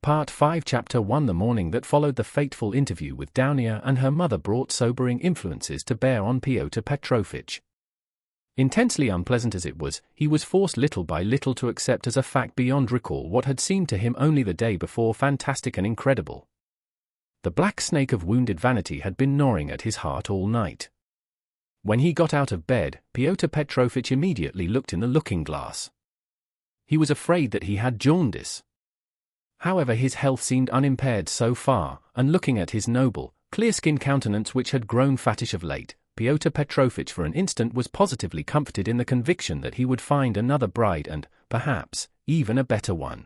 Part 5 Chapter 1 The morning that followed the fateful interview with Donia and her mother brought sobering influences to bear on Pyotr Petrovich. Intensely unpleasant as it was, he was forced little by little to accept as a fact beyond recall what had seemed to him only the day before fantastic and incredible. The black snake of wounded vanity had been gnawing at his heart all night. When he got out of bed, Pyotr Petrovich immediately looked in the looking-glass. He was afraid that he had jaundice. However, his health seemed unimpaired so far, and looking at his noble, clear-skinned countenance which had grown fattish of late, Pyotr Petrovich for an instant was positively comforted in the conviction that he would find another bride and, perhaps, even a better one.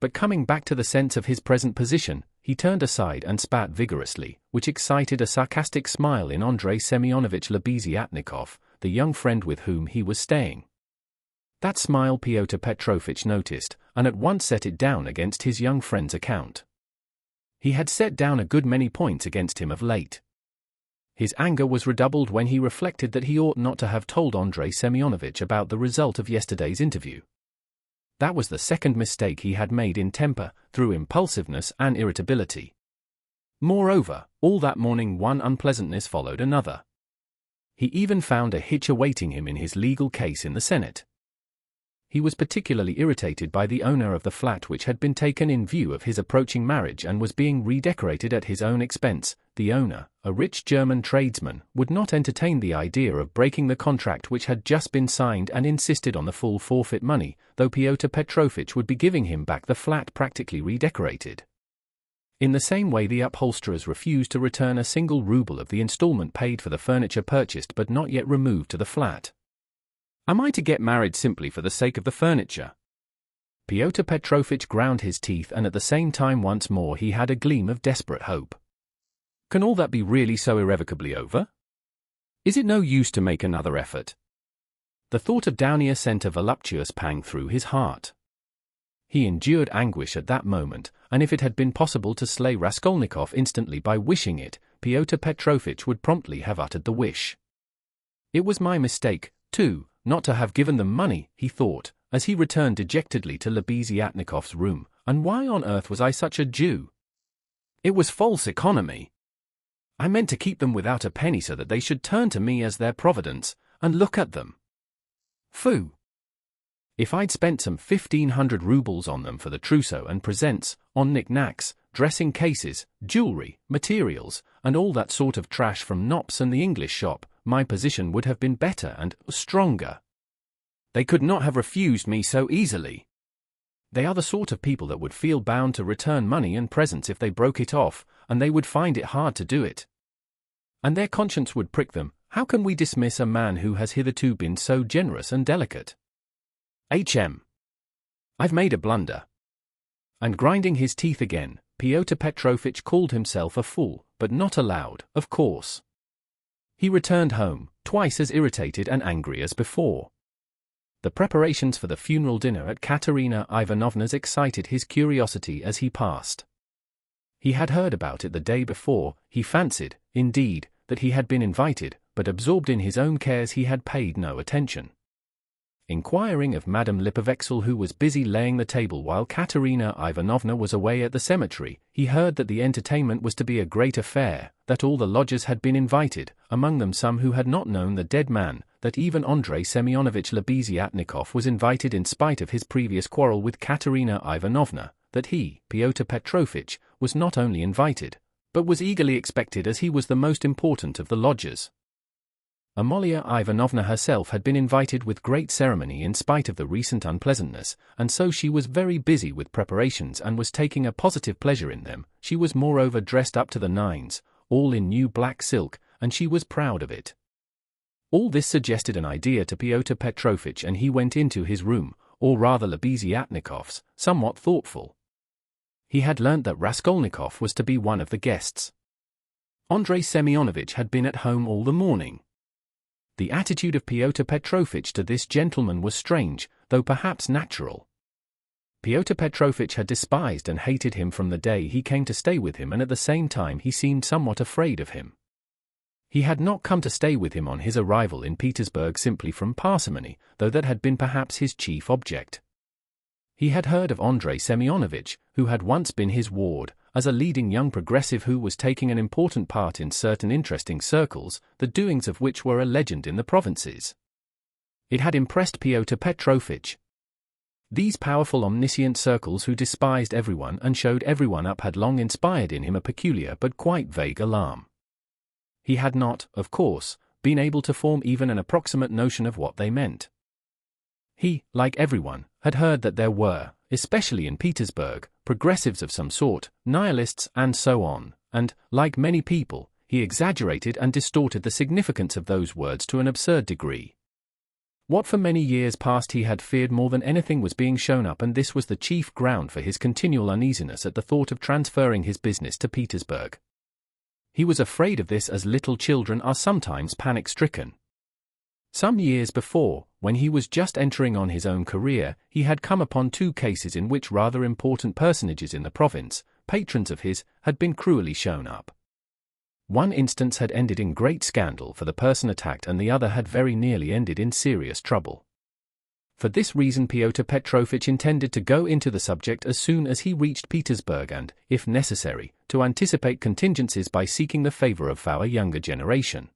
But coming back to the sense of his present position, he turned aside and spat vigorously, which excited a sarcastic smile in Andrei Semyonovich Lebeziatnikov, the young friend with whom he was staying. That smile Pyotr Petrovich noticed, and at once set it down against his young friend's account. He had set down a good many points against him of late. His anger was redoubled when he reflected that he ought not to have told Andrei Semyonovich about the result of yesterday's interview. That was the second mistake he had made in temper, through impulsiveness and irritability. Moreover, all that morning one unpleasantness followed another. He even found a hitch awaiting him in his legal case in the Senate. He was particularly irritated by the owner of the flat which had been taken in view of his approaching marriage and was being redecorated at his own expense. The owner, a rich German tradesman, would not entertain the idea of breaking the contract which had just been signed and insisted on the full forfeit money, though Pyotr Petrovich would be giving him back the flat practically redecorated. In the same way, the upholsterers refused to return a single ruble of the installment paid for the furniture purchased but not yet removed to the flat. Am I to get married simply for the sake of the furniture? Pyotr Petrovich ground his teeth, and at the same time once more he had a gleam of desperate hope. Can all that be really so irrevocably over? Is it no use to make another effort? The thought of Donia sent a voluptuous pang through his heart. He endured anguish at that moment, and if it had been possible to slay Raskolnikov instantly by wishing it, Pyotr Petrovich would promptly have uttered the wish. It was my mistake, too, not to have given them money, he thought, as he returned dejectedly to Lebeziatnikov's room, and why on earth was I such a Jew? It was false economy. I meant to keep them without a penny so that they should turn to me as their providence, and look at them. Phoo! If I'd spent some 1,500 rubles on them for the trousseau and presents, on knick-knacks, dressing cases, jewelry, materials, and all that sort of trash from Knopp's and the English shop, my position would have been better and stronger. They could not have refused me so easily. They are the sort of people that would feel bound to return money and presents if they broke it off, and they would find it hard to do it. And their conscience would prick them. How can we dismiss a man who has hitherto been so generous and delicate? I've made a blunder. And grinding his teeth again, Pyotr Petrovich called himself a fool, but not aloud, of course. He returned home, twice as irritated and angry as before. The preparations for the funeral dinner at Katerina Ivanovna's excited his curiosity as he passed. He had heard about it the day before. He fancied, indeed, that he had been invited, but absorbed in his own cares he had paid no attention. Inquiring of Madame Lipovexel, who was busy laying the table while Katerina Ivanovna was away at the cemetery, he heard that the entertainment was to be a great affair, that all the lodgers had been invited, among them some who had not known the dead man, that even Andrei Semyonovich Lebeziatnikov was invited in spite of his previous quarrel with Katerina Ivanovna, that he, Pyotr Petrovich, was not only invited, but was eagerly expected as he was the most important of the lodgers. Amalia Ivanovna herself had been invited with great ceremony in spite of the recent unpleasantness, and so she was very busy with preparations and was taking a positive pleasure in them. She was moreover dressed up to the nines, all in new black silk, and she was proud of it. All this suggested an idea to Pyotr Petrovich, and he went into his room, or rather Lebeziatnikov's, somewhat thoughtful. He had learnt that Raskolnikov was to be one of the guests. Andrei Semyonovich had been at home all the morning. The attitude of Pyotr Petrovich to this gentleman was strange, though perhaps natural. Pyotr Petrovich had despised and hated him from the day he came to stay with him, and at the same time he seemed somewhat afraid of him. He had not come to stay with him on his arrival in Petersburg simply from parsimony, though that had been perhaps his chief object. He had heard of Andrei Semyonovich, who had once been his ward, as a leading young progressive who was taking an important part in certain interesting circles, the doings of which were a legend in the provinces. It had impressed Pyotr Petrovitch. These powerful omniscient circles who despised everyone and showed everyone up had long inspired in him a peculiar but quite vague alarm. He had not, of course, been able to form even an approximate notion of what they meant. He, like everyone, had heard that there were, especially in Petersburg, progressives of some sort, nihilists and so on, and, like many people, he exaggerated and distorted the significance of those words to an absurd degree. What for many years past he had feared more than anything was being shown up, and this was the chief ground for his continual uneasiness at the thought of transferring his business to Petersburg. He was afraid of this as little children are sometimes panic-stricken. Some years before, when he was just entering on his own career, he had come upon 2 cases in which rather important personages in the province, patrons of his, had been cruelly shown up. One instance had ended in great scandal for the person attacked, and the other had very nearly ended in serious trouble. For this reason Pyotr Petrovitch intended to go into the subject as soon as he reached Petersburg and, if necessary, to anticipate contingencies by seeking the favor of our younger generation.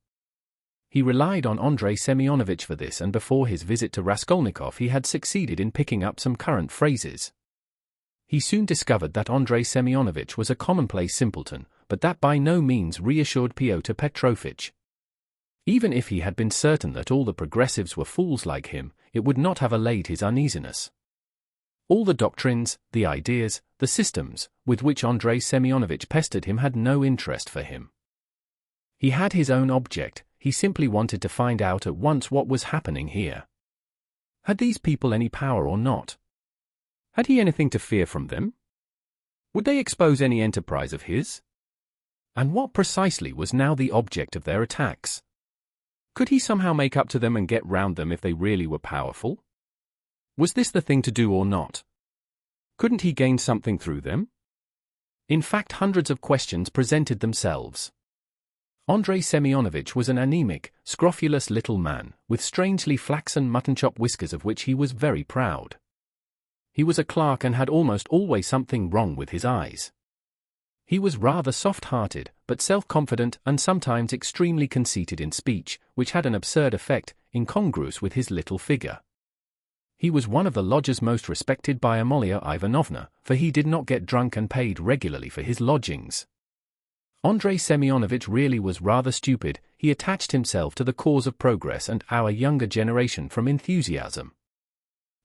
He relied on Andrei Semyonovich for this, and before his visit to Raskolnikov he had succeeded in picking up some current phrases. He soon discovered that Andrei Semyonovich was a commonplace simpleton, but that by no means reassured Pyotr Petrovitch. Even if he had been certain that all the progressives were fools like him, it would not have allayed his uneasiness. All the doctrines, the ideas, the systems, with which Andrei Semyonovich pestered him had no interest for him. He had his own object. He simply wanted to find out at once what was happening here. Had these people any power or not? Had he anything to fear from them? Would they expose any enterprise of his? And what precisely was now the object of their attacks? Could he somehow make up to them and get round them if they really were powerful? Was this the thing to do or not? Couldn't he gain something through them? In fact, hundreds of questions presented themselves. Andrei Semyonovich was an anemic, scrofulous little man, with strangely flaxen mutton-chop whiskers of which he was very proud. He was a clerk and had almost always something wrong with his eyes. He was rather soft-hearted, but self-confident and sometimes extremely conceited in speech, which had an absurd effect, incongruous with his little figure. He was one of the lodgers most respected by Amalia Ivanovna, for he did not get drunk and paid regularly for his lodgings. Andrei Semyonovich really was rather stupid. He attached himself to the cause of progress and our younger generation from enthusiasm.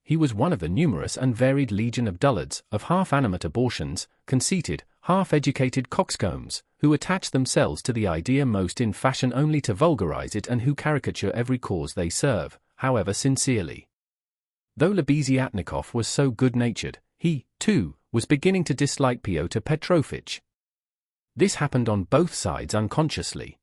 He was one of the numerous and varied legion of dullards, of half-animate abortions, conceited, half-educated coxcombs, who attach themselves to the idea most in fashion only to vulgarize it, and who caricature every cause they serve, however sincerely. Though Lebeziatnikov was so good-natured, he, too, was beginning to dislike Pyotr Petrovitch. This happened on both sides unconsciously.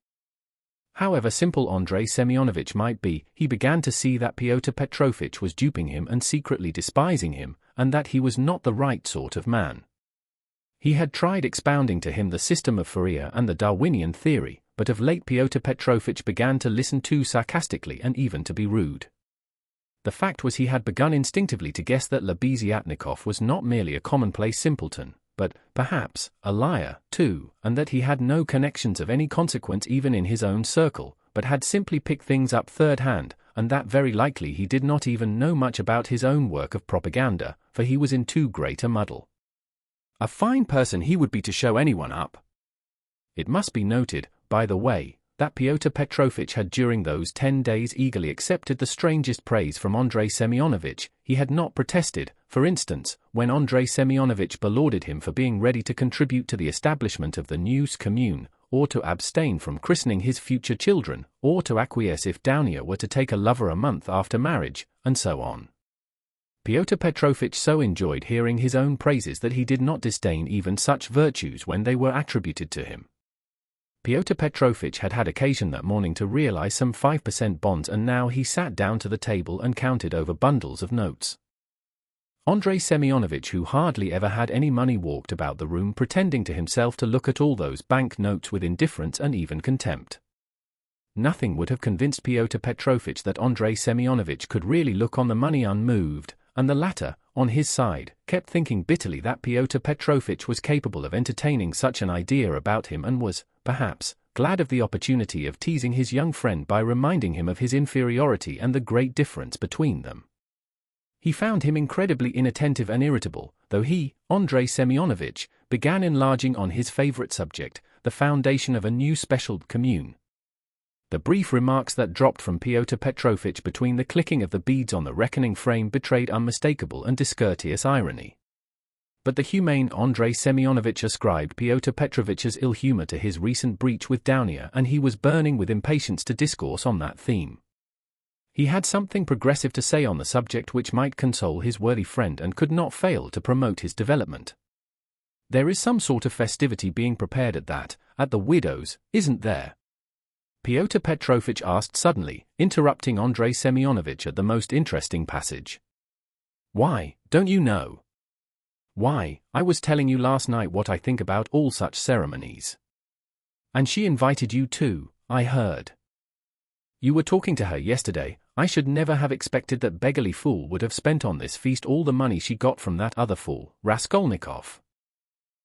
However simple Andrei Semyonovich might be, he began to see that Pyotr Petrovitch was duping him and secretly despising him, and that he was not the right sort of man. He had tried expounding to him the system of Fourier and the Darwinian theory, but of late Pyotr Petrovitch began to listen too sarcastically and even to be rude. The fact was, he had begun instinctively to guess that Lebeziatnikov was not merely a commonplace simpleton, but, perhaps, a liar, too, and that he had no connections of any consequence even in his own circle, but had simply picked things up third-hand, and that very likely he did not even know much about his own work of propaganda, for he was in too great a muddle. A fine person he would be to show anyone up. It must be noted, by the way, that Pyotr Petrovitch had during those 10 days eagerly accepted the strangest praise from Andrei Semyonovich. He had not protested, for instance, when Andrei Semyonovich belauded him for being ready to contribute to the establishment of the new commune, or to abstain from christening his future children, or to acquiesce if Downia were to take a lover a month after marriage, and so on. Pyotr Petrovitch so enjoyed hearing his own praises that he did not disdain even such virtues when they were attributed to him. Pyotr Petrovitch had had occasion that morning to realize some 5% bonds, and now he sat down to the table and counted over bundles of notes. Andrei Semyonovich, who hardly ever had any money, walked about the room pretending to himself to look at all those bank notes with indifference and even contempt. Nothing would have convinced Pyotr Petrovitch that Andrei Semyonovich could really look on the money unmoved, and the latter, on his side, kept thinking bitterly that Pyotr Petrovitch was capable of entertaining such an idea about him and was, perhaps, glad of the opportunity of teasing his young friend by reminding him of his inferiority and the great difference between them. He found him incredibly inattentive and irritable, though he, Andrei Semyonovitch, began enlarging on his favorite subject, the foundation of a new special commune. The brief remarks that dropped from Pyotr Petrovitch between the clicking of the beads on the reckoning frame betrayed unmistakable and discourteous irony. But the humane Andrei Semyonovitch ascribed Pyotr Petrovitch's ill humor to his recent breach with Downia, and he was burning with impatience to discourse on that theme. He had something progressive to say on the subject which might console his worthy friend and could not fail to promote his development. There is some sort of festivity being prepared at the widow's, isn't there? Pyotr Petrovitch asked suddenly, interrupting Andrei Semyonovitch at the most interesting passage. Why, don't you know? Why, I was telling you last night what I think about all such ceremonies. And she invited you too, I heard. You were talking to her yesterday. I should never have expected that beggarly fool would have spent on this feast all the money she got from that other fool, Raskolnikov.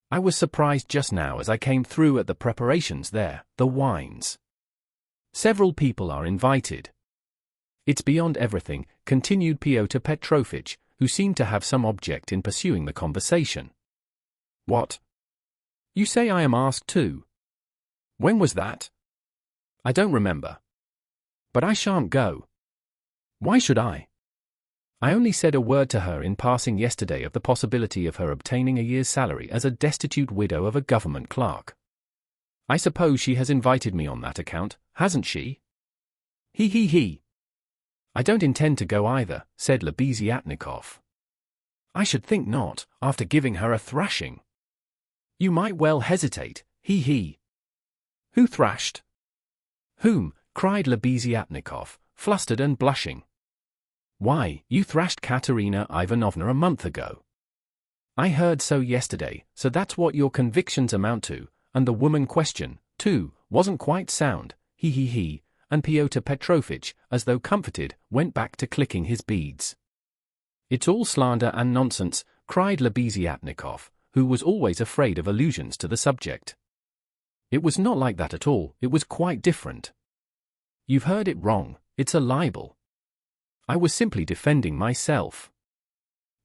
I was surprised just now as I came through at the preparations there, the wines. Several people are invited. It's beyond everything, continued Pyotr Petrovitch, who seemed to have some object in pursuing the conversation. What? You say I am asked too? When was that? I don't remember. But I shan't go. Why should I? I only said a word to her in passing yesterday of the possibility of her obtaining a year's salary as a destitute widow of a government clerk. I suppose she has invited me on that account, hasn't she? He. I don't intend to go either, said Lebeziatnikov. I should think not, after giving her a thrashing. You might well hesitate, he. Who thrashed? Whom? Cried Lebeziatnikov, flustered and blushing. Why, you thrashed Katerina Ivanovna a month ago. I heard so yesterday, so that's what your convictions amount to, and the woman question, too, wasn't quite sound, he, and Pyotr Petrovitch, as though comforted, went back to clicking his beads. It's all slander and nonsense, cried Lebeziatnikov, who was always afraid of allusions to the subject. It was not like that at all, it was quite different. You've heard it wrong, it's a libel. I was simply defending myself.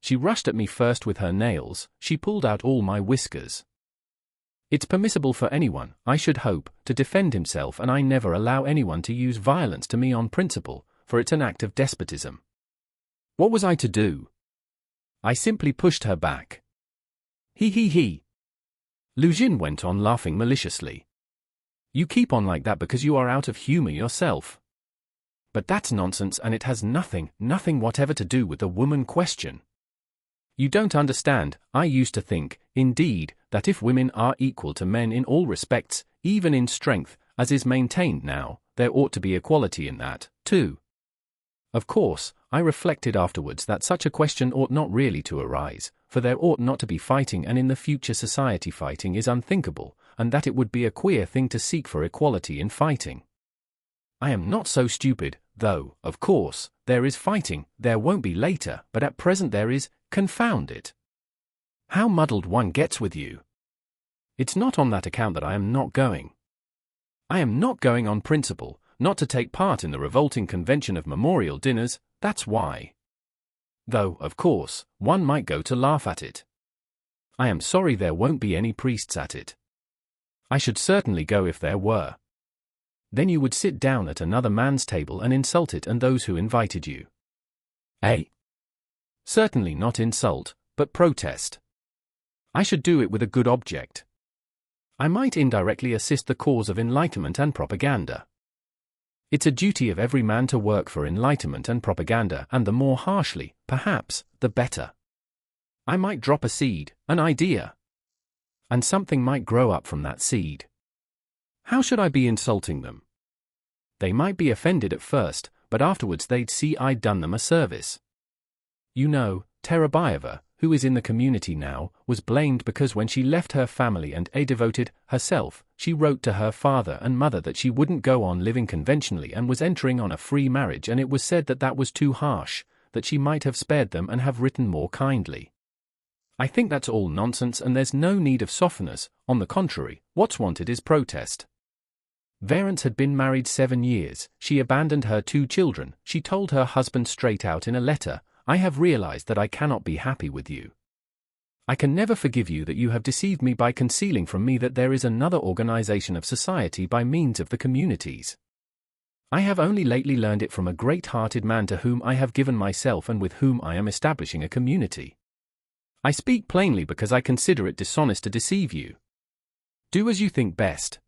She rushed at me first with her nails, she pulled out all my whiskers. It's permissible for anyone, I should hope, to defend himself, and I never allow anyone to use violence to me on principle, for it's an act of despotism. What was I to do? I simply pushed her back. He. Luzhin went on laughing maliciously. You keep on like that because you are out of humor yourself. But that's nonsense, and it has nothing whatever to do with the woman question. You don't understand. I used to think, indeed, that if women are equal to men in all respects, even in strength, as is maintained now, there ought to be equality in that, too. Of course, I reflected afterwards that such a question ought not really to arise, for there ought not to be fighting, and in the future society fighting is unthinkable, and that it would be a queer thing to seek for equality in fighting. I am not so stupid, though, of course, there is fighting, there won't be later, but at present there is, confound it. How muddled one gets with you. It's not on that account that I am not going. I am not going on principle, not to take part in the revolting convention of memorial dinners, that's why. Though, of course, one might go to laugh at it. I am sorry there won't be any priests at it. I should certainly go if there were. Then you would sit down at another man's table and insult it and those who invited you. Eh? Certainly not insult, but protest. I should do it with a good object. I might indirectly assist the cause of enlightenment and propaganda. It's a duty of every man to work for enlightenment and propaganda, and the more harshly, perhaps, the better. I might drop a seed, an idea. And something might grow up from that seed. How should I be insulting them? They might be offended at first, but afterwards they'd see I'd done them a service. You know, Terabayeva, who is in the community now, was blamed because when she left her family and devoted herself, she wrote to her father and mother that she wouldn't go on living conventionally and was entering on a free marriage, and it was said that that was too harsh, that she might have spared them and have written more kindly. I think that's all nonsense and there's no need of softeners. On the contrary, what's wanted is protest. Varents had been married 7 years, she abandoned her 2 children, she told her husband straight out in a letter, I have realized that I cannot be happy with you. I can never forgive you that you have deceived me by concealing from me that there is another organization of society by means of the communities. I have only lately learned it from a great-hearted man to whom I have given myself and with whom I am establishing a community. I speak plainly because I consider it dishonest to deceive you. Do as you think best.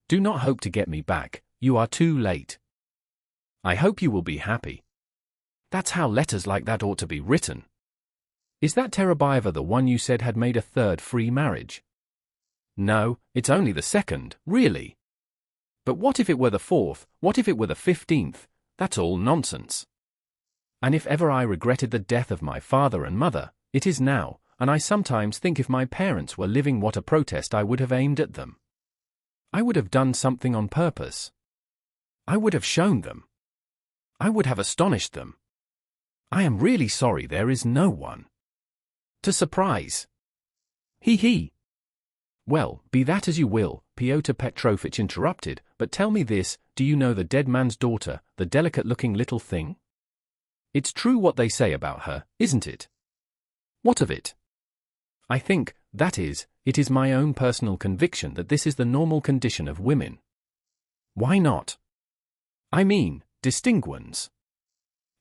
Do not hope to get me back, you are too late. I hope you will be happy. That's how letters like that ought to be written. Is that Terabayeva the one you said had made a 3rd free marriage? No, it's only the 2nd, really. But what if it were the 4th, what if it were the 15th? That's all nonsense. And if ever I regretted the death of my father and mother, it is now, and I sometimes think if my parents were living what a protest I would have aimed at them. I would have done something on purpose. I would have shown them. I would have astonished them. I am really sorry there is no one to surprise. He. Well, be that as you will, Pyotr Petrovitch interrupted, but tell me this, do you know the dead man's daughter, the delicate-looking little thing? It's true what they say about her, isn't it? What of it? I think, that is, it is my own personal conviction that this is the normal condition of women. Why not? I mean, distinct ones.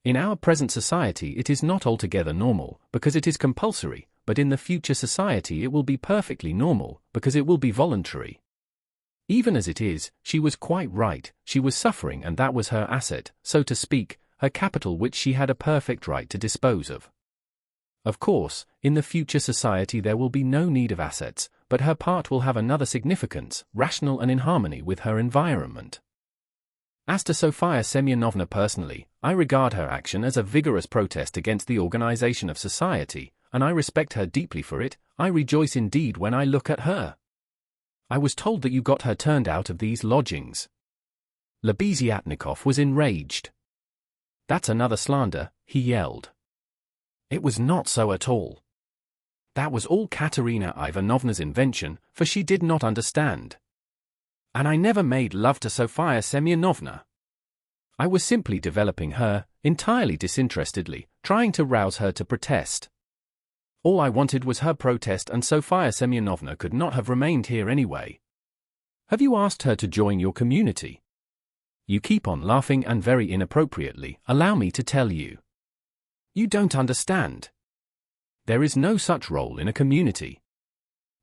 In our present society it is not altogether normal, because it is compulsory, but in the future society it will be perfectly normal, because it will be voluntary. Even as it is, she was quite right, she was suffering and that was her asset, so to speak, her capital which she had a perfect right to dispose of. Of course, in the future society there will be no need of assets, but her part will have another significance, rational and in harmony with her environment. As to Sofia Semyonovna personally, I regard her action as a vigorous protest against the organization of society, and I respect her deeply for it. I rejoice indeed when I look at her. I was told that you got her turned out of these lodgings. Lebeziatnikov was enraged. That's another slander, he yelled. It was not so at all. That was all Katerina Ivanovna's invention, for she did not understand. And I never made love to Sofia Semyonovna. I was simply developing her, entirely disinterestedly, trying to rouse her to protest. All I wanted was her protest and Sofia Semyonovna could not have remained here anyway. Have you asked her to join your community? You keep on laughing and very inappropriately, allow me to tell you. You don't understand. There is no such role in a community.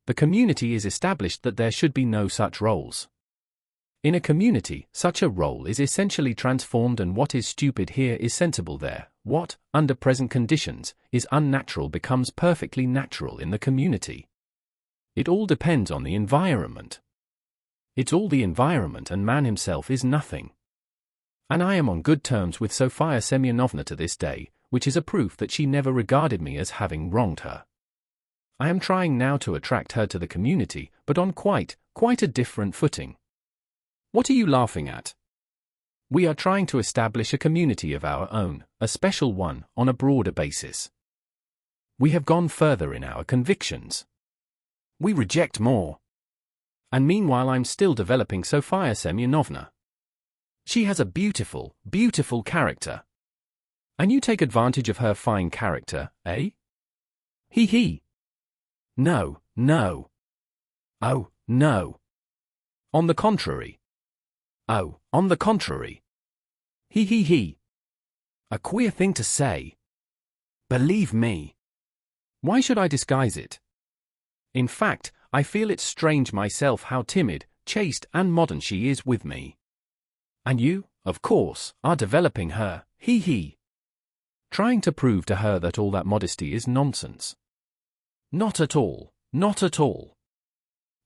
The community is established that there should be no such roles. In a community, such a role is essentially transformed and what is stupid here is sensible there. What, under present conditions, is unnatural becomes perfectly natural in the community. It all depends on the environment. It's all the environment and man himself is nothing. And I am on good terms with Sofia Semyonovna to this day, which is a proof that she never regarded me as having wronged her. I am trying now to attract her to the community, but on quite a different footing. What are you laughing at? We are trying to establish a community of our own, a special one, on a broader basis. We have gone further in our convictions. We reject more. And meanwhile I'm still developing Sofia Semyonovna. She has a beautiful, beautiful character. And you take advantage of her fine character, eh? He. No. Oh, no. On the contrary. Oh, on the contrary. He. A queer thing to say. Believe me. Why should I disguise it? In fact, I feel it strange myself how timid, chaste and modern she is with me. And you, of course, are developing her, he. Trying to prove to her that all that modesty is nonsense. Not at all, not at all.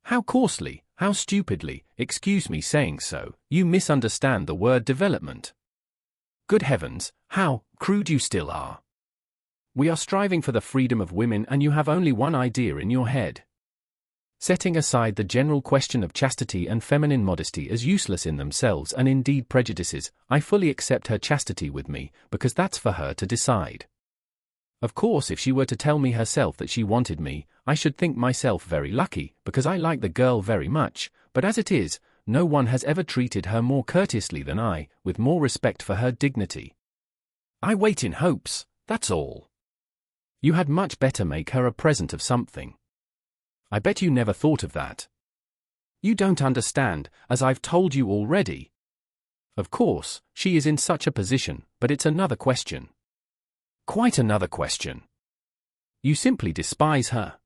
How coarsely, how stupidly, excuse me saying so, you misunderstand the word development. Good heavens, how crude you still are. We are striving for the freedom of women and you have only one idea in your head. Setting aside the general question of chastity and feminine modesty as useless in themselves and indeed prejudices, I fully accept her chastity with me, because that's for her to decide. Of course, if she were to tell me herself that she wanted me, I should think myself very lucky, because I like the girl very much, but as it is, no one has ever treated her more courteously than I, with more respect for her dignity. I wait in hopes, that's all. You had much better make her a present of something. I bet you never thought of that. You don't understand, as I've told you already. Of course, she is in such a position, but it's another question. Quite another question. You simply despise her.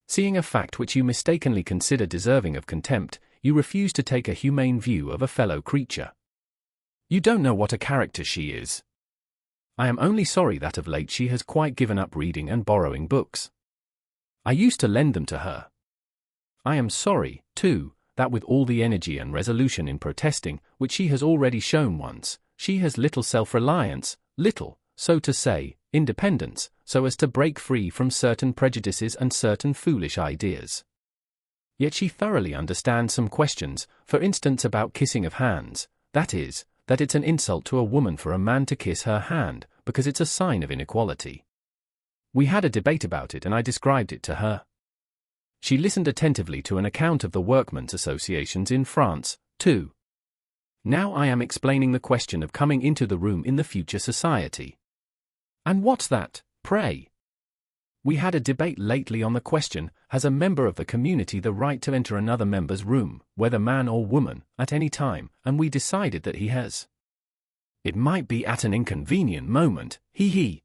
Seeing a fact which you mistakenly consider deserving of contempt, you refuse to take a humane view of a fellow creature. You don't know what a character she is. I am only sorry that of late she has quite given up reading and borrowing books. I used to lend them to her. I am sorry, too, that with all the energy and resolution in protesting, which she has already shown once, she has little self-reliance, little, so to say, independence, so as to break free from certain prejudices and certain foolish ideas. Yet she thoroughly understands some questions, for instance about kissing of hands, that is, that it's an insult to a woman for a man to kiss her hand, because it's a sign of inequality. We had a debate about it and I described it to her. She listened attentively to an account of the workmen's associations in France, too. Now I am explaining the question of coming into the room in the future society. And what's that, pray? We had a debate lately on the question, has a member of the community the right to enter another member's room, whether man or woman, at any time, and we decided that he has. It might be at an inconvenient moment, he.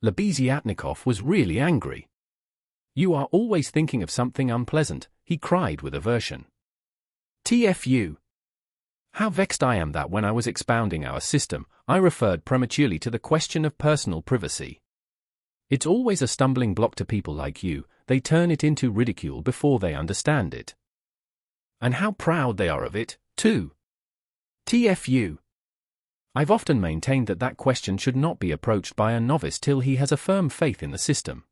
Lebeziatnikov was really angry. You are always thinking of something unpleasant, he cried with aversion. TFU. How vexed I am that when I was expounding our system, I referred prematurely to the question of personal privacy. It's always a stumbling block to people like you, they turn it into ridicule before they understand it. And how proud they are of it, too. TFU. I've often maintained that that question should not be approached by a novice till he has a firm faith in the system.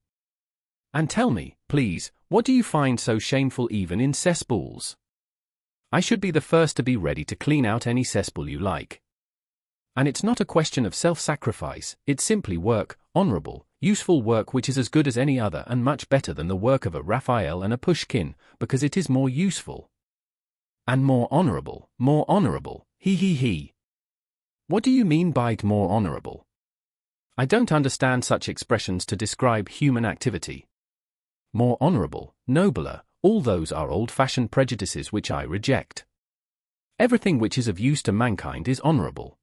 And tell me, please, what do you find so shameful even in cesspools? I should be the first to be ready to clean out any cesspool you like. And it's not a question of self-sacrifice, it's simply work, honorable, useful work which is as good as any other and much better than the work of a Raphael and a Pushkin, because it is more useful. And more honorable, he. What do you mean by more honorable? I don't understand such expressions to describe human activity. More honorable, nobler, all those are old-fashioned prejudices which I reject. Everything which is of use to mankind is honorable.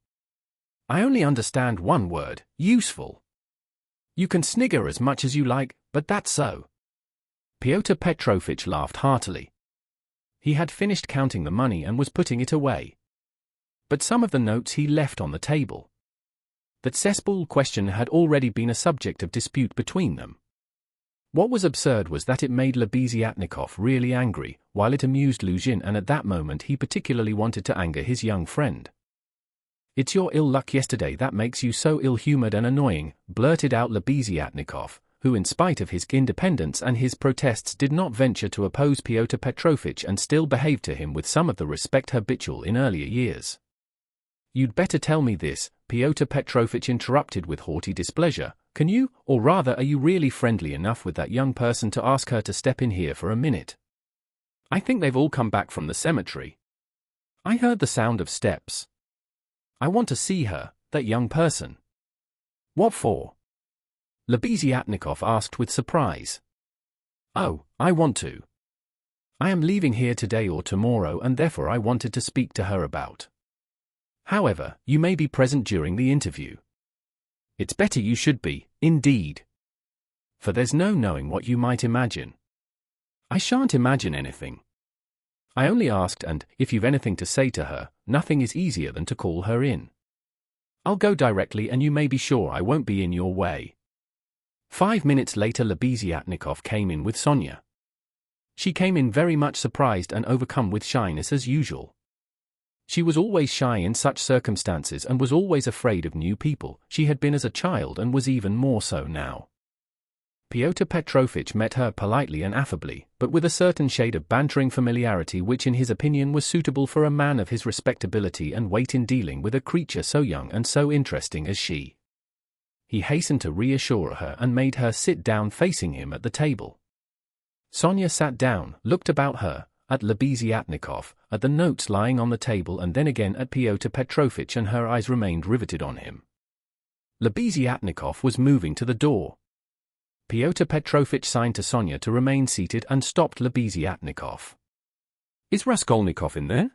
I only understand one word, useful. You can snigger as much as you like, but that's so. Pyotr Petrovitch laughed heartily. He had finished counting the money and was putting it away. But some of the notes he left on the table. That cesspool question had already been a subject of dispute between them. What was absurd was that it made Lebeziatnikov really angry, while it amused Luzhin, and at that moment he particularly wanted to anger his young friend. It's your ill luck yesterday that makes you so ill-humored and annoying, blurted out Lebeziatnikov, who in spite of his independence and his protests did not venture to oppose Pyotr Petrovitch and still behaved to him with some of the respect habitual in earlier years. You'd better tell me this, Pyotr Petrovitch interrupted with haughty displeasure, can you, or rather are you really friendly enough with that young person to ask her to step in here for a minute? I think they've all come back from the cemetery. I heard the sound of steps. I want to see her, that young person. What for? Lebeziatnikov asked with surprise. Oh, I want to. I am leaving here today or tomorrow and therefore I wanted to speak to her about. However, you may be present during the interview. It's better you should be, indeed. For there's no knowing what you might imagine. I shan't imagine anything. I only asked, and, if you've anything to say to her, nothing is easier than to call her in. I'll go directly and you may be sure I won't be in your way. 5 minutes later Lebeziatnikov came in with Sonya. She came in very much surprised and overcome with shyness as usual. She was always shy in such circumstances and was always afraid of new people. She had been as a child and was even more so now. Pyotr Petrovitch met her politely and affably, but with a certain shade of bantering familiarity which in his opinion was suitable for a man of his respectability and weight in dealing with a creature so young and so interesting as she. He hastened to reassure her and made her sit down facing him at the table. Sonya sat down, looked about her, at Lebeziatnikov, at the notes lying on the table and then again at Pyotr Petrovitch, and her eyes remained riveted on him. Lebeziatnikov was moving to the door. Pyotr Petrovitch signed to Sonya to remain seated and stopped Lebeziatnikov. "Is Raskolnikov in there?"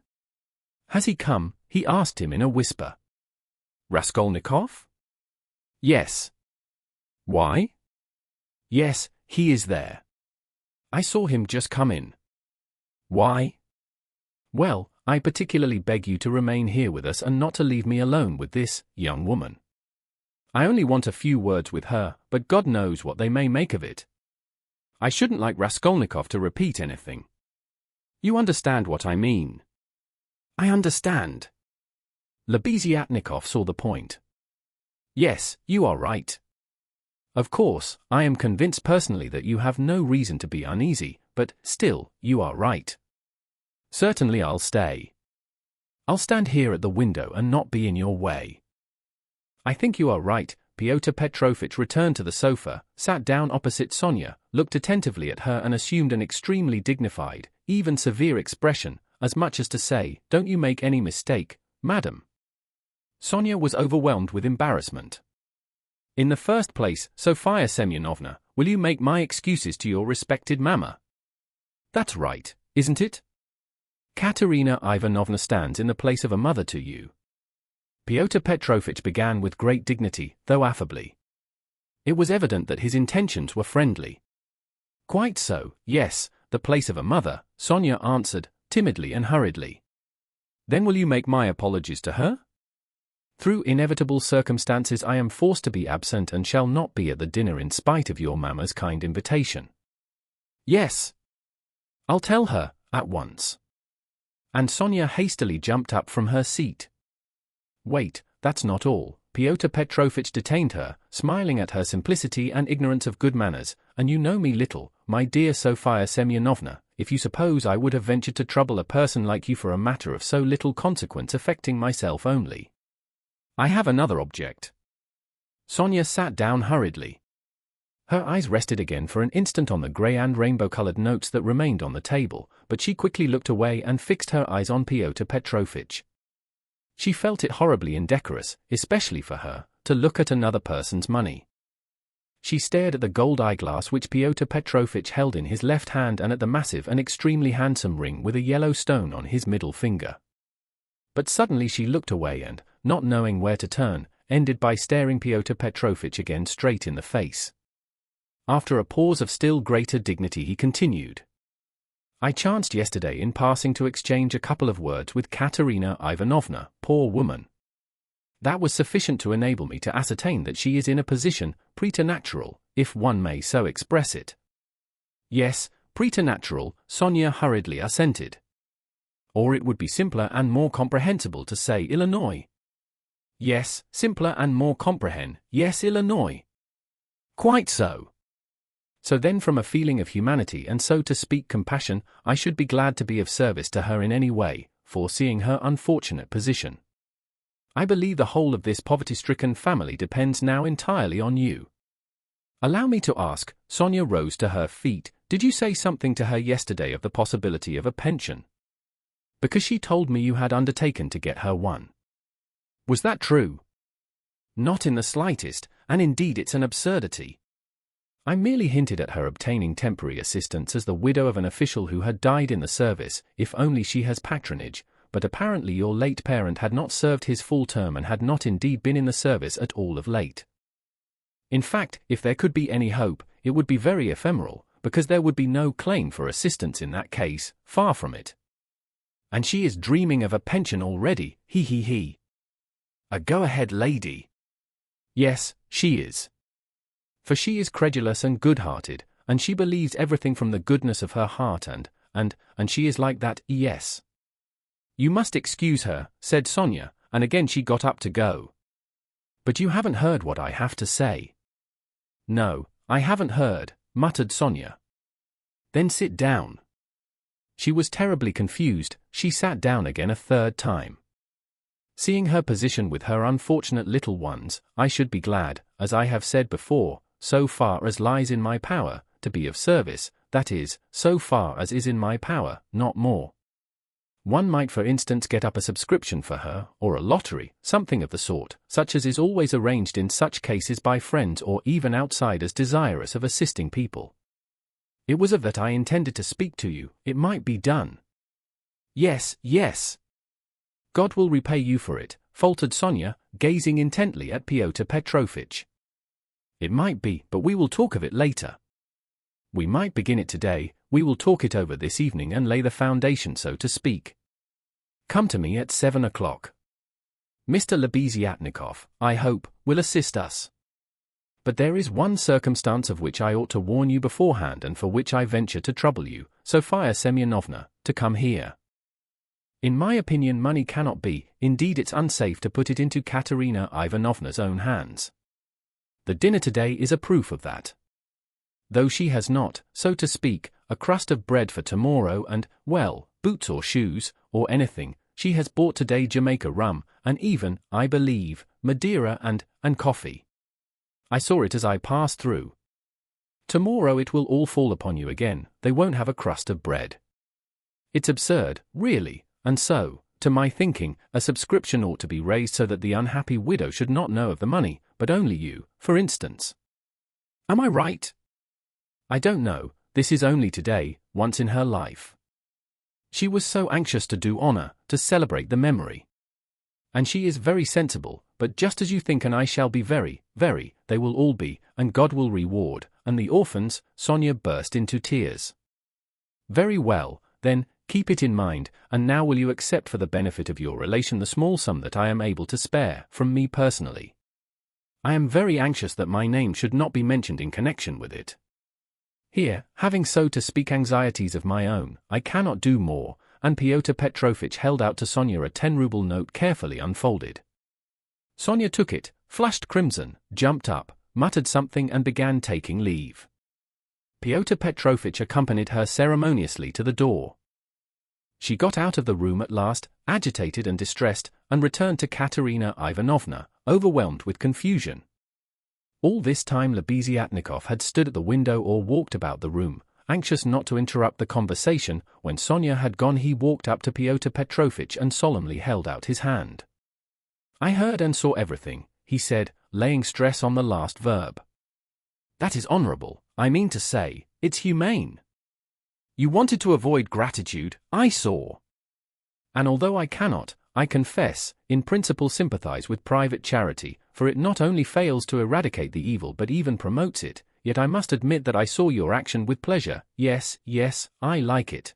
"Has he come?" he asked him in a whisper. "Raskolnikov?" "Yes." "Why?" "Yes, he is there. I saw him just come in." "Why?" "Well, I particularly beg you to remain here with us and not to leave me alone with this young woman. I only want a few words with her, but God knows what they may make of it. I shouldn't like Raskolnikov to repeat anything. You understand what I mean?" "I understand." Lebeziatnikov saw the point. "Yes, you are right. Of course, I am convinced personally that you have no reason to be uneasy, but still, you are right. Certainly I'll stay. I'll stand here at the window and not be in your way." "I think you are right." Pyotr Petrovitch returned to the sofa, sat down opposite Sonya, looked attentively at her and assumed an extremely dignified, even severe expression, as much as to say, "Don't you make any mistake, madam." Sonya was overwhelmed with embarrassment. "In the first place, Sofia Semyonovna, will you make my excuses to your respected mamma?" "That's right, isn't it? Katerina Ivanovna stands in the place of a mother to you." Pyotr Petrovitch began with great dignity, though affably. It was evident that his intentions were friendly. "Quite so, yes, the place of a mother," Sonya answered, timidly and hurriedly. "Then will you make my apologies to her?" "Through inevitable circumstances I am forced to be absent and shall not be at the dinner in spite of your mamma's kind invitation." "Yes. I'll tell her, at once." And Sonya hastily jumped up from her seat. "Wait, that's not all." Pyotr Petrovitch detained her, smiling at her simplicity and ignorance of good manners. "And you know me little, my dear Sofia Semyonovna, if you suppose I would have ventured to trouble a person like you for a matter of so little consequence affecting myself only. I have another object." Sonya sat down hurriedly. Her eyes rested again for an instant on the grey and rainbow-colored notes that remained on the table, but she quickly looked away and fixed her eyes on Pyotr Petrovitch. She felt it horribly indecorous, especially for her, to look at another person's money. She stared at the gold eyeglass which Pyotr Petrovitch held in his left hand and at the massive and extremely handsome ring with a yellow stone on his middle finger. But suddenly she looked away and, not knowing where to turn, ended by staring Pyotr Petrovitch again straight in the face. After a pause of still greater dignity he continued. "I chanced yesterday in passing to exchange a couple of words with Katerina Ivanovna, poor woman. That was sufficient to enable me to ascertain that she is in a position, preternatural, if one may so express it." "Yes, preternatural," Sonya hurriedly assented. "Or it would be simpler and more comprehensible to say Illinois." "Yes, simpler and more yes, Illinois." "Quite so. So then from a feeling of humanity and so to speak compassion, I should be glad to be of service to her in any way, foreseeing her unfortunate position. I believe the whole of this poverty-stricken family depends now entirely on you. Allow me to ask," Sonya rose to her feet, "did you say something to her yesterday of the possibility of a pension? Because she told me you had undertaken to get her one. Was that true?" "Not in the slightest, and indeed it's an absurdity. I merely hinted at her obtaining temporary assistance as the widow of an official who had died in the service, if only she has patronage, but apparently your late parent had not served his full term and had not indeed been in the service at all of late. In fact, if there could be any hope, it would be very ephemeral, because there would be no claim for assistance in that case, far from it. And she is dreaming of a pension already, he. A go-ahead lady. Yes, she is. For she is credulous and good-hearted, and she believes everything from the goodness of her heart and she is like that, yes." "You must excuse her," said Sonya, and again she got up to go. "But you haven't heard what I have to say." "No, I haven't heard, muttered Sonya. Then sit down. She was terribly confused. She sat down again a third time. Seeing her position with her unfortunate little ones, I should be glad, as I have said before, so far as lies in my power, to be of service, that is, so far as is in my power, not more. One might for instance get up a subscription for her, or a lottery, something of the sort, such as is always arranged in such cases by friends or even outsiders desirous of assisting people. It was of that I intended to speak to you. It might be done. Yes, yes. God will repay you for it, faltered Sonya, gazing intently at Pyotr Petrovitch. It might be, but we will talk of it later. We might begin it today. We will talk it over this evening and lay the foundation, so to speak. Come to me at 7 o'clock. Mr. Lebeziatnikov, I hope, will assist us. But there is one circumstance of which I ought to warn you beforehand and for which I venture to trouble you, Sofia Semyonovna, to come here. In my opinion money cannot be, indeed it's unsafe to put it into Katerina Ivanovna's own hands. The dinner today is a proof of that. Though she has not, so to speak, a crust of bread for tomorrow and, well, boots or shoes, or anything, she has bought today Jamaica rum, and even, I believe, Madeira and coffee. I saw it as I passed through. Tomorrow it will all fall upon you again, they won't have a crust of bread. It's absurd, really, and so, to my thinking, a subscription ought to be raised so that the unhappy widow should not know of the money, but only you, for instance. Am I right? I don't know, this is only today, once in her life. She was so anxious to do honor, to celebrate the memory. And she is very sensible, but just as you think and I shall be very, they will all be, and God will reward, and the orphans, Sonya burst into tears. Very well, then, keep it in mind, and now will you accept for the benefit of your relation the small sum that I am able to spare, from me personally? I am very anxious that my name should not be mentioned in connection with it. Here, having so to speak anxieties of my own, I cannot do more, and Pyotr Petrovitch held out to Sonya a 10-ruble note carefully unfolded. Sonya took it, flushed crimson, jumped up, muttered something and began taking leave. Pyotr Petrovitch accompanied her ceremoniously to the door. She got out of the room at last, agitated and distressed, and returned to Katerina Ivanovna, overwhelmed with confusion. All this time Lebeziatnikov had stood at the window or walked about the room, anxious not to interrupt the conversation. When Sonya had gone he walked up to Pyotr Petrovitch and solemnly held out his hand. I heard and saw everything, he said, laying stress on the last verb. That is honorable, I mean to say, it's humane. You wanted to avoid gratitude, I saw. And although I cannot, I confess, in principle sympathize with private charity, for it not only fails to eradicate the evil but even promotes it, yet I must admit that I saw your action with pleasure. Yes, I like it.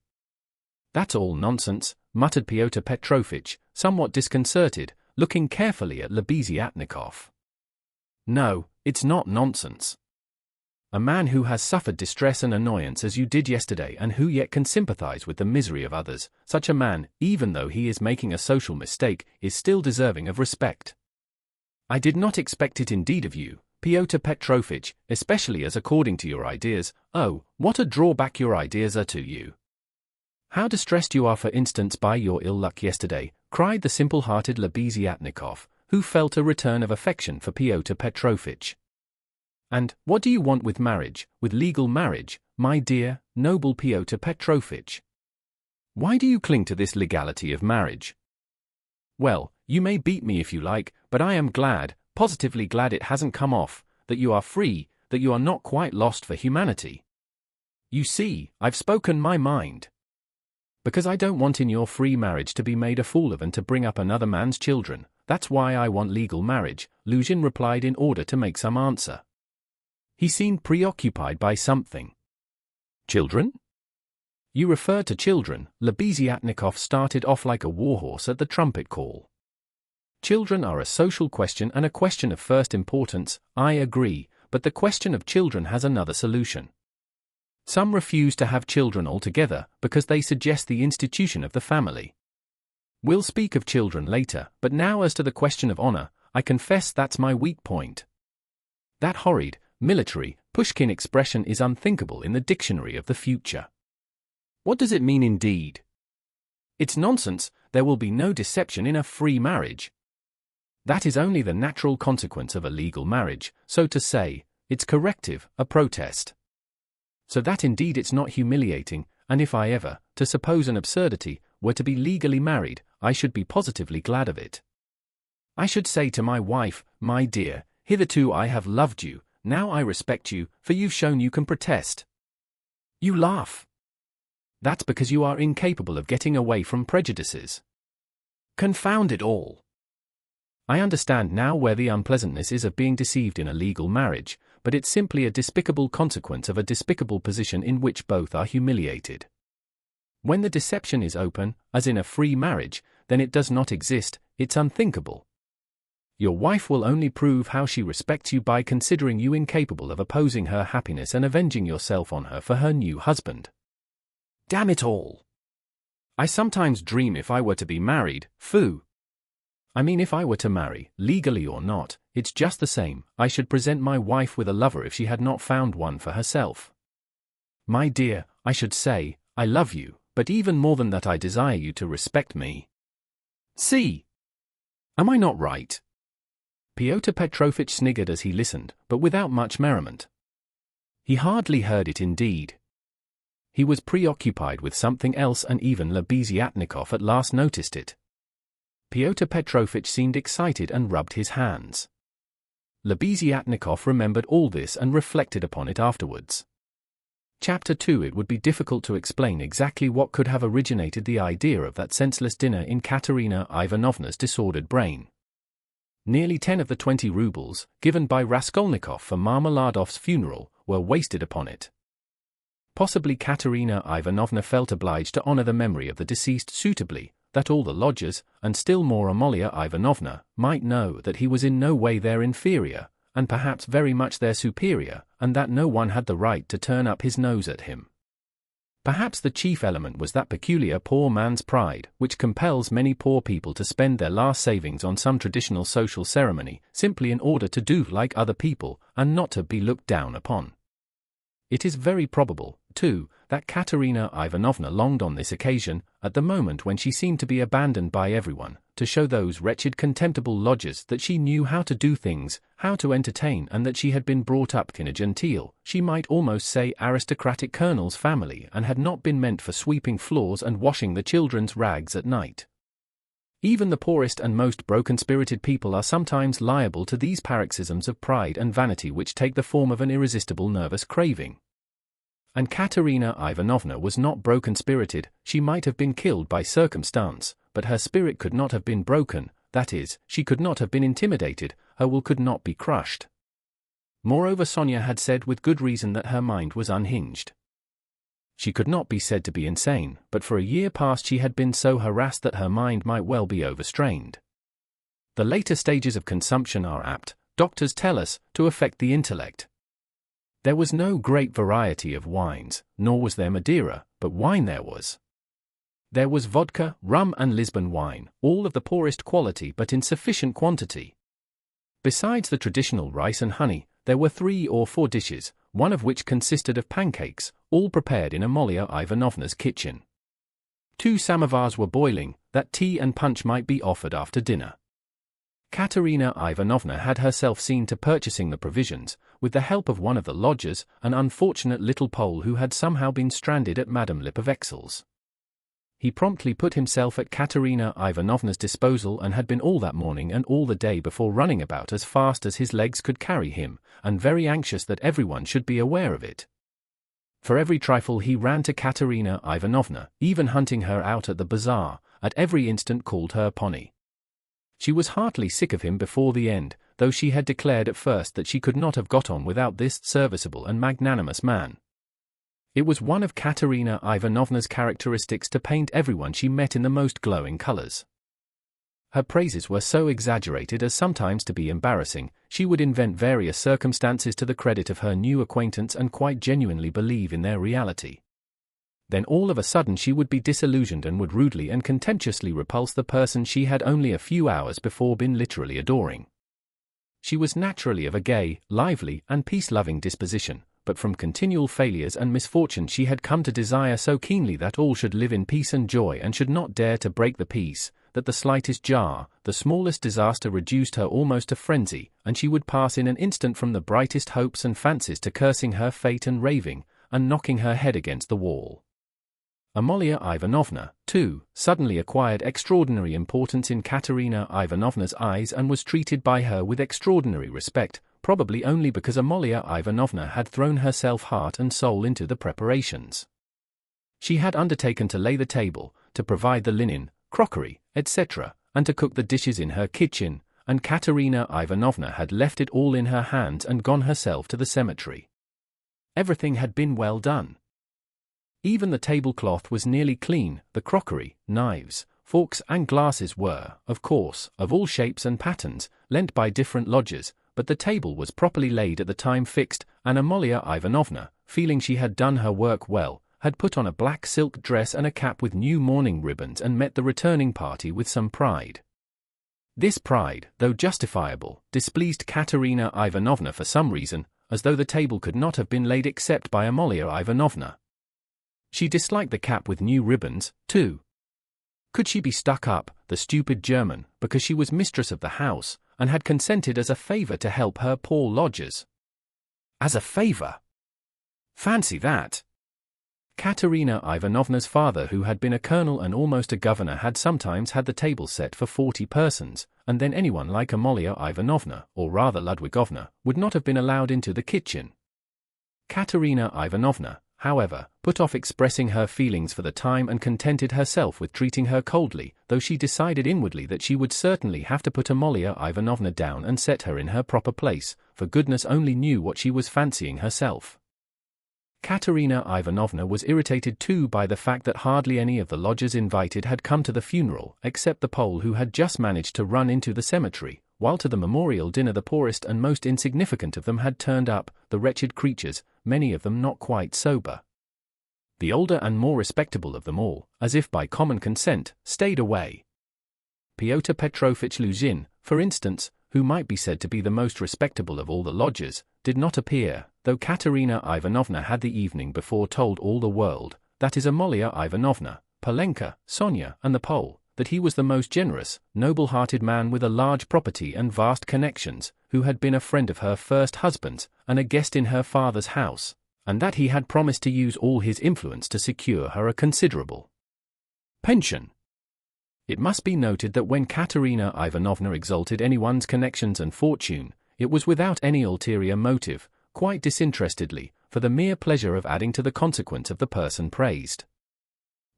That's all nonsense, muttered Pyotr Petrovitch, somewhat disconcerted, looking carefully at Lebeziatnikov. No, it's not nonsense. A man who has suffered distress and annoyance as you did yesterday and who yet can sympathize with the misery of others, such a man, even though he is making a social mistake, is still deserving of respect. I did not expect it indeed of you, Pyotr Petrovitch, especially as according to your ideas, oh, what a drawback your ideas are to you. How distressed you are for instance by your ill luck yesterday, cried the simple-hearted Lebeziatnikov, who felt a return of affection for Pyotr Petrovitch. And, what do you want with marriage, with legal marriage, my dear, noble Pyotr Petrovitch? Why do you cling to this legality of marriage? Well, you may beat me if you like, but I am glad, positively glad it hasn't come off, that you are free, that you are not quite lost for humanity. You see, I've spoken my mind. Because I don't want in your free marriage to be made a fool of and to bring up another man's children, that's why I want legal marriage, Luzhin replied in order to make some answer. He seemed preoccupied by something. Children? You refer to children, Lebeziatnikov started off like a warhorse at the trumpet call. Children are a social question and a question of first importance, I agree, but the question of children has another solution. Some refuse to have children altogether because they suggest the institution of the family. We'll speak of children later, but now as to the question of honor, I confess that's my weak point. That horrid, military, Pushkin expression is unthinkable in the dictionary of the future. What does it mean indeed? It's nonsense, there will be no deception in a free marriage. That is only the natural consequence of a legal marriage, so to say, its corrective, a protest. So that indeed it's not humiliating, and if I ever, to suppose an absurdity, were to be legally married, I should be positively glad of it. I should say to my wife, my dear, hitherto I have loved you, now I respect you, for you've shown you can protest. You laugh. That's because you are incapable of getting away from prejudices. Confound it all. I understand now where the unpleasantness is of being deceived in a legal marriage, but it's simply a despicable consequence of a despicable position in which both are humiliated. When the deception is open, as in a free marriage, then it does not exist, it's unthinkable. Your wife will only prove how she respects you by considering you incapable of opposing her happiness and avenging yourself on her for her new husband. Damn it all! I sometimes dream if I were to be married, phoo! I mean if I were to marry, legally or not, it's just the same, I should present my wife with a lover if she had not found one for herself. My dear, I should say, I love you, but even more than that I desire you to respect me. See? Am I not right? Pyotr Petrovitch sniggered as he listened, but without much merriment. He hardly heard it indeed. He was preoccupied with something else, and even Lebeziatnikov at last noticed it. Pyotr Petrovitch seemed excited and rubbed his hands. Lebeziatnikov remembered all this and reflected upon it afterwards. Chapter 2. It would be difficult to explain exactly what could have originated the idea of that senseless dinner in Katerina Ivanovna's disordered brain. Nearly 10 of the 20 rubles, given by Raskolnikov for Marmeladov's funeral, were wasted upon it. Possibly Katerina Ivanovna felt obliged to honor the memory of the deceased suitably, that all the lodgers, and still more Amalia Ivanovna, might know that he was in no way their inferior, and perhaps very much their superior, and that no one had the right to turn up his nose at him. Perhaps the chief element was that peculiar poor man's pride, which compels many poor people to spend their last savings on some traditional social ceremony, simply in order to do like other people, and not to be looked down upon. It is very probable, too, that Katerina Ivanovna longed on this occasion, at the moment when she seemed to be abandoned by everyone, to show those wretched contemptible lodgers that she knew how to do things, how to entertain, and that she had been brought up in a genteel, she might almost say aristocratic colonel's family, and had not been meant for sweeping floors and washing the children's rags at night. Even the poorest and most broken-spirited people are sometimes liable to these paroxysms of pride and vanity which take the form of an irresistible nervous craving. And Katerina Ivanovna was not broken-spirited, she might have been killed by circumstance, but her spirit could not have been broken, that is, she could not have been intimidated, her will could not be crushed. Moreover, Sonya had said with good reason that her mind was unhinged. She could not be said to be insane, but for a year past she had been so harassed that her mind might well be overstrained. The later stages of consumption are apt, doctors tell us, to affect the intellect. There was no great variety of wines, nor was there Madeira, but wine there was. There was vodka, rum and Lisbon wine, all of the poorest quality but in sufficient quantity. Besides the traditional rice and honey, there were 3 or 4 dishes, one of which consisted of pancakes, all prepared in Amalia Ivanovna's kitchen. 2 samovars were boiling, that tea and punch might be offered after dinner. Katerina Ivanovna had herself seen to purchasing the provisions, with the help of one of the lodgers, an unfortunate little Pole who had somehow been stranded at Madame Lipovexel's. He promptly put himself at Katerina Ivanovna's disposal and had been all that morning and all the day before running about as fast as his legs could carry him, and very anxious that everyone should be aware of it. For every trifle he ran to Katerina Ivanovna, even hunting her out at the bazaar, at every instant called her Pony. She was heartily sick of him before the end, though she had declared at first that she could not have got on without this serviceable and magnanimous man. It was one of Katerina Ivanovna's characteristics to paint everyone she met in the most glowing colors. Her praises were so exaggerated as sometimes to be embarrassing. She would invent various circumstances to the credit of her new acquaintance and quite genuinely believe in their reality. Then all of a sudden she would be disillusioned and would rudely and contemptuously repulse the person she had only a few hours before been literally adoring. She was naturally of a gay, lively, and peace-loving disposition, but from continual failures and misfortune she had come to desire so keenly that all should live in peace and joy and should not dare to break the peace, that the slightest jar, the smallest disaster reduced her almost to frenzy, and she would pass in an instant from the brightest hopes and fancies to cursing her fate and raving, and knocking her head against the wall. Amalia Ivanovna, too, suddenly acquired extraordinary importance in Katerina Ivanovna's eyes and was treated by her with extraordinary respect, probably only because Amalia Ivanovna had thrown herself heart and soul into the preparations. She had undertaken to lay the table, to provide the linen, crockery, etc., and to cook the dishes in her kitchen, and Katerina Ivanovna had left it all in her hands and gone herself to the cemetery. Everything had been well done. Even the tablecloth was nearly clean, the crockery, knives, forks and glasses were, of course, of all shapes and patterns, lent by different lodgers, but the table was properly laid at the time fixed, and Amalia Ivanovna, feeling she had done her work well, had put on a black silk dress and a cap with new mourning ribbons and met the returning party with some pride. This pride, though justifiable, displeased Katerina Ivanovna for some reason, as though the table could not have been laid except by Amalia Ivanovna. She disliked the cap with new ribbons, too. Could she be stuck up, the stupid German, because she was mistress of the house, and had consented as a favour to help her poor lodgers? As a favour! Fancy that! Katerina Ivanovna's father, who had been a colonel and almost a governor, had sometimes had the table set for 40 persons, and then anyone like Amalia Ivanovna, or rather Ludwigovna, would not have been allowed into the kitchen. Katerina Ivanovna, however, put off expressing her feelings for the time and contented herself with treating her coldly, though she decided inwardly that she would certainly have to put Amalia Ivanovna down and set her in her proper place, for goodness only knew what she was fancying herself. Katerina Ivanovna was irritated too by the fact that hardly any of the lodgers invited had come to the funeral, except the Pole who had just managed to run into the cemetery, while to the memorial dinner the poorest and most insignificant of them had turned up, the wretched creatures, many of them not quite sober. The older and more respectable of them all, as if by common consent, stayed away. Pyotr Petrovitch Luzhin, for instance, who might be said to be the most respectable of all the lodgers, did not appear, though Katerina Ivanovna had the evening before told all the world, that is Amalia Ivanovna, Polenka, Sonya, and the Pole, that he was the most generous, noble-hearted man with a large property and vast connections, who had been a friend of her first husband's, and a guest in her father's house, and that he had promised to use all his influence to secure her a considerable pension. It must be noted that when Katerina Ivanovna exalted anyone's connections and fortune, it was without any ulterior motive, quite disinterestedly, for the mere pleasure of adding to the consequence of the person praised.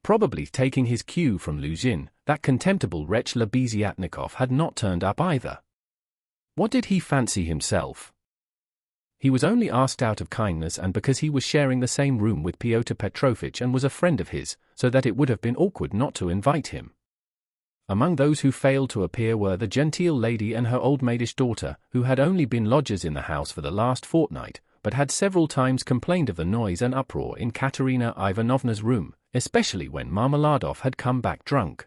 Probably taking his cue from Luzhin, that contemptible wretch Lebeziatnikov had not turned up either. What did he fancy himself? He was only asked out of kindness and because he was sharing the same room with Pyotr Petrovitch and was a friend of his, so that it would have been awkward not to invite him. Among those who failed to appear were the genteel lady and her old maidish daughter, who had only been lodgers in the house for the last fortnight, but had several times complained of the noise and uproar in Katerina Ivanovna's room, especially when Marmeladov had come back drunk.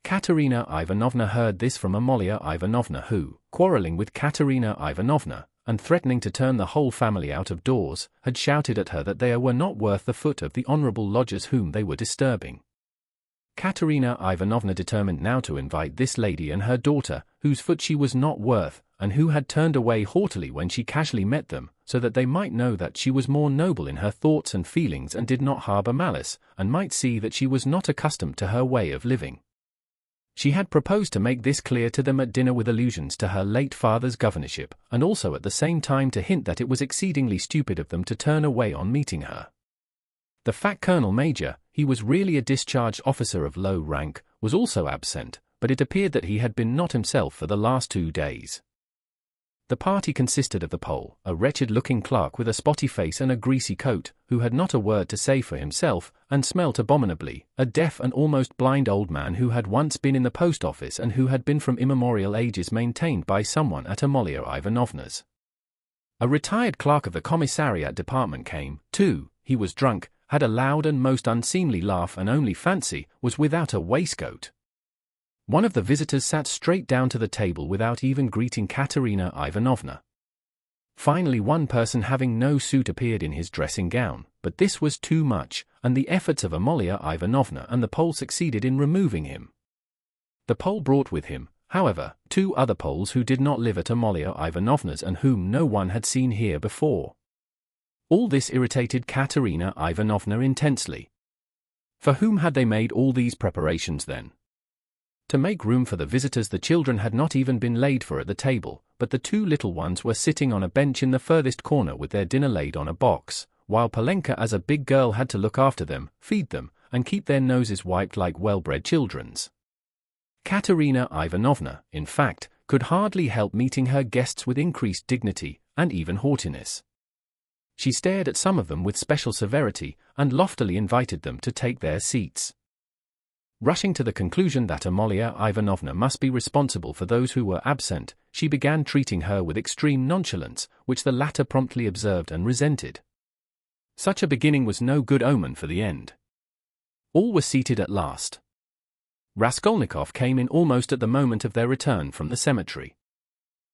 Katerina Ivanovna heard this from Amalia Ivanovna, who, quarrelling with Katerina Ivanovna, and threatening to turn the whole family out of doors, had shouted at her that they were not worth the foot of the honourable lodgers whom they were disturbing. Katerina Ivanovna determined now to invite this lady and her daughter, whose foot she was not worth, and who had turned away haughtily when she casually met them, so that they might know that she was more noble in her thoughts and feelings and did not harbour malice, and might see that she was not accustomed to her way of living. She had proposed to make this clear to them at dinner with allusions to her late father's governorship, and also at the same time to hint that it was exceedingly stupid of them to turn away on meeting her. The fat colonel-major, he was really a discharged officer of low rank, was also absent, but it appeared that he had been not himself for the last 2 days. The party consisted of the Pole, a wretched-looking clerk with a spotty face and a greasy coat, who had not a word to say for himself, and smelt abominably, a deaf and almost blind old man who had once been in the post office and who had been from immemorial ages maintained by someone at Amalia Ivanovna's. A retired clerk of the commissariat department came, too. He was drunk, had a loud and most unseemly laugh, and only fancy was without a waistcoat. One of the visitors sat straight down to the table without even greeting Katerina Ivanovna. Finally, one person having no suit appeared in his dressing gown, but this was too much, and the efforts of Amalia Ivanovna and the Pole succeeded in removing him. The Pole brought with him, however, 2 other Poles who did not live at Amalia Ivanovna's and whom no one had seen here before. All this irritated Katerina Ivanovna intensely. For whom had they made all these preparations then? To make room for the visitors, the children had not even been laid for at the table, but the 2 little ones were sitting on a bench in the furthest corner with their dinner laid on a box, while Polenka as a big girl had to look after them, feed them, and keep their noses wiped like well-bred children's. Katerina Ivanovna, in fact, could hardly help meeting her guests with increased dignity, and even haughtiness. She stared at some of them with special severity, and loftily invited them to take their seats. Rushing to the conclusion that Amalia Ivanovna must be responsible for those who were absent, she began treating her with extreme nonchalance, which the latter promptly observed and resented. Such a beginning was no good omen for the end. All were seated at last. Raskolnikov came in almost at the moment of their return from the cemetery.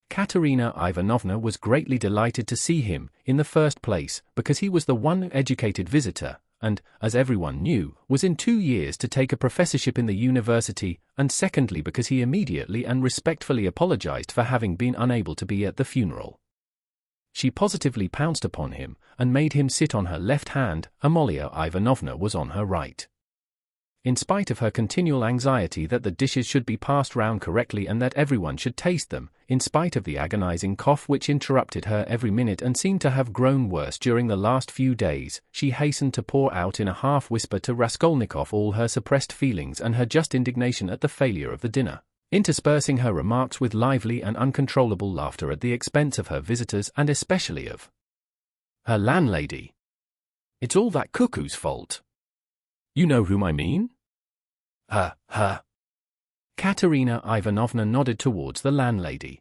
Katerina Ivanovna was greatly delighted to see him, in the first place, because he was the one educated visitor, and, as everyone knew, was in 2 years to take a professorship in the university, and secondly because he immediately and respectfully apologized for having been unable to be at the funeral. She positively pounced upon him, and made him sit on her left hand. Amalia Ivanovna was on her right. In spite of her continual anxiety that the dishes should be passed round correctly and that everyone should taste them, in spite of the agonizing cough which interrupted her every minute and seemed to have grown worse during the last few days, she hastened to pour out in a half-whisper to Raskolnikov all her suppressed feelings and her just indignation at the failure of the dinner, interspersing her remarks with lively and uncontrollable laughter at the expense of her visitors and especially of her landlady. "It's all that cuckoo's fault. You know whom I mean?" Her. Katerina Ivanovna nodded towards the landlady.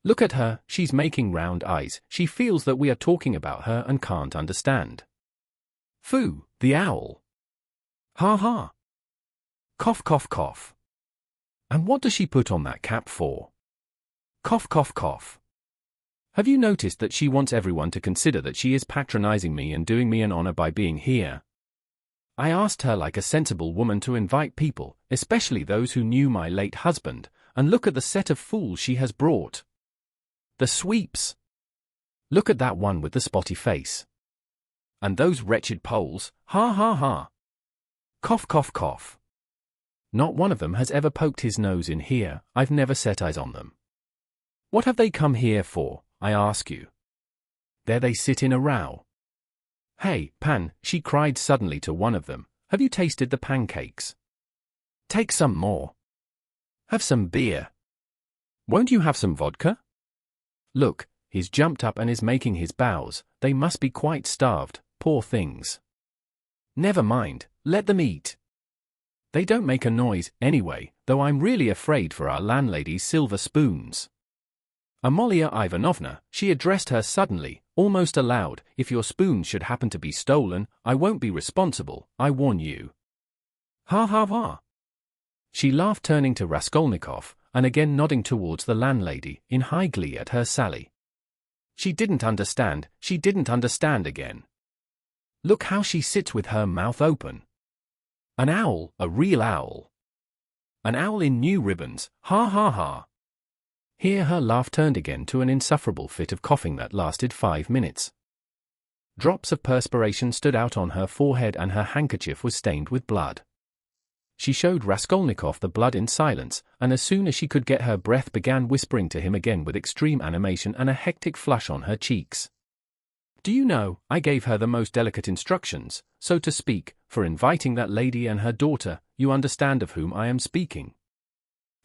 "Look at her, she's making round eyes, she feels that we are talking about her and can't understand. Phoo, the owl. Ha ha. Cough cough cough. And what does she put on that cap for? Cough cough cough. Have you noticed that she wants everyone to consider that she is patronizing me and doing me an honor by being here? I asked her like a sensible woman to invite people, especially those who knew my late husband, and look at the set of fools she has brought. The sweeps. Look at that one with the spotty face. And those wretched Poles, ha ha ha. Cough cough cough. Not one of them has ever poked his nose in here, I've never set eyes on them. What have they come here for, I ask you? There they sit in a row. Hey, Pan, she cried suddenly to one of them, have you tasted the pancakes? Take some more. Have some beer. Won't you have some vodka? Look, he's jumped up and is making his bows, they must be quite starved, poor things. Never mind, let them eat. They don't make a noise, anyway, though I'm really afraid for our landlady's silver spoons. Amalia Ivanovna, she addressed her suddenly, almost aloud, if your spoons should happen to be stolen, I won't be responsible, I warn you. Ha ha ha. She laughed, turning to Raskolnikov, and again nodding towards the landlady, in high glee at her sally. She didn't understand again. Look how she sits with her mouth open. An owl, a real owl. An owl in new ribbons, ha ha ha. Here her laugh turned again to an insufferable fit of coughing that lasted 5 minutes. Drops of perspiration stood out on her forehead and her handkerchief was stained with blood. She showed Raskolnikov the blood in silence, and as soon as she could get her breath began whispering to him again with extreme animation and a hectic flush on her cheeks. Do you know, I gave her the most delicate instructions, so to speak, for inviting that lady and her daughter, you understand of whom I am speaking.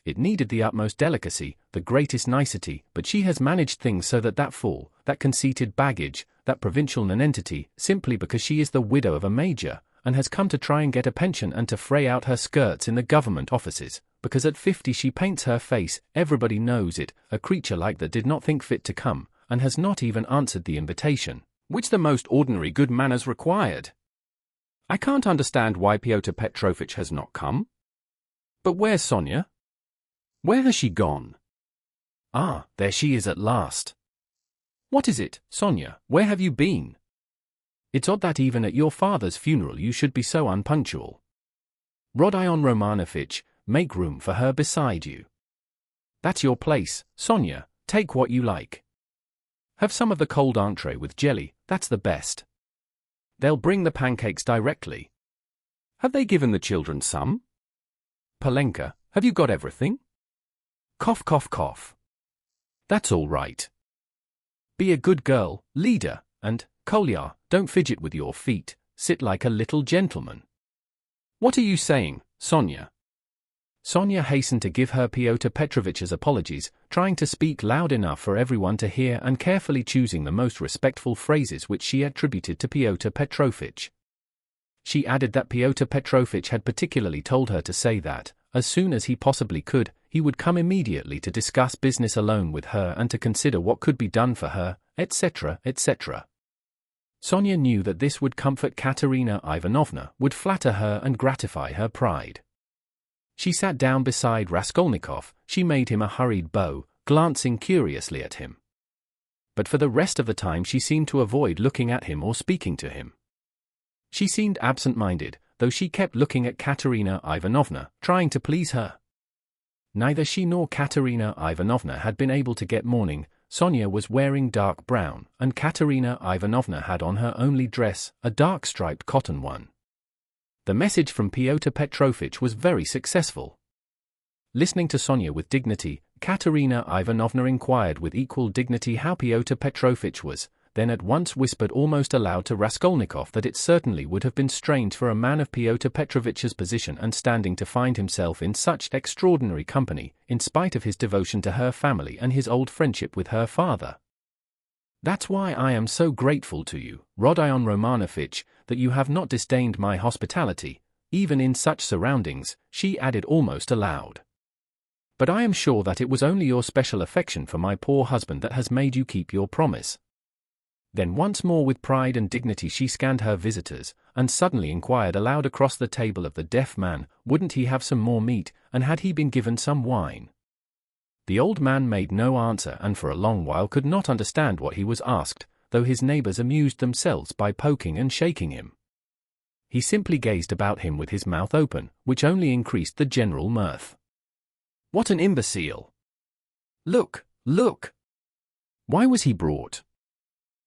It needed the utmost delicacy, the greatest nicety, but she has managed things so that fool, that conceited baggage, that provincial nonentity, simply because she is the widow of a major, and has come to try and get a pension and to fray out her skirts in the government offices, because at 50 she paints her face, everybody knows it, a creature like that did not think fit to come, and has not even answered the invitation, which the most ordinary good manners required. I can't understand why Pyotr Petrovitch has not come. But where's Sonya? Where has she gone? Ah, there she is at last. What is it, Sonya? Where have you been? It's odd that even at your father's funeral you should be so unpunctual. Rodion Romanovich, make room for her beside you. That's your place, Sonya, take what you like. Have some of the cold entree with jelly, that's the best. They'll bring the pancakes directly. Have they given the children some? Polenka, have you got everything? Cough, cough, cough. That's all right. Be a good girl, Lida, and, Kolya, don't fidget with your feet, sit like a little gentleman. What are you saying, Sonya? Sonya hastened to give her Pyotr Petrovitch's apologies, trying to speak loud enough for everyone to hear and carefully choosing the most respectful phrases which she attributed to Pyotr Petrovitch. She added that Pyotr Petrovitch had particularly told her to say that, as soon as he possibly could, he would come immediately to discuss business alone with her and to consider what could be done for her, etc., etc. Sonya knew that this would comfort Katerina Ivanovna, would flatter her and gratify her pride. She sat down beside Raskolnikov, she made him a hurried bow, glancing curiously at him. But for the rest of the time she seemed to avoid looking at him or speaking to him. She seemed absent-minded, though she kept looking at Katerina Ivanovna, trying to please her. Neither she nor Katerina Ivanovna had been able to get mourning. Sonya was wearing dark brown, and Katerina Ivanovna had on her only dress, a dark striped cotton one. The message from Pyotr Petrovitch was very successful. Listening to Sonya with dignity, Katerina Ivanovna inquired with equal dignity how Pyotr Petrovitch was, then at once whispered almost aloud to Raskolnikov that it certainly would have been strange for a man of Pyotr Petrovitch's position and standing to find himself in such extraordinary company, in spite of his devotion to her family and his old friendship with her father. That's why I am so grateful to you, Rodion Romanovich, that you have not disdained my hospitality, even in such surroundings, she added almost aloud. But I am sure that it was only your special affection for my poor husband that has made you keep your promise. Then once more with pride and dignity she scanned her visitors, and suddenly inquired aloud across the table of the deaf man, wouldn't he have some more meat, and had he been given some wine? The old man made no answer and for a long while could not understand what he was asked, though his neighbors amused themselves by poking and shaking him. He simply gazed about him with his mouth open, which only increased the general mirth. What an imbecile! Look, look! Why was he brought?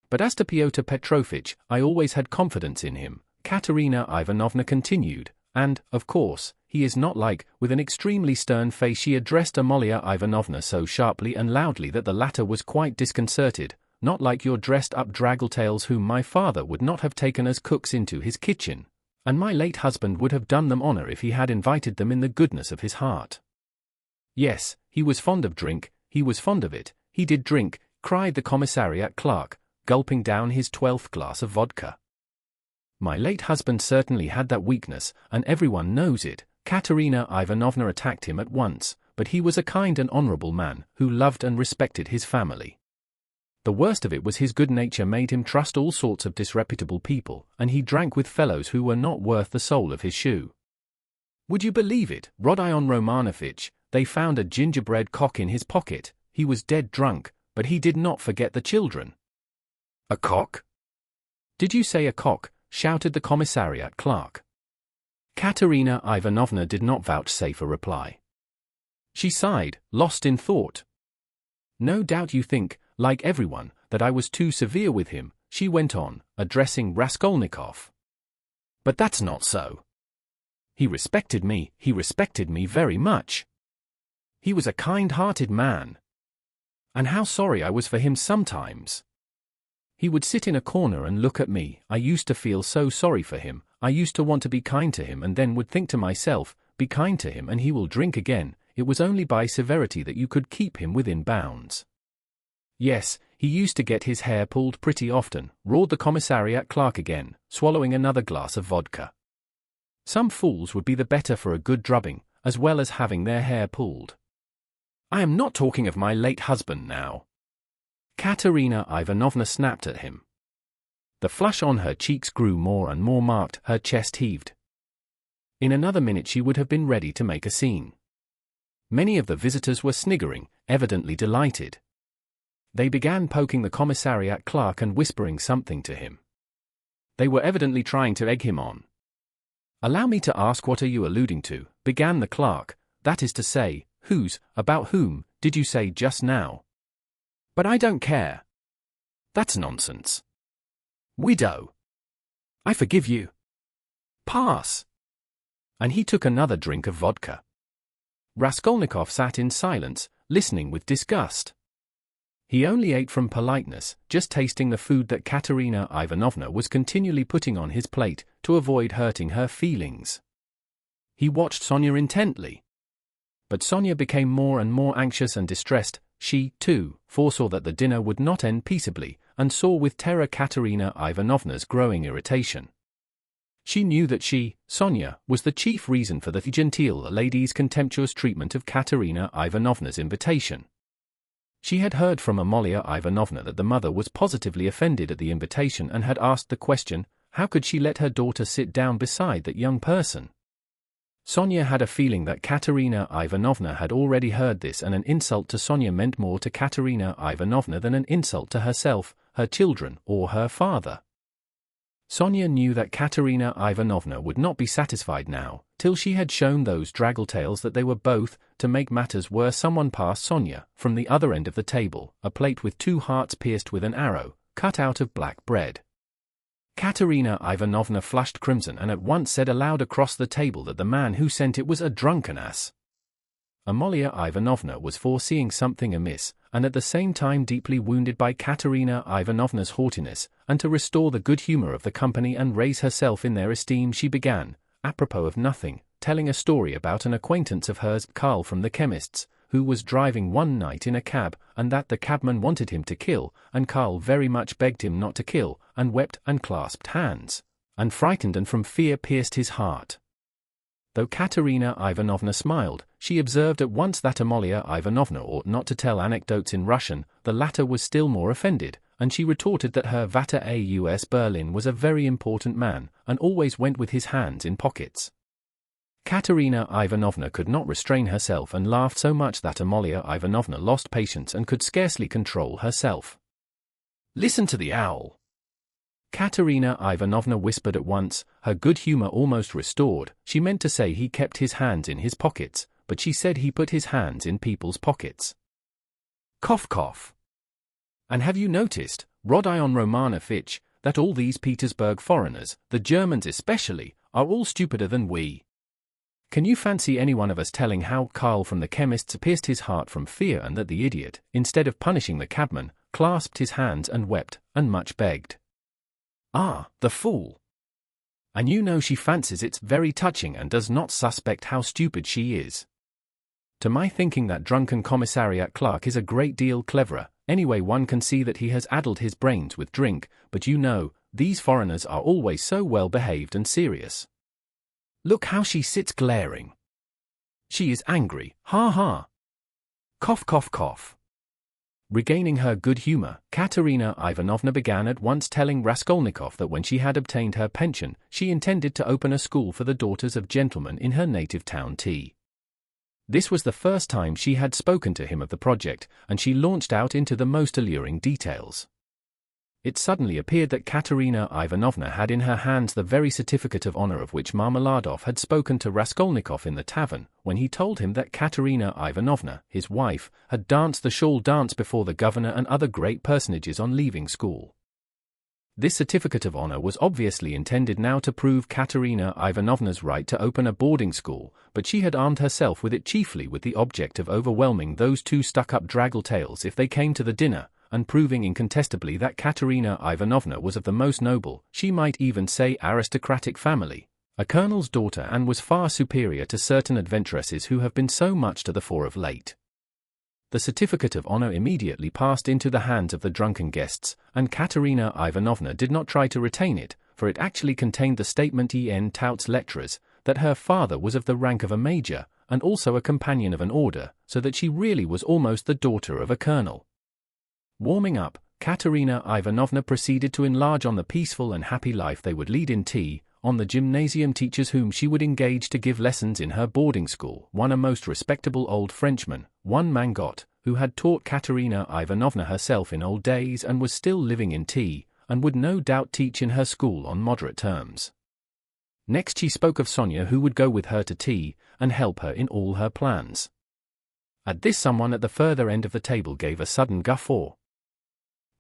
But as to Pyotr Petrovitch, I always had confidence in him, Katerina Ivanovna continued, and, of course, he is not like, with an extremely stern face she addressed Amalia Ivanovna so sharply and loudly that the latter was quite disconcerted, not like your dressed-up draggletails whom my father would not have taken as cooks into his kitchen, and my late husband would have done them honor if he had invited them in the goodness of his heart. Yes, he was fond of drink, he was fond of it, he did drink, cried the commissariat clerk, gulping down his 12th glass of vodka. My late husband certainly had that weakness, and everyone knows it. Katerina Ivanovna attacked him at once, but he was a kind and honorable man, who loved and respected his family. The worst of it was his good nature made him trust all sorts of disreputable people, and he drank with fellows who were not worth the sole of his shoe. Would you believe it, Rodion Romanovich, they found a gingerbread cock in his pocket. He was dead drunk, but he did not forget the children. A cock? Did you say a cock? Shouted the commissariat clerk. Katerina Ivanovna did not vouchsafe a reply. She sighed, lost in thought. No doubt you think, like everyone, that I was too severe with him, she went on, addressing Raskolnikov. But that's not so. He respected me very much. He was a kind-hearted man. And how sorry I was for him sometimes. He would sit in a corner and look at me. I used to feel so sorry for him. I used to want to be kind to him and then would think to myself, be kind to him and he will drink again. It was only by severity that you could keep him within bounds. Yes, he used to get his hair pulled pretty often, roared the commissariat clerk again, swallowing another glass of vodka. Some fools would be the better for a good drubbing, as well as having their hair pulled. I am not talking of my late husband now. Katerina Ivanovna snapped at him. The flush on her cheeks grew more and more marked, her chest heaved. In another minute she would have been ready to make a scene. Many of the visitors were sniggering, evidently delighted. They began poking the commissariat clerk and whispering something to him. They were evidently trying to egg him on. "Allow me to ask, what are you alluding to?" began the clerk. "That is to say, about whom, did you say just now?" "But I don't care." "That's nonsense." "Widow." "I forgive you." "Pass." And he took another drink of vodka. Raskolnikov sat in silence, listening with disgust. He only ate from politeness, just tasting the food that Katerina Ivanovna was continually putting on his plate, to avoid hurting her feelings. He watched Sonya intently. But Sonya became more and more anxious and distressed. She, too, foresaw that the dinner would not end peaceably, and saw with terror Katerina Ivanovna's growing irritation. She knew that she, Sonya, was the chief reason for the genteel lady's contemptuous treatment of Katerina Ivanovna's invitation. She had heard from Amalia Ivanovna that the mother was positively offended at the invitation and had asked the question, how could she let her daughter sit down beside that young person? Sonya had a feeling that Katerina Ivanovna had already heard this, and an insult to Sonya meant more to Katerina Ivanovna than an insult to herself, her children, or her father. Sonya knew that Katerina Ivanovna would not be satisfied now, till she had shown those draggle-tails that they were both. To make matters worse, someone passed Sonya, from the other end of the table, a plate with 2 hearts pierced with an arrow, cut out of black bread. Katerina Ivanovna flushed crimson and at once said aloud across the table that the man who sent it was a drunken ass. Amalia Ivanovna was foreseeing something amiss, and at the same time deeply wounded by Katerina Ivanovna's haughtiness, and to restore the good humor of the company and raise herself in their esteem, she began, apropos of nothing, telling a story about an acquaintance of hers, Karl from the chemist's, who was driving one night in a cab, and that the cabman wanted him to kill, and Karl very much begged him not to kill, and wept and clasped hands, and frightened and from fear pierced his heart. Though Katerina Ivanovna smiled, she observed at once that Amalia Ivanovna ought not to tell anecdotes in Russian. The latter was still more offended, and she retorted that her Vater aus Berlin was a very important man, and always went with his hands in pockets. Katerina Ivanovna could not restrain herself and laughed so much that Amalia Ivanovna lost patience and could scarcely control herself. "Listen to the owl!" Katerina Ivanovna whispered at once, her good humor almost restored. She meant to say he kept his hands in his pockets, but she said he put his hands in people's pockets. Cough cough. "And have you noticed, Rodion Romanovich, that all these Petersburg foreigners, the Germans especially, are all stupider than we? Can you fancy any one of us telling how Karl from the chemist's pierced his heart from fear, and that the idiot, instead of punishing the cabman, clasped his hands and wept, and much begged? Ah, the fool! And you know she fancies it's very touching and does not suspect how stupid she is. To my thinking that drunken commissariat clerk is a great deal cleverer. Anyway, one can see that he has addled his brains with drink, but you know, these foreigners are always so well behaved and serious. Look how she sits glaring. She is angry, ha ha. Cough cough cough." Regaining her good humor, Katerina Ivanovna began at once telling Raskolnikov that when she had obtained her pension, she intended to open a school for the daughters of gentlemen in her native town T. This was the first time she had spoken to him of the project, and she launched out into the most alluring details. It suddenly appeared that Katerina Ivanovna had in her hands the very certificate of honor of which Marmeladov had spoken to Raskolnikov in the tavern, when he told him that Katerina Ivanovna, his wife, had danced the shawl dance before the governor and other great personages on leaving school. This certificate of honor was obviously intended now to prove Katerina Ivanovna's right to open a boarding school, but she had armed herself with it chiefly with the object of overwhelming those 2 stuck-up draggle-tails if they came to the dinner, and proving incontestably that Katerina Ivanovna was of the most noble, she might even say aristocratic family, a colonel's daughter, and was far superior to certain adventuresses who have been so much to the fore of late. The certificate of honor immediately passed into the hands of the drunken guests, and Katerina Ivanovna did not try to retain it, for it actually contained the statement en toutes lettres, that her father was of the rank of a major, and also a companion of an order, so that she really was almost the daughter of a colonel. Warming up, Katerina Ivanovna proceeded to enlarge on the peaceful and happy life they would lead in T, on the gymnasium teachers whom she would engage to give lessons in her boarding school, one a most respectable old Frenchman, one Mangot, who had taught Katerina Ivanovna herself in old days and was still living in T, and would no doubt teach in her school on moderate terms. Next she spoke of Sonya, who would go with her to T, and help her in all her plans. At this someone at the further end of the table gave a sudden guffaw.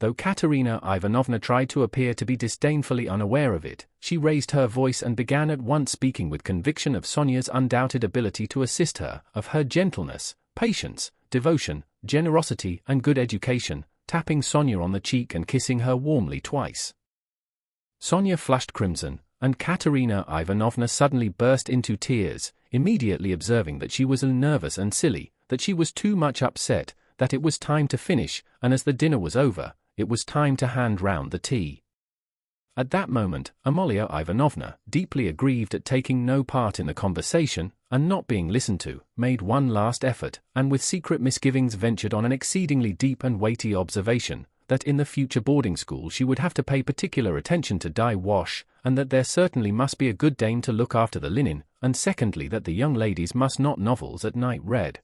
Though Katerina Ivanovna tried to appear to be disdainfully unaware of it, she raised her voice and began at once speaking with conviction of Sonya's undoubted ability to assist her, of her gentleness, patience, devotion, generosity and good education, tapping Sonya on the cheek and kissing her warmly twice. Sonya flushed crimson, and Katerina Ivanovna suddenly burst into tears, immediately observing that she was nervous and silly, that she was too much upset, that it was time to finish, and as the dinner was over, it was time to hand round the tea. At that moment, Amalia Ivanovna, deeply aggrieved at taking no part in the conversation, and not being listened to, made one last effort, and with secret misgivings ventured on an exceedingly deep and weighty observation, that in the future boarding school she would have to pay particular attention to dye wash, and that there certainly must be a good dame to look after the linen, and secondly that the young ladies must not novels at night read.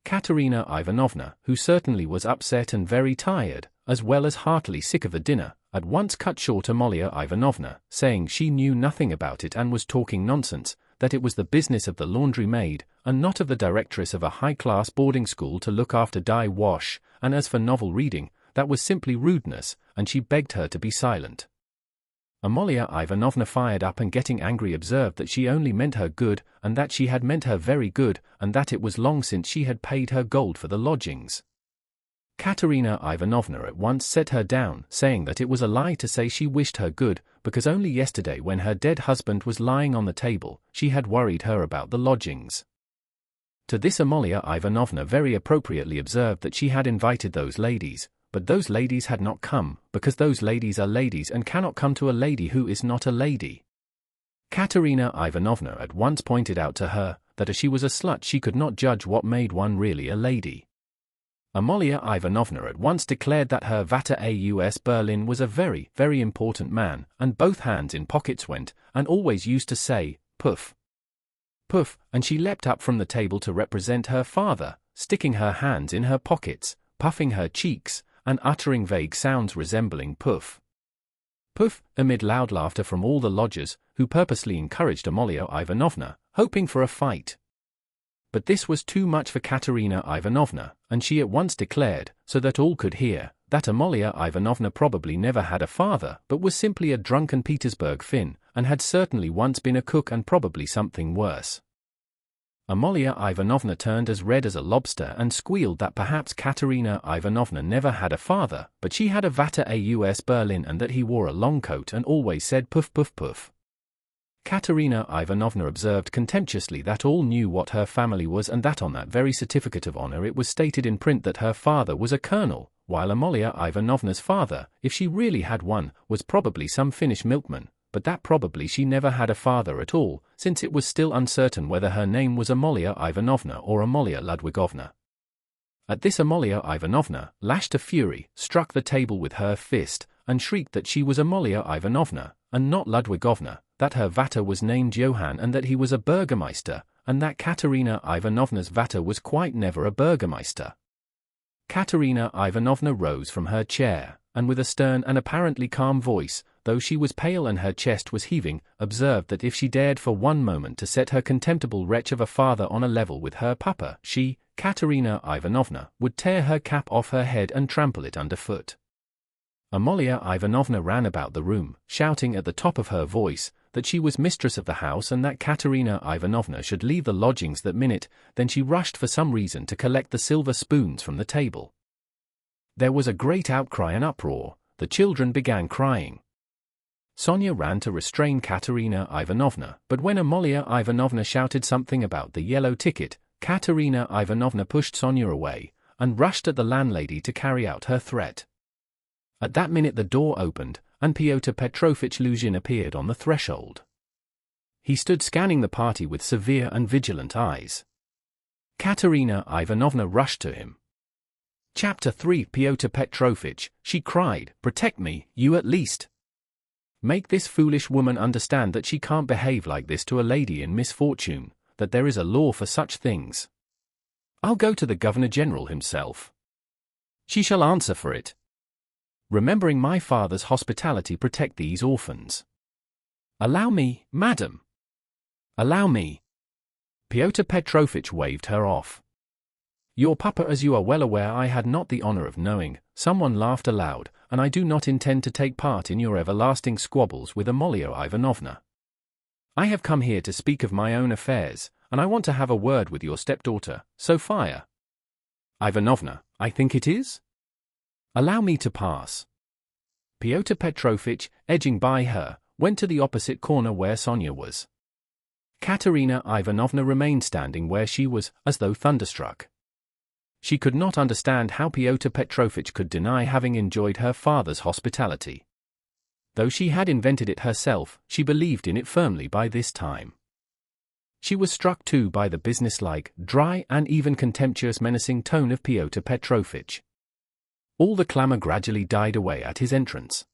Katerina Ivanovna, who certainly was upset and very tired, as well as heartily sick of the dinner, at once cut short Amalia Ivanovna, saying she knew nothing about it and was talking nonsense, that it was the business of the laundry maid, and not of the directress of a high-class boarding school to look after dye wash, and as for novel reading, that was simply rudeness, and she begged her to be silent. Amalia Ivanovna fired up and getting angry observed that she only meant her good, and that she had meant her very good, and that it was long since she had paid her gold for the lodgings. Katerina Ivanovna at once set her down, saying that it was a lie to say she wished her good, because only yesterday when her dead husband was lying on the table, she had worried her about the lodgings. To this Amalia Ivanovna very appropriately observed that she had invited those ladies, but those ladies had not come, because those ladies are ladies and cannot come to a lady who is not a lady. Katerina Ivanovna at once pointed out to her, that as she was a slut she could not judge what made one really a lady. Amalia Ivanovna at once declared that her Vater aus Berlin was a very, very important man, and both hands in pockets went, and always used to say, "Puff, puff," and she leapt up from the table to represent her father, sticking her hands in her pockets, puffing her cheeks, and uttering vague sounds resembling puff, puff, amid loud laughter from all the lodgers, who purposely encouraged Amalia Ivanovna, hoping for a fight. But this was too much for Katerina Ivanovna, and she at once declared, so that all could hear, that Amalia Ivanovna probably never had a father but was simply a drunken Petersburg Finn, and had certainly once been a cook and probably something worse. Amalia Ivanovna turned as red as a lobster and squealed that perhaps Katerina Ivanovna never had a father, but she had a Vater aus Berlin and that he wore a long coat and always said puff puff puff. Katerina Ivanovna observed contemptuously that all knew what her family was and that on that very certificate of honor it was stated in print that her father was a colonel, while Amalia Ivanovna's father, if she really had one, was probably some Finnish milkman, but that probably she never had a father at all, since it was still uncertain whether her name was Amalia Ivanovna or Amalia Ludwigovna. At this Amalia Ivanovna, lashed to fury, struck the table with her fist, and shrieked that she was Amalia Ivanovna, and not Ludwigovna, that her Vater was named Johann and that he was a burgomeister, and that Katerina Ivanovna's Vater was quite never a burgomeister. Katerina Ivanovna rose from her chair, and with a stern and apparently calm voice, though she was pale and her chest was heaving, observed that if she dared for one moment to set her contemptible wretch of a father on a level with her papa, she, Katerina Ivanovna, would tear her cap off her head and trample it underfoot. Amalia Ivanovna ran about the room, shouting at the top of her voice, that she was mistress of the house and that Katerina Ivanovna should leave the lodgings that minute. Then she rushed for some reason to collect the silver spoons from the table. There was a great outcry and uproar, the children began crying. Sonya ran to restrain Katerina Ivanovna, but when Amalia Ivanovna shouted something about the yellow ticket, Katerina Ivanovna pushed Sonya away, and rushed at the landlady to carry out her threat. At that minute the door opened, and Pyotr Petrovitch Luzhin appeared on the threshold. He stood scanning the party with severe and vigilant eyes. Katerina Ivanovna rushed to him. Chapter 3 Pyotr Petrovitch, she cried, protect me, you at least. Make this foolish woman understand that she can't behave like this to a lady in misfortune, that there is a law for such things. I'll go to the Governor-General himself. She shall answer for it. Remembering my father's hospitality, protect these orphans. Allow me, madam. Allow me. Pyotr Petrovitch waved her off. Your papa, as you are well aware I had not the honor of knowing. Someone laughed aloud, and I do not intend to take part in your everlasting squabbles with Amalia Ivanovna. I have come here to speak of my own affairs, and I want to have a word with your stepdaughter, Sophia Ivanovna, I think it is? Allow me to pass. Pyotr Petrovitch, edging by her, went to the opposite corner where Sonya was. Katerina Ivanovna remained standing where she was, as though thunderstruck. She could not understand how Pyotr Petrovitch could deny having enjoyed her father's hospitality. Though she had invented it herself, she believed in it firmly by this time. She was struck too by the businesslike, dry and even contemptuous menacing tone of Pyotr Petrovitch. All the clamour gradually died away at his entrance.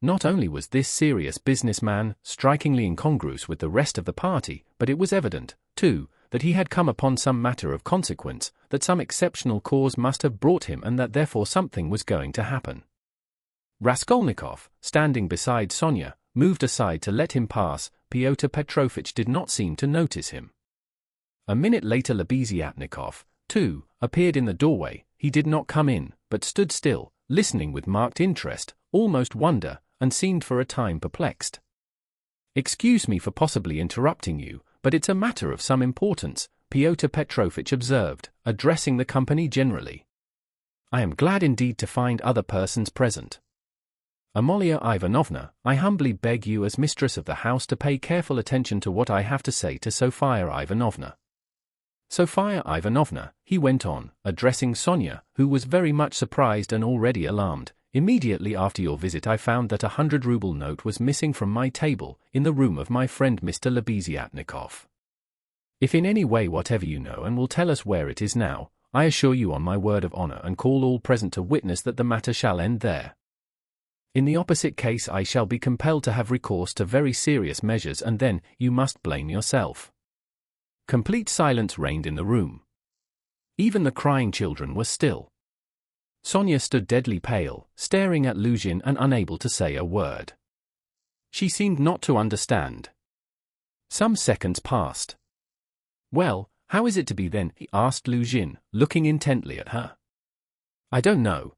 Not only was this serious businessman strikingly incongruous with the rest of the party, but it was evident, too, that he had come upon some matter of consequence, that some exceptional cause must have brought him and that therefore something was going to happen. Raskolnikov, standing beside Sonya, moved aside to let him pass. Pyotr Petrovitch did not seem to notice him. A minute later Lebeziatnikov, too, appeared in the doorway. He did not come in, but stood still, listening with marked interest, almost wonder, and seemed for a time perplexed. Excuse me for possibly interrupting you, but it's a matter of some importance, Pyotr Petrovitch observed, addressing the company generally. I am glad indeed to find other persons present. Amalia Ivanovna, I humbly beg you as mistress of the house to pay careful attention to what I have to say to Sophia Ivanovna. Sophia Ivanovna, he went on, addressing Sonya, who was very much surprised and already alarmed. Immediately after your visit I found that 100-ruble note was missing from my table, in the room of my friend Mr. Lebeziatnikov. If in any way whatever you know and will tell us where it is now, I assure you on my word of honor and call all present to witness that the matter shall end there. In the opposite case I shall be compelled to have recourse to very serious measures, and then you must blame yourself. Complete silence reigned in the room. Even the crying children were still. Sonya stood deadly pale, staring at Luzhin and unable to say a word. She seemed not to understand. Some seconds passed. Well, how is it to be then? He asked Luzhin, looking intently at her. I don't know.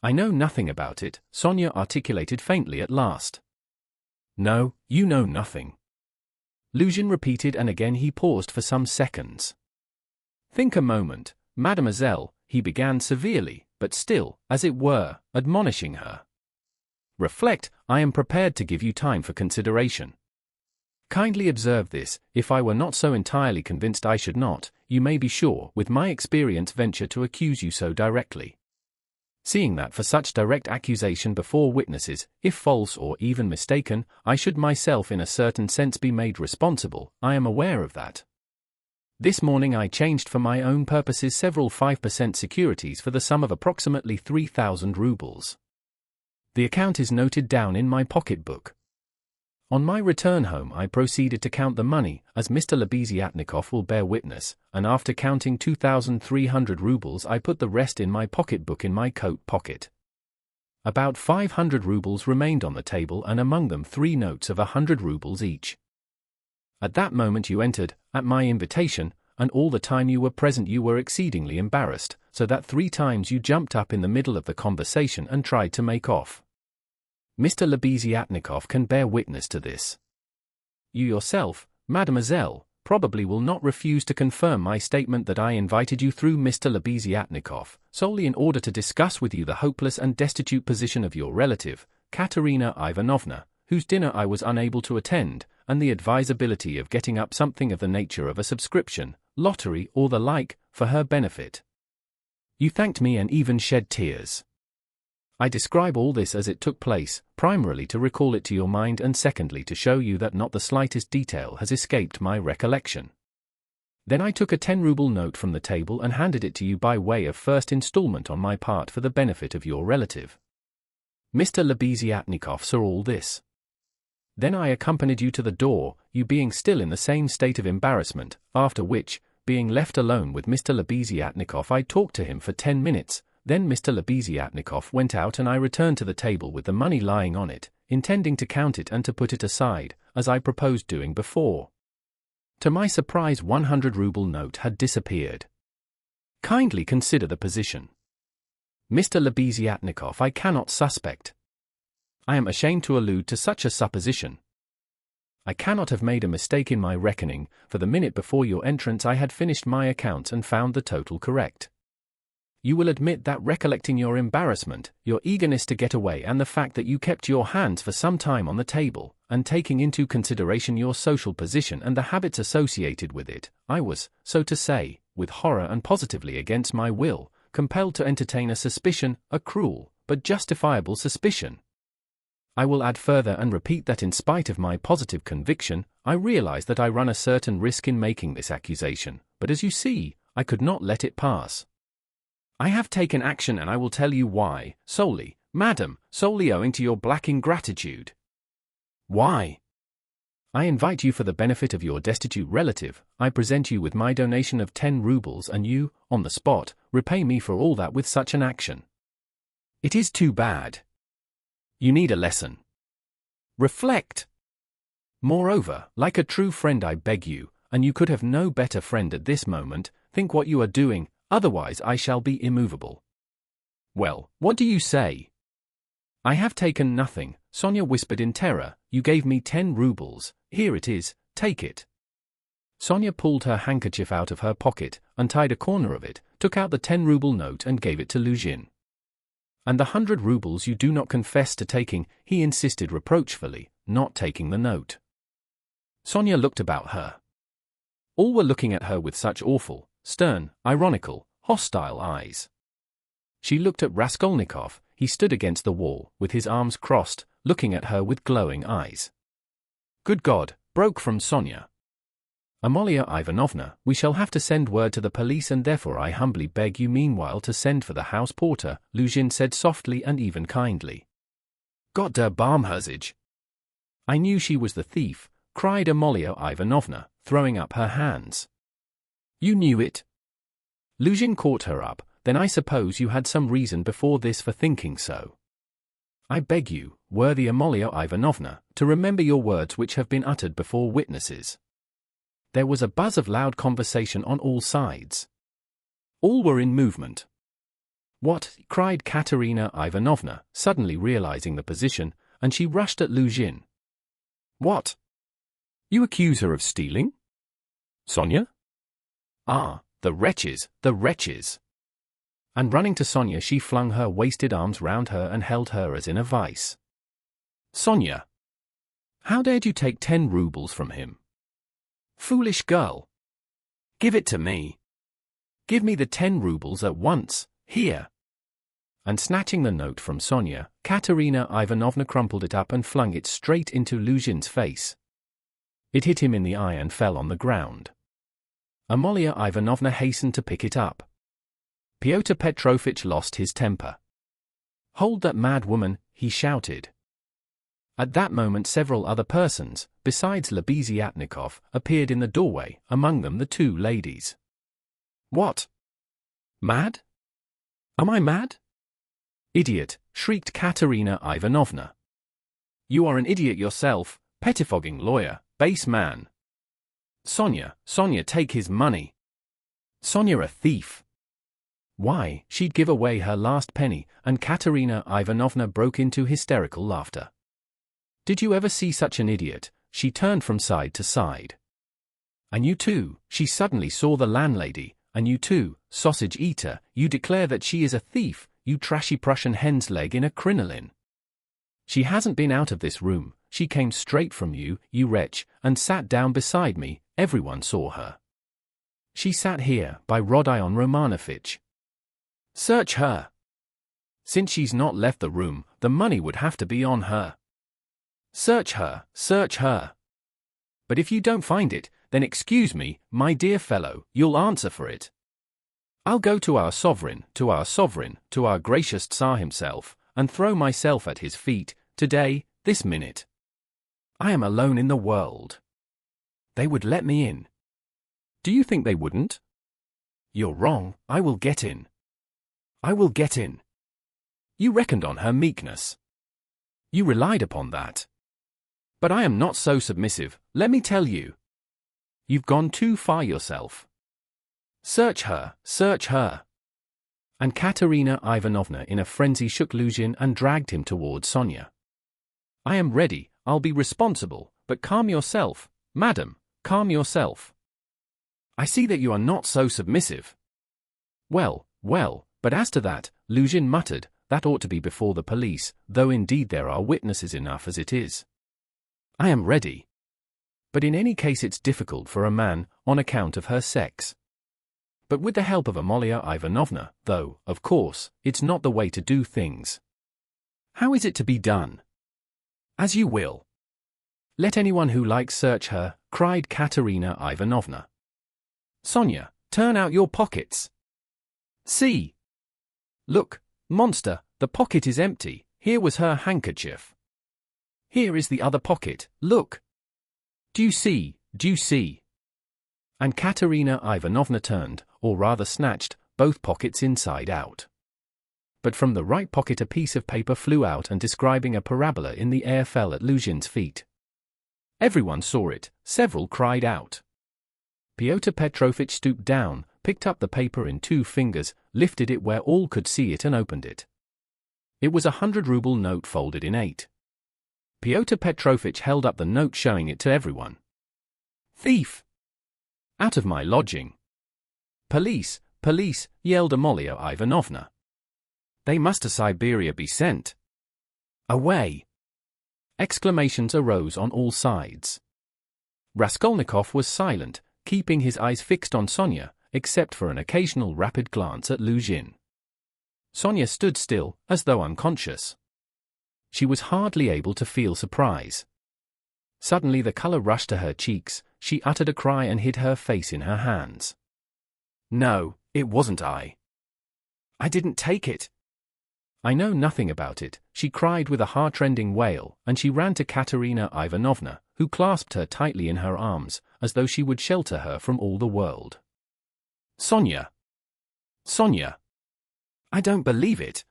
I know nothing about it, Sonya articulated faintly at last. No, you know nothing. Luzhin repeated, and again he paused for some seconds. Think a moment, mademoiselle, he began severely, but still, as it were, admonishing her. Reflect, I am prepared to give you time for consideration. Kindly observe this, if I were not so entirely convinced I should not, you may be sure, with my experience, venture to accuse you so directly. Seeing that for such direct accusation before witnesses, if false or even mistaken, I should myself in a certain sense be made responsible, I am aware of that. This morning I changed for my own purposes several 5% securities for the sum of approximately 3,000 rubles. The account is noted down in my pocketbook. On my return home I proceeded to count the money, as Mr. Lebeziatnikov will bear witness, and after counting 2,300 rubles I put the rest in my pocketbook in my coat pocket. About 500 rubles remained on the table, and among them 3 notes of 100 rubles each. At that moment you entered, at my invitation, and all the time you were present you were exceedingly embarrassed, so that 3 times you jumped up in the middle of the conversation and tried to make off. Mr. Lebeziatnikov can bear witness to this. You yourself, mademoiselle, probably will not refuse to confirm my statement that I invited you through Mr. Lebeziatnikov, solely in order to discuss with you the hopeless and destitute position of your relative, Katerina Ivanovna, whose dinner I was unable to attend, and the advisability of getting up something of the nature of a subscription, lottery or the like, for her benefit. You thanked me and even shed tears. I describe all this as it took place, primarily to recall it to your mind and secondly to show you that not the slightest detail has escaped my recollection. Then I took a 10-ruble note from the table and handed it to you by way of first installment on my part for the benefit of your relative. Mr. Lebeziatnikov saw all this. Then I accompanied you to the door, you being still in the same state of embarrassment, after which, being left alone with Mr. Lebeziatnikov, I talked to him for 10 minutes, then Mr. Lebeziatnikov went out and I returned to the table with the money lying on it, intending to count it and to put it aside, as I proposed doing before. To my surprise, 100-ruble note had disappeared. Kindly consider the position. Mr. Lebeziatnikov I cannot suspect. I am ashamed to allude to such a supposition. I cannot have made a mistake in my reckoning, for the minute before your entrance I had finished my accounts and found the total correct. You will admit that, recollecting your embarrassment, your eagerness to get away, and the fact that you kept your hands for some time on the table, and taking into consideration your social position and the habits associated with it, I was, so to say, with horror and positively against my will, compelled to entertain a suspicion, a cruel, but justifiable suspicion. I will add further and repeat that in spite of my positive conviction, I realize that I run a certain risk in making this accusation, but as you see, I could not let it pass. I have taken action, and I will tell you why, solely, madam, solely owing to your black ingratitude. Why? I invite you for the benefit of your destitute relative, I present you with my donation of 10 rubles, and you, on the spot, repay me for all that with such an action. It is too bad. You need a lesson. Reflect. Moreover, like a true friend, I beg you, and you could have no better friend at this moment, think what you are doing, otherwise I shall be immovable. Well, what do you say? I have taken nothing, Sonya whispered in terror. You gave me 10 rubles, here it is, take it. Sonya pulled her handkerchief out of her pocket, untied a corner of it, took out the 10-ruble note and gave it to Luzhin. And the 100 rubles you do not confess to taking, he insisted reproachfully, not taking the note. Sonya looked about her. All were looking at her with such awful, stern, ironical, hostile eyes. She looked at Raskolnikov. He stood against the wall, with his arms crossed, looking at her with glowing eyes. Good God, broke from Sonya. Amalia Ivanovna, we shall have to send word to the police, and therefore I humbly beg you meanwhile to send for the house porter, Luzhin said softly and even kindly. Gott der Barmherzige. I knew she was the thief, cried Amalia Ivanovna, throwing up her hands. You knew it? Luzhin caught her up. Then I suppose you had some reason before this for thinking so. I beg you, worthy Amalia Ivanovna, to remember your words which have been uttered before witnesses. There was a buzz of loud conversation on all sides. All were in movement. What? Cried Katerina Ivanovna, suddenly realizing the position, and she rushed at Luzhin. What? You accuse her of stealing? Sonya? Ah, the wretches, the wretches! And running to Sonya, she flung her wasted arms round her and held her as in a vice. Sonya! How dared you take 10 rubles from him? Foolish girl! Give it to me! Give me the 10 rubles at once, here! And snatching the note from Sonya, Katerina Ivanovna crumpled it up and flung it straight into Luzhin's face. It hit him in the eye and fell on the ground. Amalia Ivanovna hastened to pick it up. Pyotr Petrovitch lost his temper. Hold that mad woman, he shouted. At that moment several other persons, besides Lebeziatnikov, appeared in the doorway, among them the 2 ladies. What? Mad? Am I mad? Idiot, shrieked Katerina Ivanovna. You are an idiot yourself, pettifogging lawyer, base man. Sonya, Sonya, take his money. Sonya a thief. Why, she'd give away her last penny, and Katerina Ivanovna broke into hysterical laughter. Did you ever see such an idiot? She turned from side to side. And you too, she suddenly saw the landlady, and you too, sausage eater, you declare that she is a thief, you trashy Prussian hen's leg in a crinoline. She hasn't been out of this room, she came straight from you, you wretch, and sat down beside me, everyone saw her. She sat here, by Rodion Romanovitch. Search her. Since she's not left the room, the money would have to be on her. Search her, search her. But if you don't find it, then excuse me, my dear fellow, you'll answer for it. I'll go to our sovereign, to our gracious Tsar himself, and throw myself at his feet, today, this minute. I am alone in the world. They would let me in. Do you think they wouldn't? You're wrong, I will get in. I will get in. You reckoned on her meekness. You relied upon that. But I am not so submissive, let me tell you. You've gone too far yourself. Search her, search her. And Katerina Ivanovna in a frenzy shook Luzhin and dragged him towards Sonya. I am ready, I'll be responsible, but calm yourself, madam, calm yourself. I see that you are not so submissive. Well, but as to that, Luzhin muttered, that ought to be before the police, though indeed there are witnesses enough as it is. I am ready. But in any case it's difficult for a man, on account of her sex. But with the help of Amalia Ivanovna, though, of course, it's not the way to do things. How is it to be done? As you will. Let anyone who likes search her, cried Katerina Ivanovna. Sonya, turn out your pockets. See. Look, monster, the pocket is empty, here was her handkerchief. Here is the other pocket, look. Do you see, do you see? And Katerina Ivanovna turned, or rather snatched, both pockets inside out. But from the right pocket a piece of paper flew out and describing a parabola in the air fell at Luzhin's feet. Everyone saw it, several cried out. Pyotr Petrovitch stooped down, picked up the paper in 2 fingers, lifted it where all could see it and opened it. It was a 100-ruble note folded in 8. Pyotr Petrovitch held up the note showing it to everyone. Thief! Out of my lodging! Police, police, yelled Amalia Ivanovna. They must to Siberia be sent. Away! Exclamations arose on all sides. Raskolnikov was silent, keeping his eyes fixed on Sonya, except for an occasional rapid glance at Luzhin. Sonya stood still, as though unconscious. She was hardly able to feel surprise. Suddenly the color rushed to her cheeks, she uttered a cry and hid her face in her hands. No, it wasn't I. I didn't take it. I know nothing about it, she cried with a heartrending wail, and she ran to Katerina Ivanovna, who clasped her tightly in her arms, as though she would shelter her from all the world. Sonya! Sonya! I don't believe it.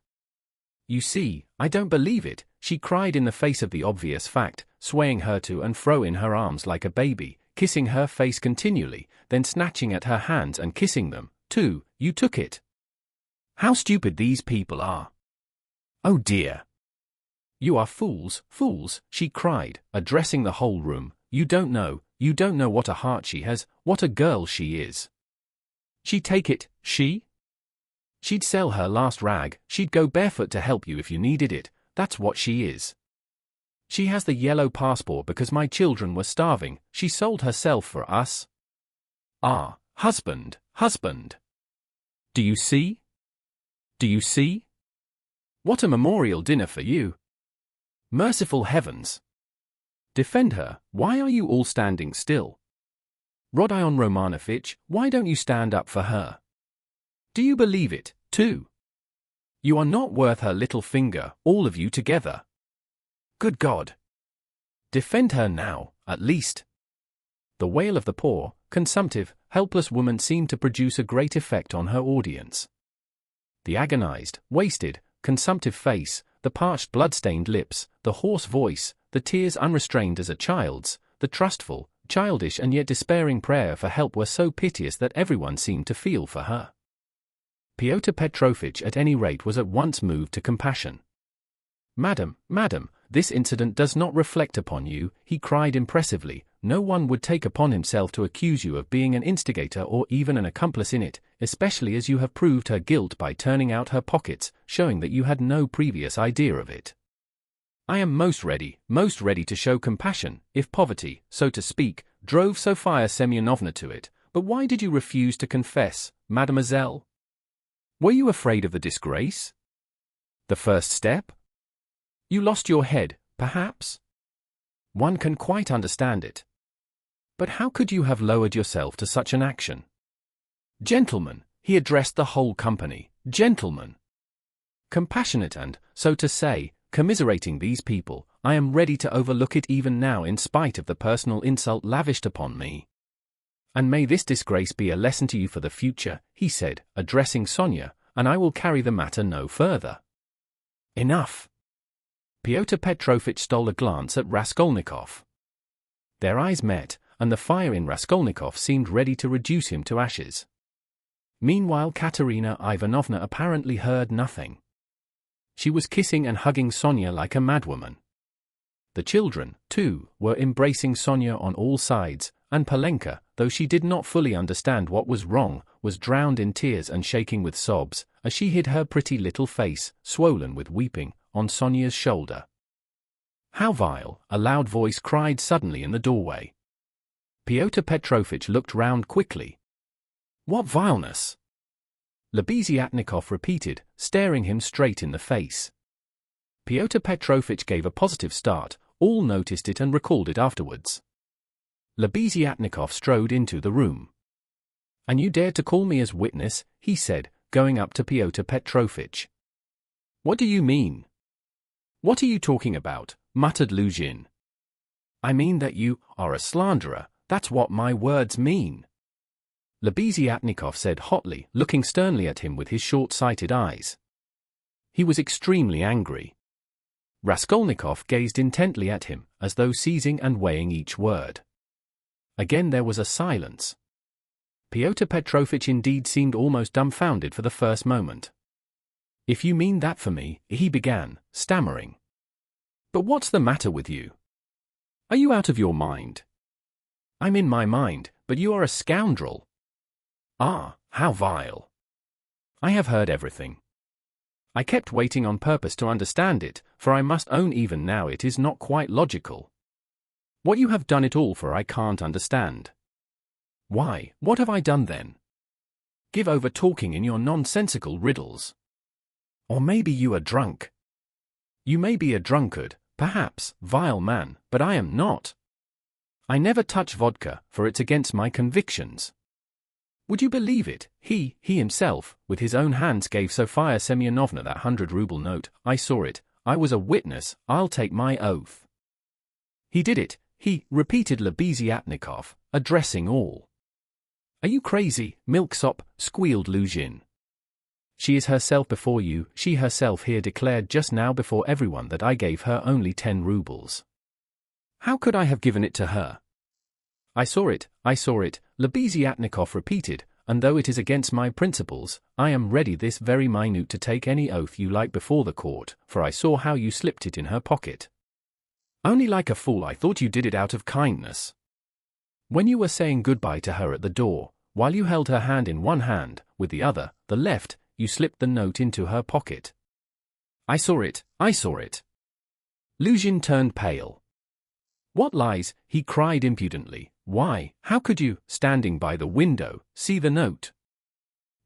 You see, I don't believe it, she cried in the face of the obvious fact, swaying her to and fro in her arms like a baby, kissing her face continually, then snatching at her hands and kissing them, too. You took it. How stupid these people are. Oh dear. You are fools, fools, she cried, addressing the whole room. You don't know what a heart she has, what a girl she is. She'd take it, she? She'd sell her last rag, she'd go barefoot to help you if you needed it, that's what she is. She has the yellow passport because my children were starving, she sold herself for us. Ah, husband, husband. Do you see? Do you see? What a memorial dinner for you. Merciful heavens. Defend her, why are you all standing still? Rodion Romanovitch, why don't you stand up for her? Do you believe it, too? You are not worth her little finger, all of you together. Good God! Defend her now, at least. The wail of the poor, consumptive, helpless woman seemed to produce a great effect on her audience. The agonized, wasted, consumptive face, the parched blood-stained lips, the hoarse voice, the tears unrestrained as a child's, the trustful, childish and yet despairing prayer for help were so piteous that everyone seemed to feel for her. Pyotr Petrovitch at any rate was at once moved to compassion. Madam, madam, this incident does not reflect upon you, he cried impressively. No one would take upon himself to accuse you of being an instigator or even an accomplice in it, especially as you have proved her guilt by turning out her pockets, showing that you had no previous idea of it. I am most ready to show compassion, if poverty, so to speak, drove Sofia Semyonovna to it, but why did you refuse to confess, mademoiselle? Were you afraid of the disgrace? The first step? You lost your head, perhaps? One can quite understand it. But how could you have lowered yourself to such an action? Gentlemen, he addressed the whole company, gentlemen. Compassionate and, so to say, commiserating these people, I am ready to overlook it even now in spite of the personal insult lavished upon me. And may this disgrace be a lesson to you for the future, he said, addressing Sonya, and I will carry the matter no further. Enough. Pyotr Petrovitch stole a glance at Raskolnikov. Their eyes met, and the fire in Raskolnikov seemed ready to reduce him to ashes. Meanwhile, Katerina Ivanovna apparently heard nothing. She was kissing and hugging Sonya like a madwoman. The children, too, were embracing Sonya on all sides, and Polenka, though she did not fully understand what was wrong, was drowned in tears and shaking with sobs, as she hid her pretty little face, swollen with weeping, on Sonya's shoulder. "How vile!" a loud voice cried suddenly in the doorway. Pyotr Petrovitch looked round quickly. "What vileness?" Lebeziatnikov repeated, staring him straight in the face. Pyotr Petrovitch gave a positive start, all noticed it and recalled it afterwards. Lebeziatnikov strode into the room. "And you dared to call me as witness," he said, going up to Pyotr Petrovitch. "What do you mean?" "What are you talking about?" muttered Luzhin. "I mean that you are a slanderer, that's what my words mean," Lebeziatnikov said hotly, looking sternly at him with his short-sighted eyes. He was extremely angry. Raskolnikov gazed intently at him, as though seizing and weighing each word. Again there was a silence. Pyotr Petrovitch indeed seemed almost dumbfounded for the first moment. "If you mean that for me," he began, stammering. "But what's the matter with you? Are you out of your mind?" "I'm in my mind, but you are a scoundrel." "Ah, how vile." "I have heard everything. I kept waiting on purpose to understand it, for I must own even now it is not quite logical. What you have done it all for I can't understand." "Why, what have I done then?" "Give over talking in your nonsensical riddles. Or maybe you are drunk." "You may be a drunkard, perhaps, vile man, but I am not. I never touch vodka, for it's against my convictions. Would you believe it, he himself, with his own hands gave Sofia Semyonovna that 100-ruble note. I saw it, I was a witness, I'll take my oath." "He did it, he," repeated Lebeziatnikov, addressing all. "Are you crazy, milksop?" squealed Luzhin. "She is herself before you, she herself here declared just now before everyone that I gave her only 10 rubles. How could I have given it to her?" I saw it, Lebeziatnikov repeated, "and though it is against my principles, I am ready this very minute to take any oath you like before the court, for I saw how you slipped it in her pocket. Only like a fool I thought you did it out of kindness. When you were saying goodbye to her at the door, while you held her hand in one hand, with the other, the left, you slipped the note into her pocket." I saw it. Luzhin turned pale. "What lies?" he cried impudently. "Why, how could you, standing by the window, see the note?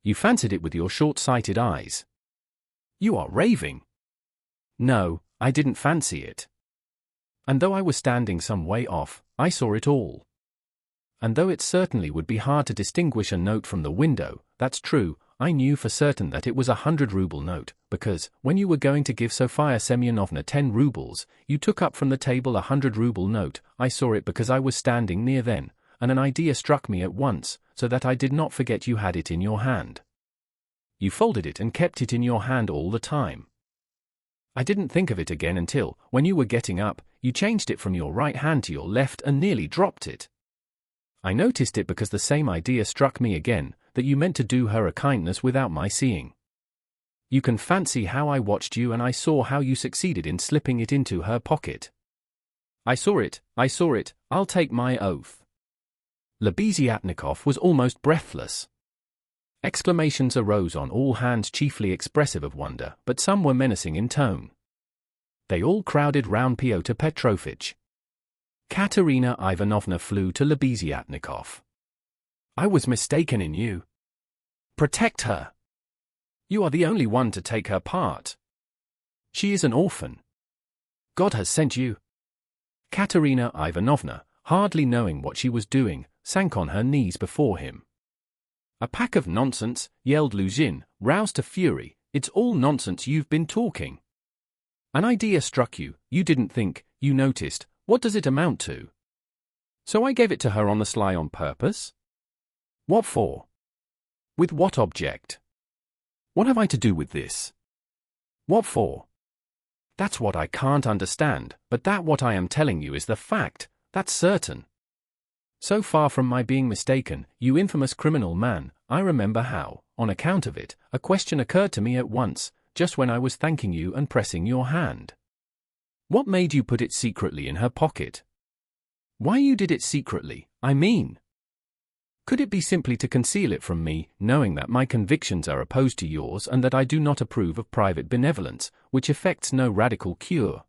You fancied it with your short-sighted eyes. You are raving." "No, I didn't fancy it. And though I was standing some way off, I saw it all. And though it certainly would be hard to distinguish a note from the window, that's true, I knew for certain that it was a 100-ruble note, because, when you were going to give Sofia Semyonovna 10 rubles, you took up from the table a 100-ruble note. I saw it because I was standing near then, and an idea struck me at once, so that I did not forget you had it in your hand. You folded it and kept it in your hand all the time. I didn't think of it again until, when you were getting up, you changed it from your right hand to your left and nearly dropped it. I noticed it because the same idea struck me again, that you meant to do her a kindness without my seeing. You can fancy how I watched you and I saw how you succeeded in slipping it into her pocket. I saw it, I'll take my oath." Lebeziatnikov was almost breathless. Exclamations arose on all hands, chiefly expressive of wonder, but some were menacing in tone. They all crowded round Pyotr Petrovitch. Katerina Ivanovna flew to Lebeziatnikov. "I was mistaken in you. Protect her. You are the only one to take her part. She is an orphan. God has sent you." Katerina Ivanovna, hardly knowing what she was doing, sank on her knees before him. "A pack of nonsense," yelled Luzhin, roused to fury. "It's all nonsense you've been talking. An idea struck you, you didn't think, you noticed, what does it amount to? So I gave it to her on the sly on purpose? What for? With what object? What have I to do with this? What for? That's what I can't understand, but that what I am telling you is the fact, that's certain. So far from my being mistaken, you infamous criminal man, I remember how, on account of it, a question occurred to me at once, just when I was thanking you and pressing your hand. What made you put it secretly in her pocket? Why you did it secretly, I mean. Could it be simply to conceal it from me, knowing that my convictions are opposed to yours and that I do not approve of private benevolence, which effects no radical cure?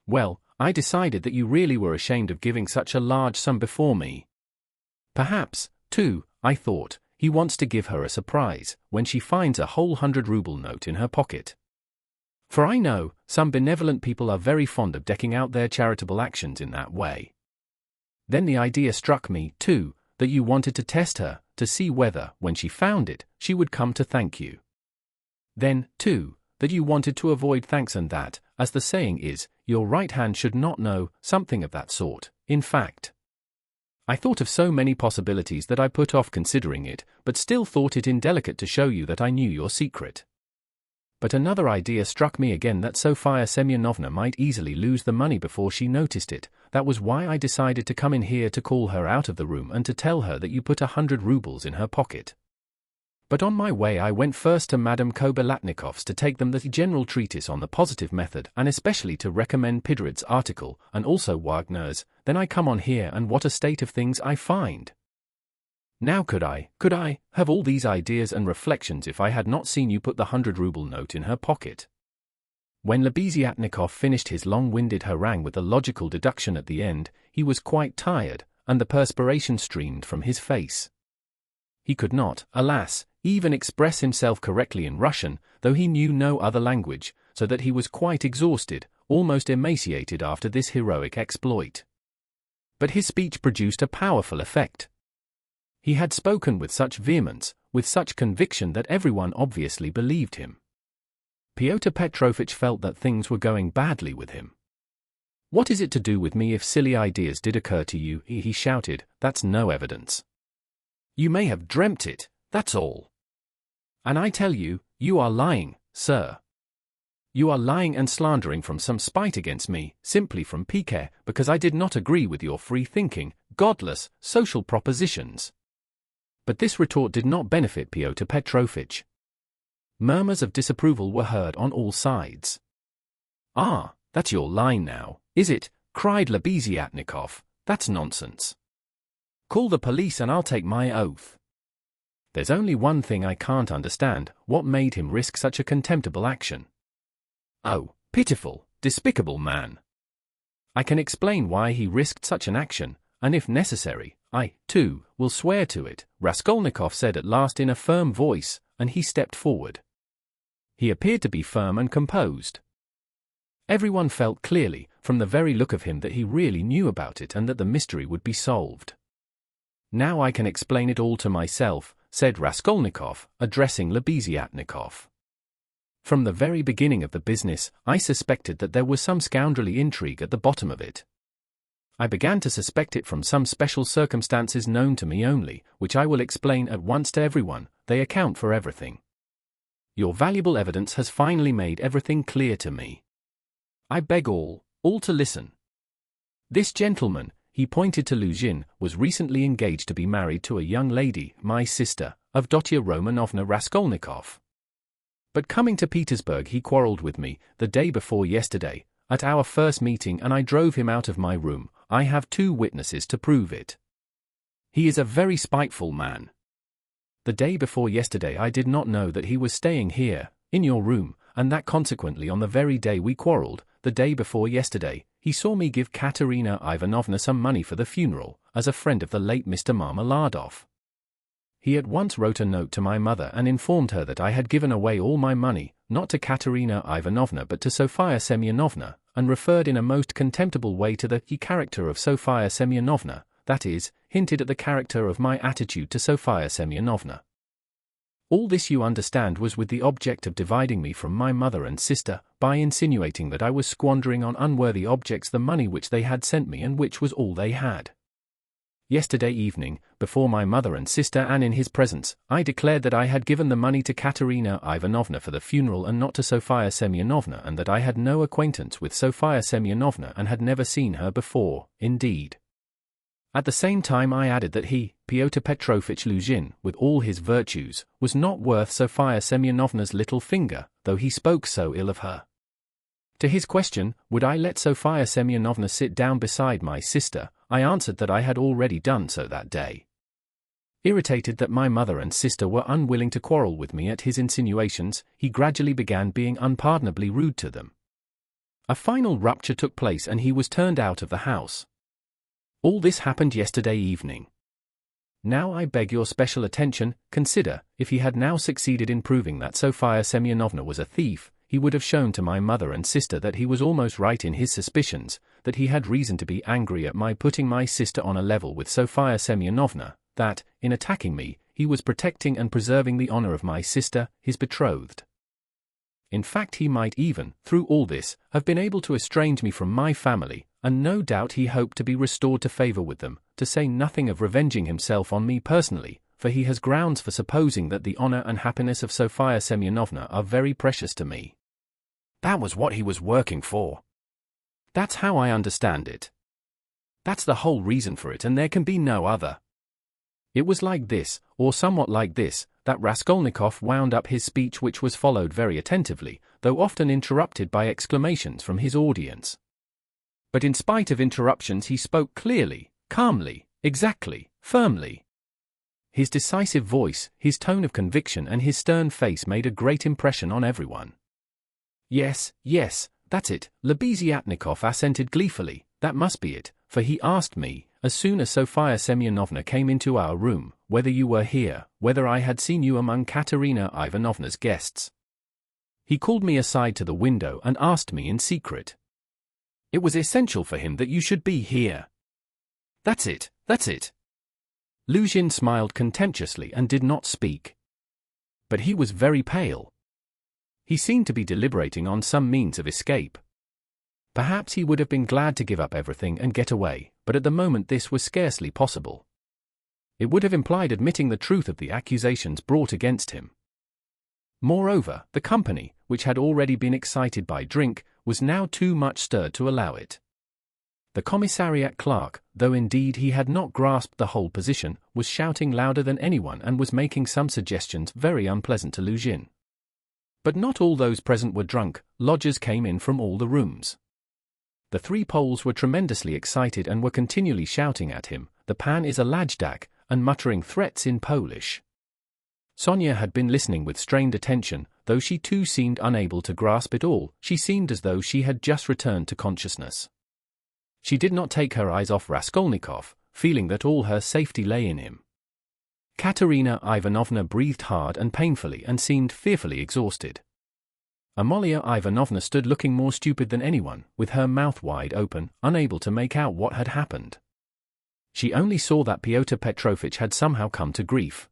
Well, I decided that you really were ashamed of giving such a large sum before me. Perhaps, too, I thought, he wants to give her a surprise when she finds a whole 100-ruble note in her pocket. For I know, some benevolent people are very fond of decking out their charitable actions in that way. Then the idea struck me, too, that you wanted to test her, to see whether, when she found it, she would come to thank you. Then, too, that you wanted to avoid thanks and that, as the saying is, your right hand should not know, something of that sort, in fact. I thought of so many possibilities that I put off considering it, but still thought it indelicate to show you that I knew your secret. But another idea struck me again, that Sofia Semyonovna might easily lose the money before she noticed it. That was why I decided to come in here to call her out of the room and to tell her that you put 100 rubles in her pocket. But on my way I went first to Madame Kobylatnikov's to take them the general treatise on the positive method and especially to recommend Pidrid's article and also Wagner's. Then I come on here and what a state of things I find. Now could I have all these ideas and reflections if I had not seen you put the 100-ruble note in her pocket? When Lebeziatnikov finished his long-winded harangue with a logical deduction at the end, he was quite tired, and the perspiration streamed from his face. He could not, alas, even express himself correctly in Russian, though he knew no other language, so that he was quite exhausted, almost emaciated after this heroic exploit. But his speech produced a powerful effect. He had spoken with such vehemence, with such conviction that everyone obviously believed him. Pyotr Petrovitch felt that things were going badly with him. "What is it to do with me if silly ideas did occur to you?" he shouted. "That's no evidence. You may have dreamt it, that's all. And I tell you, you are lying, sir. You are lying and slandering from some spite against me, simply from pique, because I did not agree with your free-thinking, godless, social propositions." But this retort did not benefit Pyotr Petrovitch. Murmurs of disapproval were heard on all sides. "Ah, that's your line now, is it?" cried Lebeziatnikov. "That's nonsense. Call the police and I'll take my oath. There's only one thing I can't understand, what made him risk such a contemptible action. Oh, pitiful, despicable man. I can explain why he risked such an action, and if necessary, I, too, will swear to it," Raskolnikov said at last in a firm voice, and he stepped forward. He appeared to be firm and composed. Everyone felt clearly, from the very look of him, that he really knew about it and that the mystery would be solved. "Now I can explain it all to myself," said Raskolnikov, addressing Lebeziatnikov. "From the very beginning of the business, I suspected that there was some scoundrelly intrigue at the bottom of it. I began to suspect it from some special circumstances known to me only, which I will explain at once to everyone. They account for everything. Your valuable evidence has finally made everything clear to me. I beg all to listen. This gentleman," he pointed to Luzhin, "was recently engaged to be married to a young lady, my sister, Avdotia Romanovna Raskolnikov. But coming to Petersburg he quarreled with me, the day before yesterday, at our first meeting, and I drove him out of my room. I have 2 witnesses to prove it. He is a very spiteful man. The day before yesterday I did not know that he was staying here, in your room, and that consequently on the very day we quarreled, the day before yesterday, he saw me give Katerina Ivanovna some money for the funeral, as a friend of the late Mr. Marmeladov. He at once wrote a note to my mother and informed her that I had given away all my money, not to Katerina Ivanovna but to Sofia Semyonovna, and referred in a most contemptible way to the character of Sofia Semyonovna, that is, hinted at the character of my attitude to Sofia Semyonovna. All this, you understand, was with the object of dividing me from my mother and sister, by insinuating that I was squandering on unworthy objects the money which they had sent me and which was all they had. Yesterday evening, before my mother and sister and in his presence, I declared that I had given the money to Katerina Ivanovna for the funeral and not to Sofia Semyonovna, and that I had no acquaintance with Sofia Semyonovna and had never seen her before, indeed. At the same time I added that he, Pyotr Petrovitch Luzhin, with all his virtues, was not worth Sofia Semyonovna's little finger, though he spoke so ill of her. To his question, would I let Sofia Semyonovna sit down beside my sister, I answered that I had already done so that day. Irritated that my mother and sister were unwilling to quarrel with me at his insinuations, he gradually began being unpardonably rude to them. A final rupture took place and he was turned out of the house. All this happened yesterday evening. Now I beg your special attention. Consider, if he had now succeeded in proving that Sofia Semyonovna was a thief, he would have shown to my mother and sister that he was almost right in his suspicions, that he had reason to be angry at my putting my sister on a level with Sofia Semyonovna, that, in attacking me, he was protecting and preserving the honor of my sister, his betrothed. In fact, he might even, through all this, have been able to estrange me from my family, and no doubt he hoped to be restored to favor with them, to say nothing of revenging himself on me personally, for he has grounds for supposing that the honor and happiness of Sofia Semyonovna are very precious to me. That was what he was working for. That's how I understand it. That's the whole reason for it, and there can be no other. It was like this, or somewhat like this, that Raskolnikov wound up his speech, which was followed very attentively, though often interrupted by exclamations from his audience. But in spite of interruptions he spoke clearly, calmly, exactly, firmly. His decisive voice, his tone of conviction and his stern face made a great impression on everyone. Yes, that's it, Lebeziatnikov assented gleefully, that must be it, for he asked me, as soon as Sofia Semyonovna came into our room, whether you were here, whether I had seen you among Katerina Ivanovna's guests. He called me aside to the window and asked me in secret. It was essential for him that you should be here. That's it. Luzhin smiled contemptuously and did not speak. But he was very pale. He seemed to be deliberating on some means of escape. Perhaps he would have been glad to give up everything and get away, but at the moment this was scarcely possible. It would have implied admitting the truth of the accusations brought against him. Moreover, the company, which had already been excited by drink, was now too much stirred to allow it. The commissariat clerk, though indeed he had not grasped the whole position, was shouting louder than anyone and was making some suggestions very unpleasant to Luzhin. But not all those present were drunk. Lodgers came in from all the rooms. The three Poles were tremendously excited and were continually shouting at him, "The pan is a lajdak," and muttering threats in Polish. Sonya had been listening with strained attention, though she too seemed unable to grasp it all. She seemed as though she had just returned to consciousness. She did not take her eyes off Raskolnikov, feeling that all her safety lay in him. Katerina Ivanovna breathed hard and painfully and seemed fearfully exhausted. Amalia Ivanovna stood looking more stupid than anyone, with her mouth wide open, unable to make out what had happened. She only saw that Pyotr Petrovitch had somehow come to grief.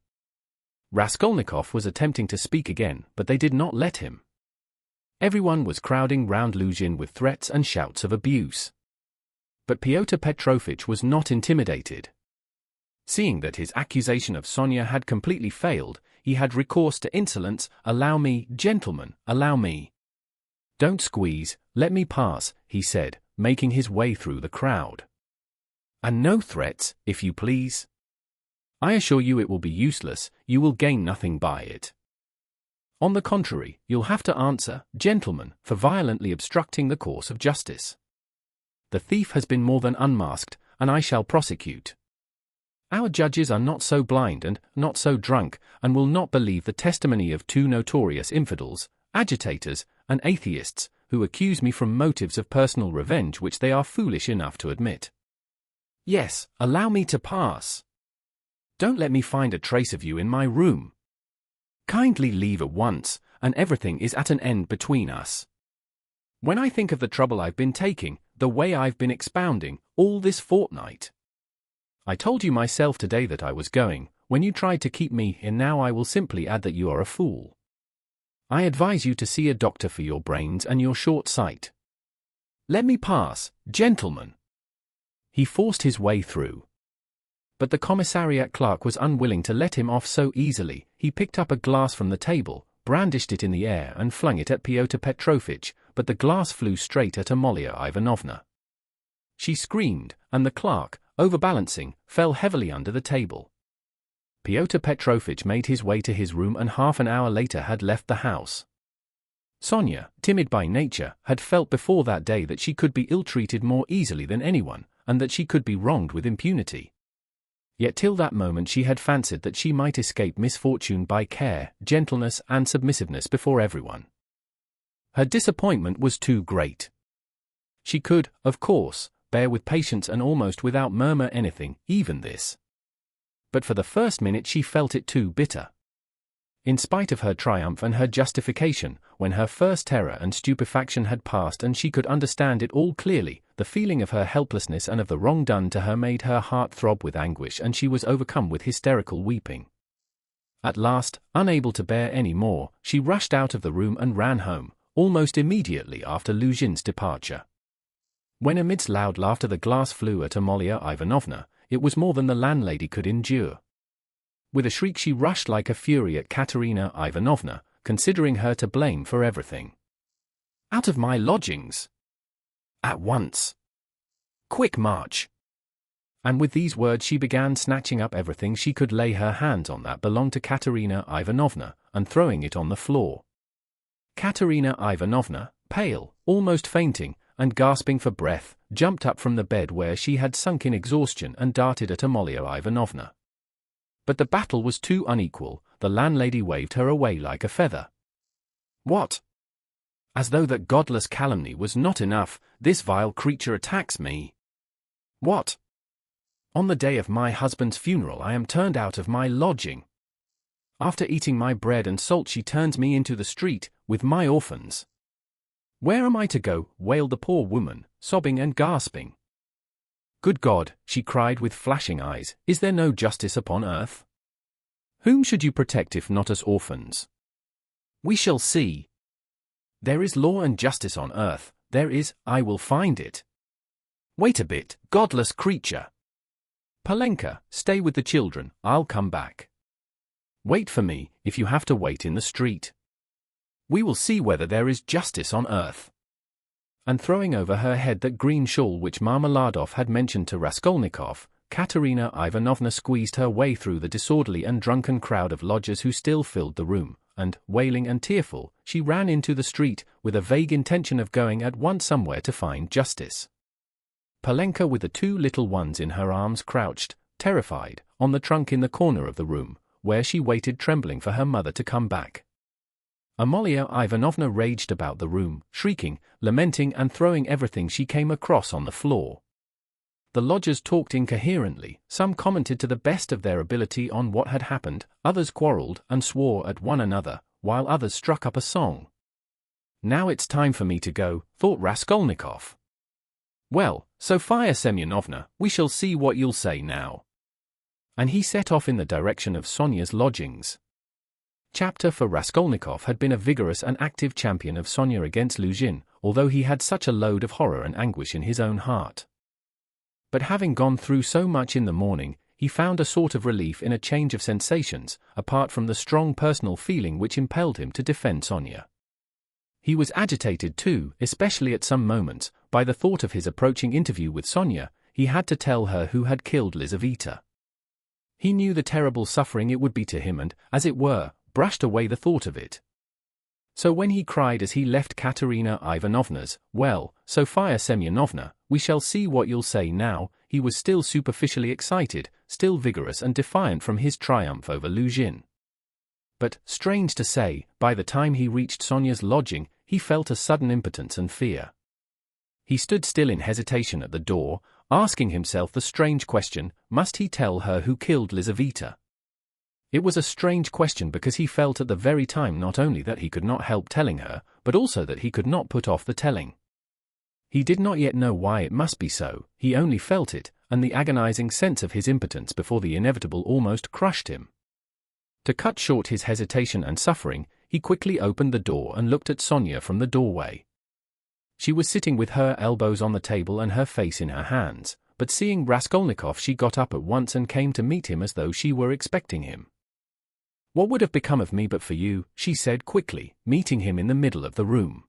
Raskolnikov was attempting to speak again, but they did not let him. Everyone was crowding round Luzhin with threats and shouts of abuse. But Pyotr Petrovitch was not intimidated. Seeing that his accusation of Sonya had completely failed, he had recourse to insolence. "Allow me, gentlemen, allow me. Don't squeeze, let me pass," he said, making his way through the crowd. "And no threats, if you please. I assure you it will be useless, you will gain nothing by it. On the contrary, you'll have to answer, gentlemen, for violently obstructing the course of justice. The thief has been more than unmasked, and I shall prosecute. Our judges are not so blind and not so drunk, and will not believe the testimony of two notorious infidels, agitators, and atheists, who accuse me from motives of personal revenge which they are foolish enough to admit. Yes, allow me to pass. Don't let me find a trace of you in my room. Kindly leave at once, and everything is at an end between us. When I think of the trouble I've been taking, the way I've been expounding, all this fortnight. I told you myself today that I was going, when you tried to keep me in. Now I will simply add that you are a fool. I advise you to see a doctor for your brains and your short sight. Let me pass, gentlemen." He forced his way through. But the commissariat clerk was unwilling to let him off so easily. He picked up a glass from the table, brandished it in the air and flung it at Pyotr Petrovitch, but the glass flew straight at Amalia Ivanovna. She screamed, and the clerk, overbalancing, fell heavily under the table. Pyotr Petrovitch made his way to his room and half an hour later had left the house. Sonya, timid by nature, had felt before that day that she could be ill-treated more easily than anyone, and that she could be wronged with impunity. Yet till that moment she had fancied that she might escape misfortune by care, gentleness and submissiveness before everyone. Her disappointment was too great. She could, of course, bear with patience and almost without murmur anything, even this. But for the first minute she felt it too bitter. In spite of her triumph and her justification, when her first terror and stupefaction had passed and she could understand it all clearly, the feeling of her helplessness and of the wrong done to her made her heart throb with anguish and she was overcome with hysterical weeping. At last, unable to bear any more, she rushed out of the room and ran home, almost immediately after Luzhin's departure. When amidst loud laughter the glass flew at Amalia Ivanovna, it was more than the landlady could endure. With a shriek she rushed like a fury at Katerina Ivanovna, considering her to blame for everything. "Out of my lodgings! At once! Quick march!" And with these words she began snatching up everything she could lay her hands on that belonged to Katerina Ivanovna, and throwing it on the floor. Katerina Ivanovna, pale, almost fainting, and gasping for breath, jumped up from the bed where she had sunk in exhaustion and darted at Amalia Ivanovna. But the battle was too unequal. The landlady waved her away like a feather. "What? As though that godless calumny was not enough, this vile creature attacks me. What? On the day of my husband's funeral I am turned out of my lodging. After eating my bread and salt she turns me into the street, with my orphans. Where am I to go?" wailed the poor woman, sobbing and gasping. "Good God," she cried with flashing eyes, "is there no justice upon earth? Whom should you protect if not us orphans? We shall see. There is law and justice on earth, there is, I will find it. Wait a bit, godless creature. Palenka, stay with the children, I'll come back. Wait for me, if you have to wait in the street. We will see whether there is justice on earth." And throwing over her head that green shawl which Marmeladov had mentioned to Raskolnikov, Katerina Ivanovna squeezed her way through the disorderly and drunken crowd of lodgers who still filled the room, and, wailing and tearful, she ran into the street, with a vague intention of going at once somewhere to find justice. Palenka with the two little ones in her arms crouched, terrified, on the trunk in the corner of the room, where she waited trembling for her mother to come back. Amalia Ivanovna raged about the room, shrieking, lamenting and throwing everything she came across on the floor. The lodgers talked incoherently, some commented to the best of their ability on what had happened, others quarreled and swore at one another, while others struck up a song. "Now it's time for me to go," thought Raskolnikov. "Well, Sofia Semyonovna, we shall see what you'll say now." And he set off in the direction of Sonya's lodgings. Chapter for Raskolnikov had been a vigorous and active champion of Sonya against Luzhin, although he had such a load of horror and anguish in his own heart. But having gone through so much in the morning, he found a sort of relief in a change of sensations, apart from the strong personal feeling which impelled him to defend Sonya. He was agitated too, especially at some moments, by the thought of his approaching interview with Sonya. He had to tell her who had killed Lizaveta. He knew the terrible suffering it would be to him and, as it were, brushed away the thought of it. So when he cried as he left Katerina Ivanovna's, "Well, Sofia Semyonovna, we shall see what you'll say now," he was still superficially excited, still vigorous and defiant from his triumph over Luzhin. But, strange to say, by the time he reached Sonya's lodging, he felt a sudden impotence and fear. He stood still in hesitation at the door, asking himself the strange question, must he tell her who killed Lizaveta? It was a strange question because he felt at the very time not only that he could not help telling her, but also that he could not put off the telling. He did not yet know why it must be so, he only felt it, and the agonizing sense of his impotence before the inevitable almost crushed him. To cut short his hesitation and suffering, he quickly opened the door and looked at Sonya from the doorway. She was sitting with her elbows on the table and her face in her hands, but seeing Raskolnikov she got up at once and came to meet him as though she were expecting him. "What would have become of me but for you?" she said quickly, meeting him in the middle of the room.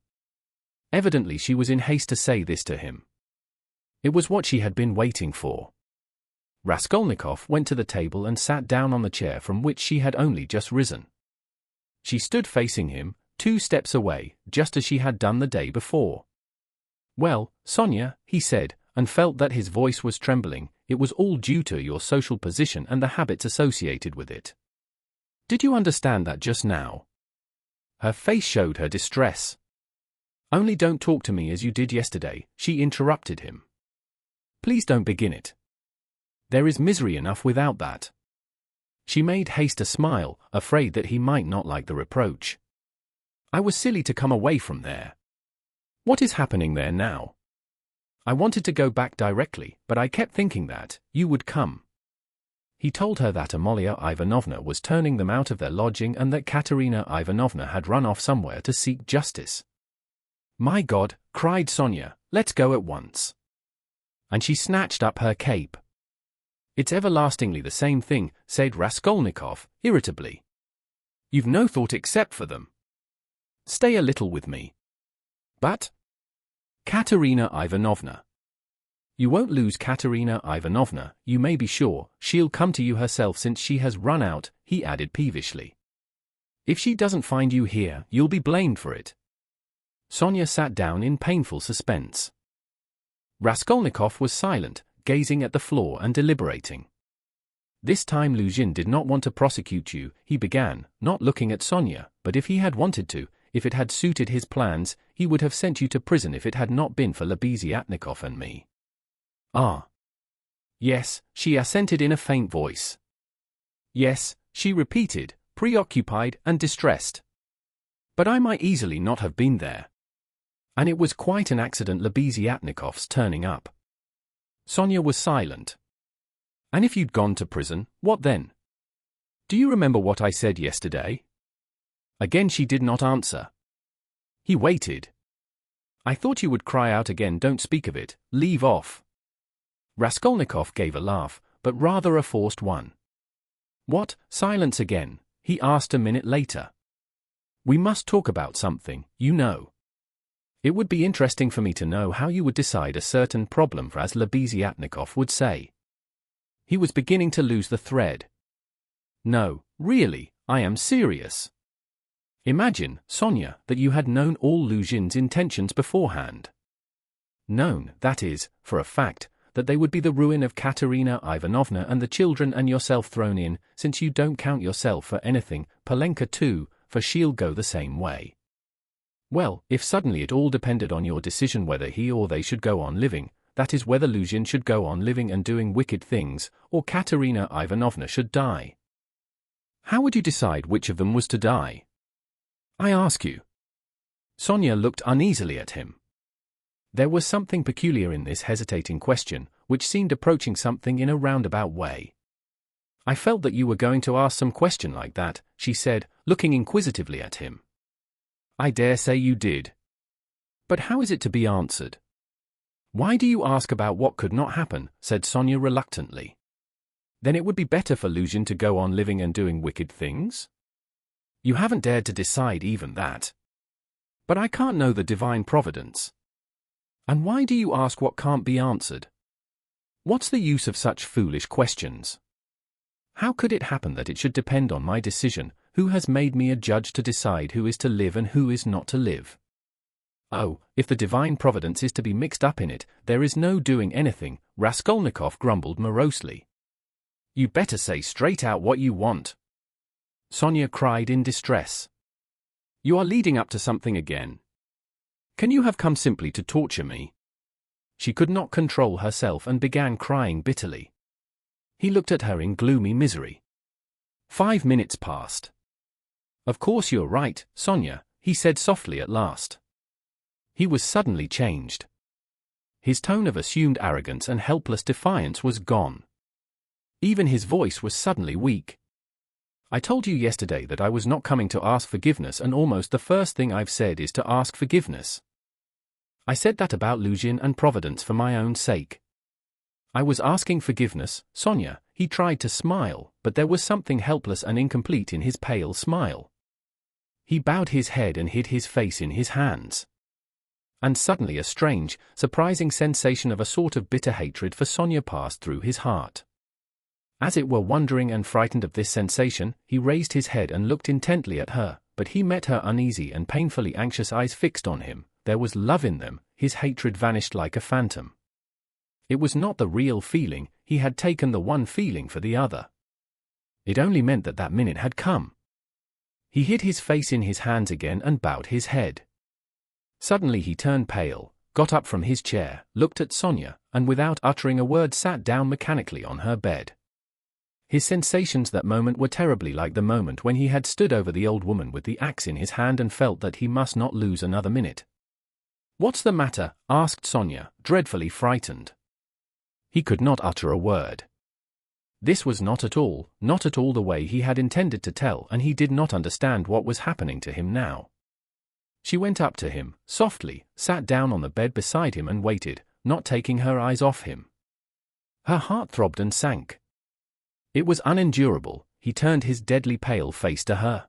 Evidently she was in haste to say this to him. It was what she had been waiting for. Raskolnikov went to the table and sat down on the chair from which she had only just risen. She stood facing him, 2 steps away, just as she had done the day before. "Well, Sonya," he said, and felt that his voice was trembling, "it was all due to your social position and the habits associated with it. Did you understand that just now?" Her face showed her distress. "Only don't talk to me as you did yesterday," she interrupted him. "Please don't begin it. There is misery enough without that." She made haste to smile, afraid that he might not like the reproach. "I was silly to come away from there. What is happening there now? I wanted to go back directly, but I kept thinking that you would come." He told her that Amalia Ivanovna was turning them out of their lodging and that Katerina Ivanovna had run off somewhere to seek justice. "My God," cried Sonya, "let's go at once." And she snatched up her cape. "It's everlastingly the same thing," said Raskolnikov, irritably. "You've no thought except for them. Stay a little with me." "But Katerina Ivanovna." "You won't lose Katerina Ivanovna, you may be sure. She'll come to you herself since she has run out," he added peevishly. "If she doesn't find you here, you'll be blamed for it." Sonya sat down in painful suspense. Raskolnikov was silent, gazing at the floor and deliberating. "This time Luzhin did not want to prosecute you," he began, not looking at Sonya, "but if he had wanted to, if it had suited his plans, he would have sent you to prison if it had not been for Lebeziatnikov and me." "Ah. Yes," she assented in a faint voice. "Yes," she repeated, preoccupied and distressed. "But I might easily not have been there. And it was quite an accident Lebeziatnikov's turning up." Sonya was silent. "And if you'd gone to prison, what then? Do you remember what I said yesterday?" Again she did not answer. He waited. "I thought you would cry out again, 'Don't speak of it, leave off.'" Raskolnikov gave a laugh, but rather a forced one. "What, silence again?" he asked a minute later. "We must talk about something, you know. It would be interesting for me to know how you would decide a certain problem, as Lebeziatnikov would say." He was beginning to lose the thread. "No, really, I am serious. Imagine, Sonya, that you had known all Luzhin's intentions beforehand. Known, that is, for a fact, that they would be the ruin of Katerina Ivanovna and the children and yourself thrown in, since you don't count yourself for anything, Polenka too, for she'll go the same way. Well, if suddenly it all depended on your decision whether he or they should go on living, that is whether Luzhin should go on living and doing wicked things, or Katerina Ivanovna should die. How would you decide which of them was to die? I ask you." Sonya looked uneasily at him. There was something peculiar in this hesitating question, which seemed approaching something in a roundabout way. "I felt that you were going to ask some question like that," she said, looking inquisitively at him. "I dare say you did. But how is it to be answered?" "Why do you ask about what could not happen?" said Sonya reluctantly. "Then it would be better for Luzhin to go on living and doing wicked things? You haven't dared to decide even that. But I can't know the divine providence. And why do you ask what can't be answered? What's the use of such foolish questions? How could it happen that it should depend on my decision? Who has made me a judge to decide who is to live and who is not to live? Oh, if the divine providence is to be mixed up in it, there is no doing anything," Raskolnikov grumbled morosely. "You'd better say straight out what you want," Sonya cried in distress. "You are leading up to something again. Can you have come simply to torture me?" She could not control herself and began crying bitterly. He looked at her in gloomy misery. 5 minutes passed. "Of course you're right, Sonya," he said softly at last. He was suddenly changed. His tone of assumed arrogance and helpless defiance was gone. Even his voice was suddenly weak. I told you yesterday that I was not coming to ask forgiveness, and almost the first thing I've said is to ask forgiveness. I said that about Luzhin and Providence for my own sake. I was asking forgiveness, Sonya. He tried to smile, but there was something helpless and incomplete in his pale smile. He bowed his head and hid his face in his hands. And suddenly a strange, surprising sensation of a sort of bitter hatred for Sonya passed through his heart. As it were wondering and frightened of this sensation, he raised his head and looked intently at her, but he met her uneasy and painfully anxious eyes fixed on him. There was love in them, his hatred vanished like a phantom. It was not the real feeling, he had taken the one feeling for the other. It only meant that that minute had come. He hid his face in his hands again and bowed his head. Suddenly he turned pale, got up from his chair, looked at Sonya, and without uttering a word sat down mechanically on her bed. His sensations that moment were terribly like the moment when he had stood over the old woman with the axe in his hand and felt that he must not lose another minute. "What's the matter?" asked Sonya, dreadfully frightened. He could not utter a word. This was not at all the way he had intended to tell, and he did not understand what was happening to him now. She went up to him, softly, sat down on the bed beside him and waited, not taking her eyes off him. Her heart throbbed and sank. It was unendurable. He turned his deadly pale face to her.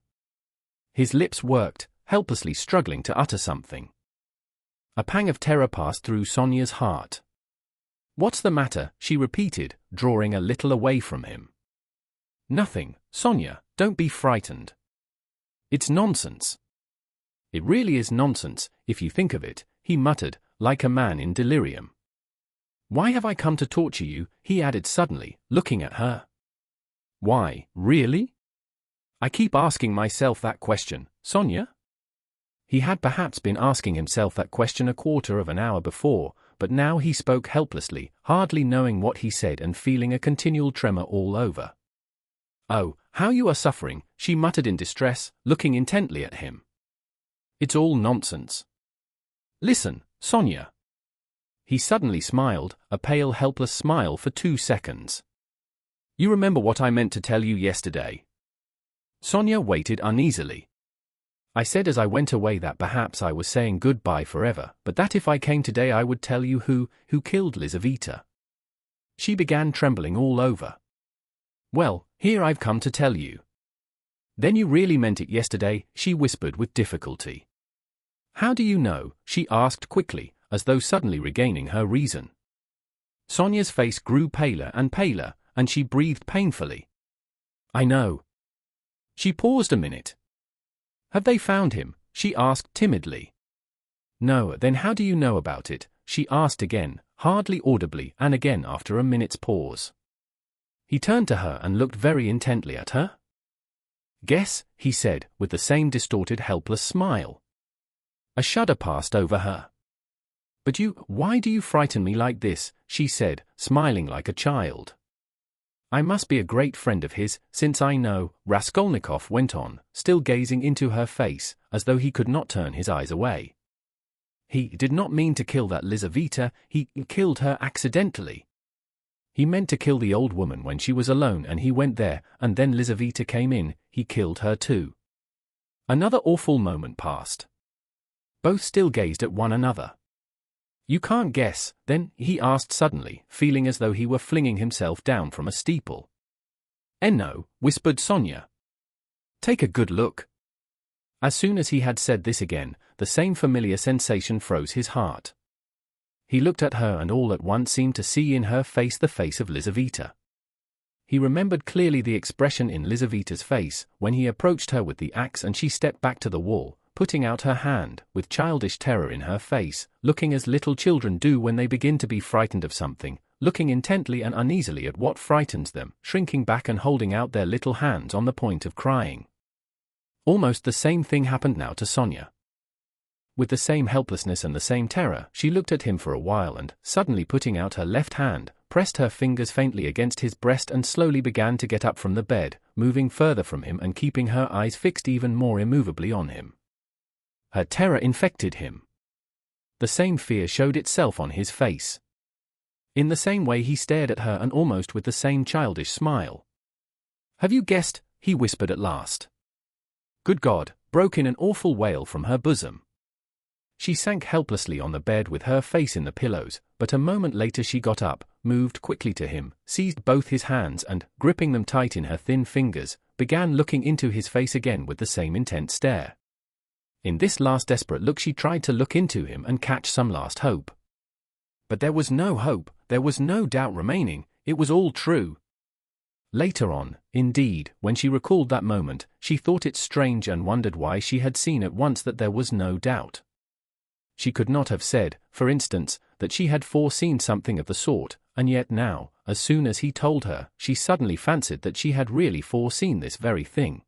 His lips worked, helplessly struggling to utter something. A pang of terror passed through Sonya's heart. "What's the matter?" she repeated, drawing a little away from him. "Nothing, Sonya, don't be frightened. It's nonsense." "It really is nonsense, if you think of it," he muttered, like a man in delirium. "Why have I come to torture you?" he added suddenly, looking at her. "Why, really? I keep asking myself that question, Sonya." He had perhaps been asking himself that question a quarter of an hour before, but now he spoke helplessly, hardly knowing what he said and feeling a continual tremor all over. "Oh, how you are suffering," she muttered in distress, looking intently at him. "It's all nonsense. Listen, Sonya." He suddenly smiled, a pale helpless smile for 2 seconds. "You remember what I meant to tell you yesterday?" Sonya waited uneasily. "I said as I went away that perhaps I was saying goodbye forever, but that if I came today I would tell you who killed Lizaveta." She began trembling all over. "Well, here I've come to tell you." "Then you really meant it yesterday?" she whispered with difficulty. "How do you know?" she asked quickly, as though suddenly regaining her reason. Sonya's face grew paler and paler, and she breathed painfully. "I know." She paused a minute. "Have they found him?" she asked timidly. "No, then how do you know about it?" she asked again, hardly audibly, and again after a minute's pause. He turned to her and looked very intently at her. "Guess," he said, with the same distorted helpless smile. A shudder passed over her. "But why do you frighten me like this?" she said, smiling like a child. "I must be a great friend of his, since I know," Raskolnikov went on, still gazing into her face, as though he could not turn his eyes away. "He did not mean to kill that Lizaveta, he killed her accidentally. He meant to kill the old woman when she was alone and he went there, and then Lizaveta came in, he killed her too." Another awful moment passed. Both still gazed at one another. "You can't guess, then?" he asked suddenly, feeling as though he were flinging himself down from a steeple. "No," whispered Sonya. "Take a good look." As soon as he had said this again, the same familiar sensation froze his heart. He looked at her and all at once seemed to see in her face the face of Lizaveta. He remembered clearly the expression in Lizaveta's face when he approached her with the axe and she stepped back to the wall, putting out her hand, with childish terror in her face, looking as little children do when they begin to be frightened of something, looking intently and uneasily at what frightens them, shrinking back and holding out their little hands on the point of crying. Almost the same thing happened now to Sonya. With the same helplessness and the same terror, she looked at him for a while and, suddenly putting out her left hand, pressed her fingers faintly against his breast and slowly began to get up from the bed, moving further from him and keeping her eyes fixed even more immovably on him. Her terror infected him. the same fear showed itself on his face. In the same way he stared at her, and almost with the same childish smile. "Have you guessed?" he whispered at last. "Good God!" broke in an awful wail from her bosom. She sank helplessly on the bed with her face in the pillows, but a moment later she got up, moved quickly to him, seized both his hands and, gripping them tight in her thin fingers, began looking into his face again with the same intent stare. In this last desperate look she tried to look into him and catch some last hope. But there was no hope, there was no doubt remaining, it was all true. Later on, indeed, when she recalled that moment, she thought it strange and wondered why she had seen at once that there was no doubt. She could not have said, for instance, that she had foreseen something of the sort, and yet now, as soon as he told her, she suddenly fancied that she had really foreseen this very thing.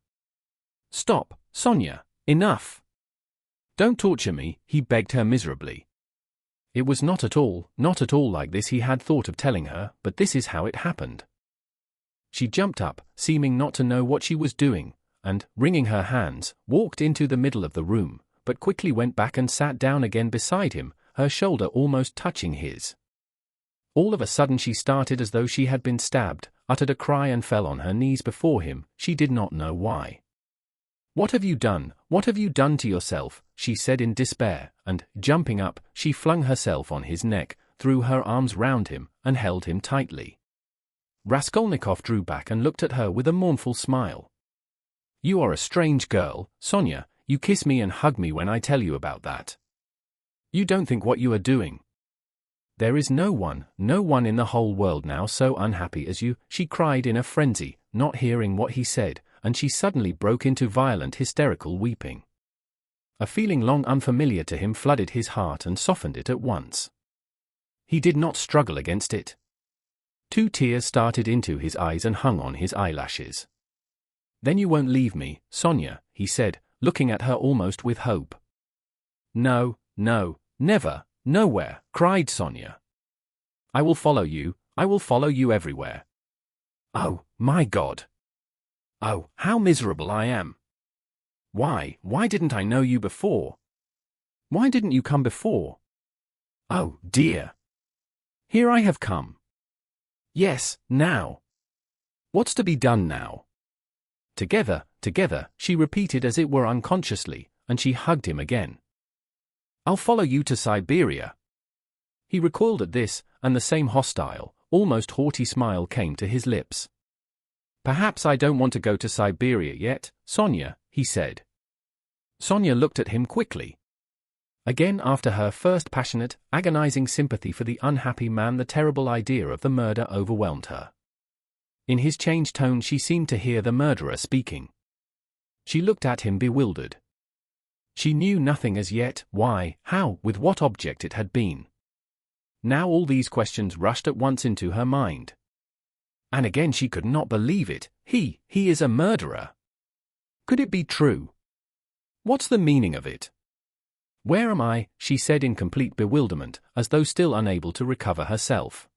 "Stop, Sonya, enough! Don't torture me," he begged her miserably. It was not at all like this he had thought of telling her, but this is how it happened. She jumped up, seeming not to know what she was doing, and, wringing her hands, walked into the middle of the room, but quickly went back and sat down again beside him, her shoulder almost touching his. All of a sudden she started as though she had been stabbed, uttered a cry and fell on her knees before him, she did not know why. "What have you done? What have you done to yourself?" she said in despair, and, jumping up, she flung herself on his neck, threw her arms round him, and held him tightly. Raskolnikov drew back and looked at her with a mournful smile. "You are a strange girl, Sonya. You kiss me and hug me when I tell you about that. You don't think what you are doing. There is no one in the whole world now so unhappy as you," she cried in a frenzy, not hearing what he said, and she suddenly broke into violent hysterical weeping. A feeling long unfamiliar to him flooded his heart and softened it at once. He did not struggle against it. 2 tears started into his eyes and hung on his eyelashes. "Then you won't leave me, Sonya," he said, looking at her almost with hope. "No, no, never, nowhere," cried Sonya. I will follow you everywhere. Oh, my God! Oh, how miserable I am! Why didn't I know you before? Why didn't you come before? Oh, dear! Here I have come. Yes, now. What's to be done now?" Together, she repeated as it were unconsciously, and she hugged him again. "I'll follow you to Siberia." He recoiled at this, and the same hostile, almost haughty smile came to his lips. "Perhaps I don't want to go to Siberia yet, Sonya," he said. Sonya looked at him quickly. Again, after her first passionate, agonizing sympathy for the unhappy man, the terrible idea of the murder overwhelmed her. In his changed tone she seemed to hear the murderer speaking. She looked at him bewildered. She knew nothing as yet, why, how, with what object it had been. Now all these questions rushed at once into her mind. And again she could not believe it. He is a murderer. Could it be true? What's the meaning of it? "Where am I?" she said in complete bewilderment, as though still unable to recover herself.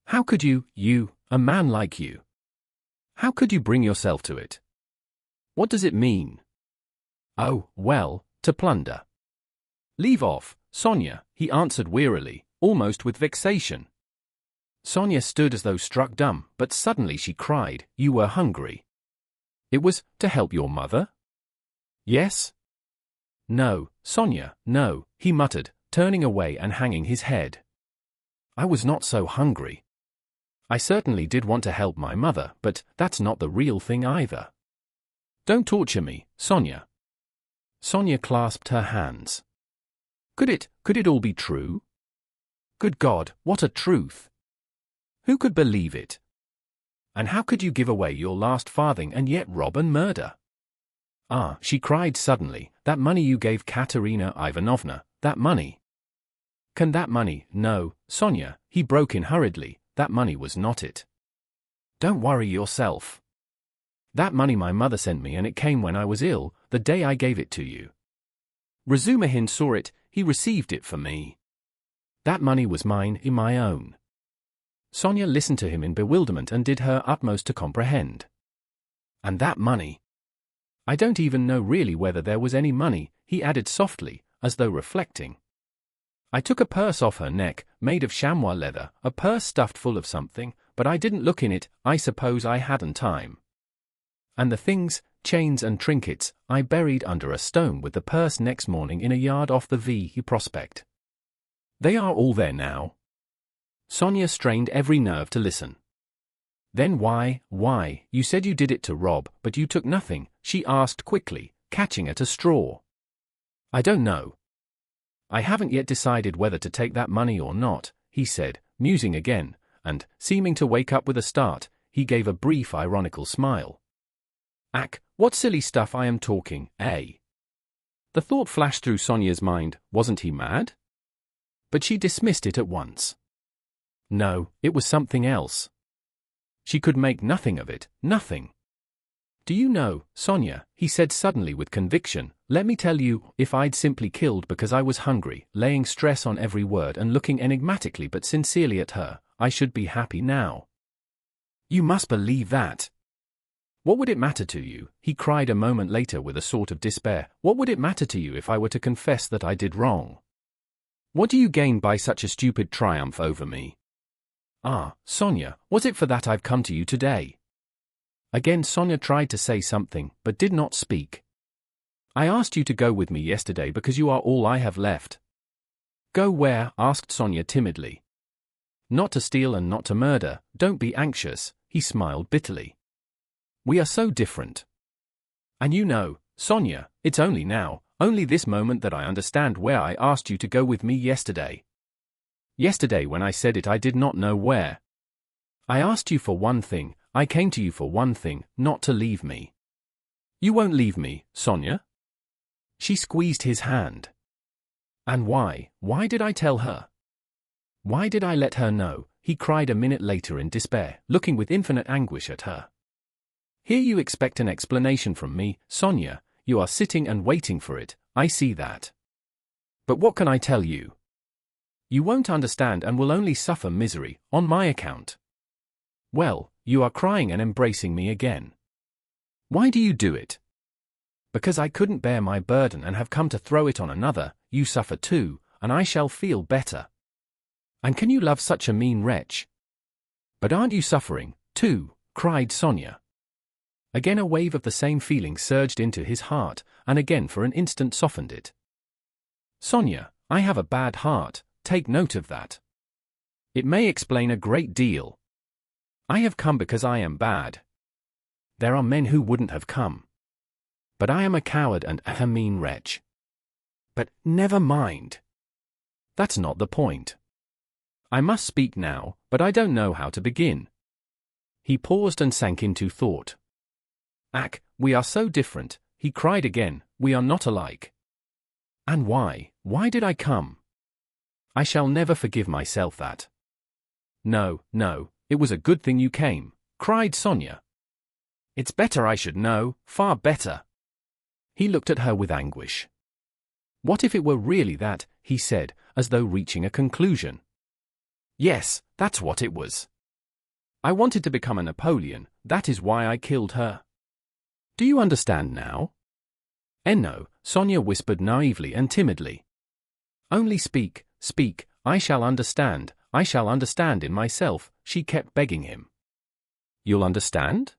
"How could you, a man like you? How could you bring yourself to it? What does it mean?" "Oh, well, to plunder." "Leave off, Sonya," he answered wearily, almost with vexation. Sonya stood as though struck dumb, but suddenly she cried, "You were hungry. It was to help your mother?" "Yes?" "No, Sonya, no," he muttered, turning away and hanging his head. "I was not so hungry. I certainly did want to help my mother, but that's not the real thing either. Don't torture me, Sonya." Sonya clasped her hands. Could it all be true? Good God, what a truth! Who could believe it? And how could you give away your last farthing and yet rob and murder? Ah, she cried suddenly, that money you gave Katerina Ivanovna, that money. Can that money? No, Sonya, he broke in hurriedly, that money was not it. Don't worry yourself. That money my mother sent me, and it came when I was ill, the day I gave it to you. Razumihin saw it, he received it for me. That money was mine, my own. Sonya listened to him in bewilderment and did her utmost to comprehend. And that money. I don't even know really whether there was any money, he added softly, as though reflecting. I took a purse off her neck, made of chamois leather, a purse stuffed full of something, but I didn't look in it, I suppose I hadn't time. And the things, chains and trinkets, I buried under a stone with the purse next morning in a yard off the V Prospect. They are all there now. Sonya strained every nerve to listen. Then why, you said you did it to rob, but you took nothing, she asked quickly, catching at a straw. I don't know. I haven't yet decided whether to take that money or not, he said, musing again, and, seeming to wake up with a start, he gave a brief ironical smile. Ack, what silly stuff I am talking, eh? The thought flashed through Sonya's mind, wasn't he mad? But she dismissed it at once. No, it was something else. She could make nothing of it, nothing. Do you know, Sonya, he said suddenly with conviction, let me tell you, if I'd simply killed because I was hungry, laying stress on every word and looking enigmatically but sincerely at her, I should be happy now. You must believe that. What would it matter to you, he cried a moment later with a sort of despair, what would it matter to you if I were to confess that I did wrong? What do you gain by such a stupid triumph over me? Ah, Sonya, was it for that I've come to you today? Again Sonya tried to say something, but did not speak. I asked you to go with me yesterday because you are all I have left. Go where? Asked Sonya timidly. Not to steal and not to murder, don't be anxious, he smiled bitterly. We are so different. And you know, Sonya, it's only now, only this moment that I understand where I asked you to go with me yesterday. Yesterday when I said it I did not know where. I asked you for one thing, I came to you for one thing, not to leave me. You won't leave me, Sonya? She squeezed his hand. And why did I tell her? Why did I let her know? He cried a minute later in despair, looking with infinite anguish at her. Here you expect an explanation from me, Sonya, you are sitting and waiting for it, I see that. But what can I tell you? You won't understand and will only suffer misery, on my account. Well, you are crying and embracing me again. Why do you do it? Because I couldn't bear my burden and have come to throw it on another, you suffer too, and I shall feel better. And can you love such a mean wretch? But aren't you suffering, too? Cried Sonya. Again a wave of the same feeling surged into his heart, and again for an instant softened it. Sonya, I have a bad heart, take note of that. It may explain a great deal. I have come because I am bad. There are men who wouldn't have come. But I am a coward and a mean wretch. But never mind. That's not the point. I must speak now, but I don't know how to begin. He paused and sank into thought. Ack, we are so different, he cried again, we are not alike. And why did I come? I shall never forgive myself that. No, it was a good thing you came, cried Sonya. It's better I should know, far better. He looked at her with anguish. What if it were really that, he said, as though reaching a conclusion. Yes, that's what it was. I wanted to become a Napoleon, that is why I killed her. Do you understand now? No, Sonya whispered naively and timidly. Only speak, I shall understand in myself, she kept begging him. You'll understand?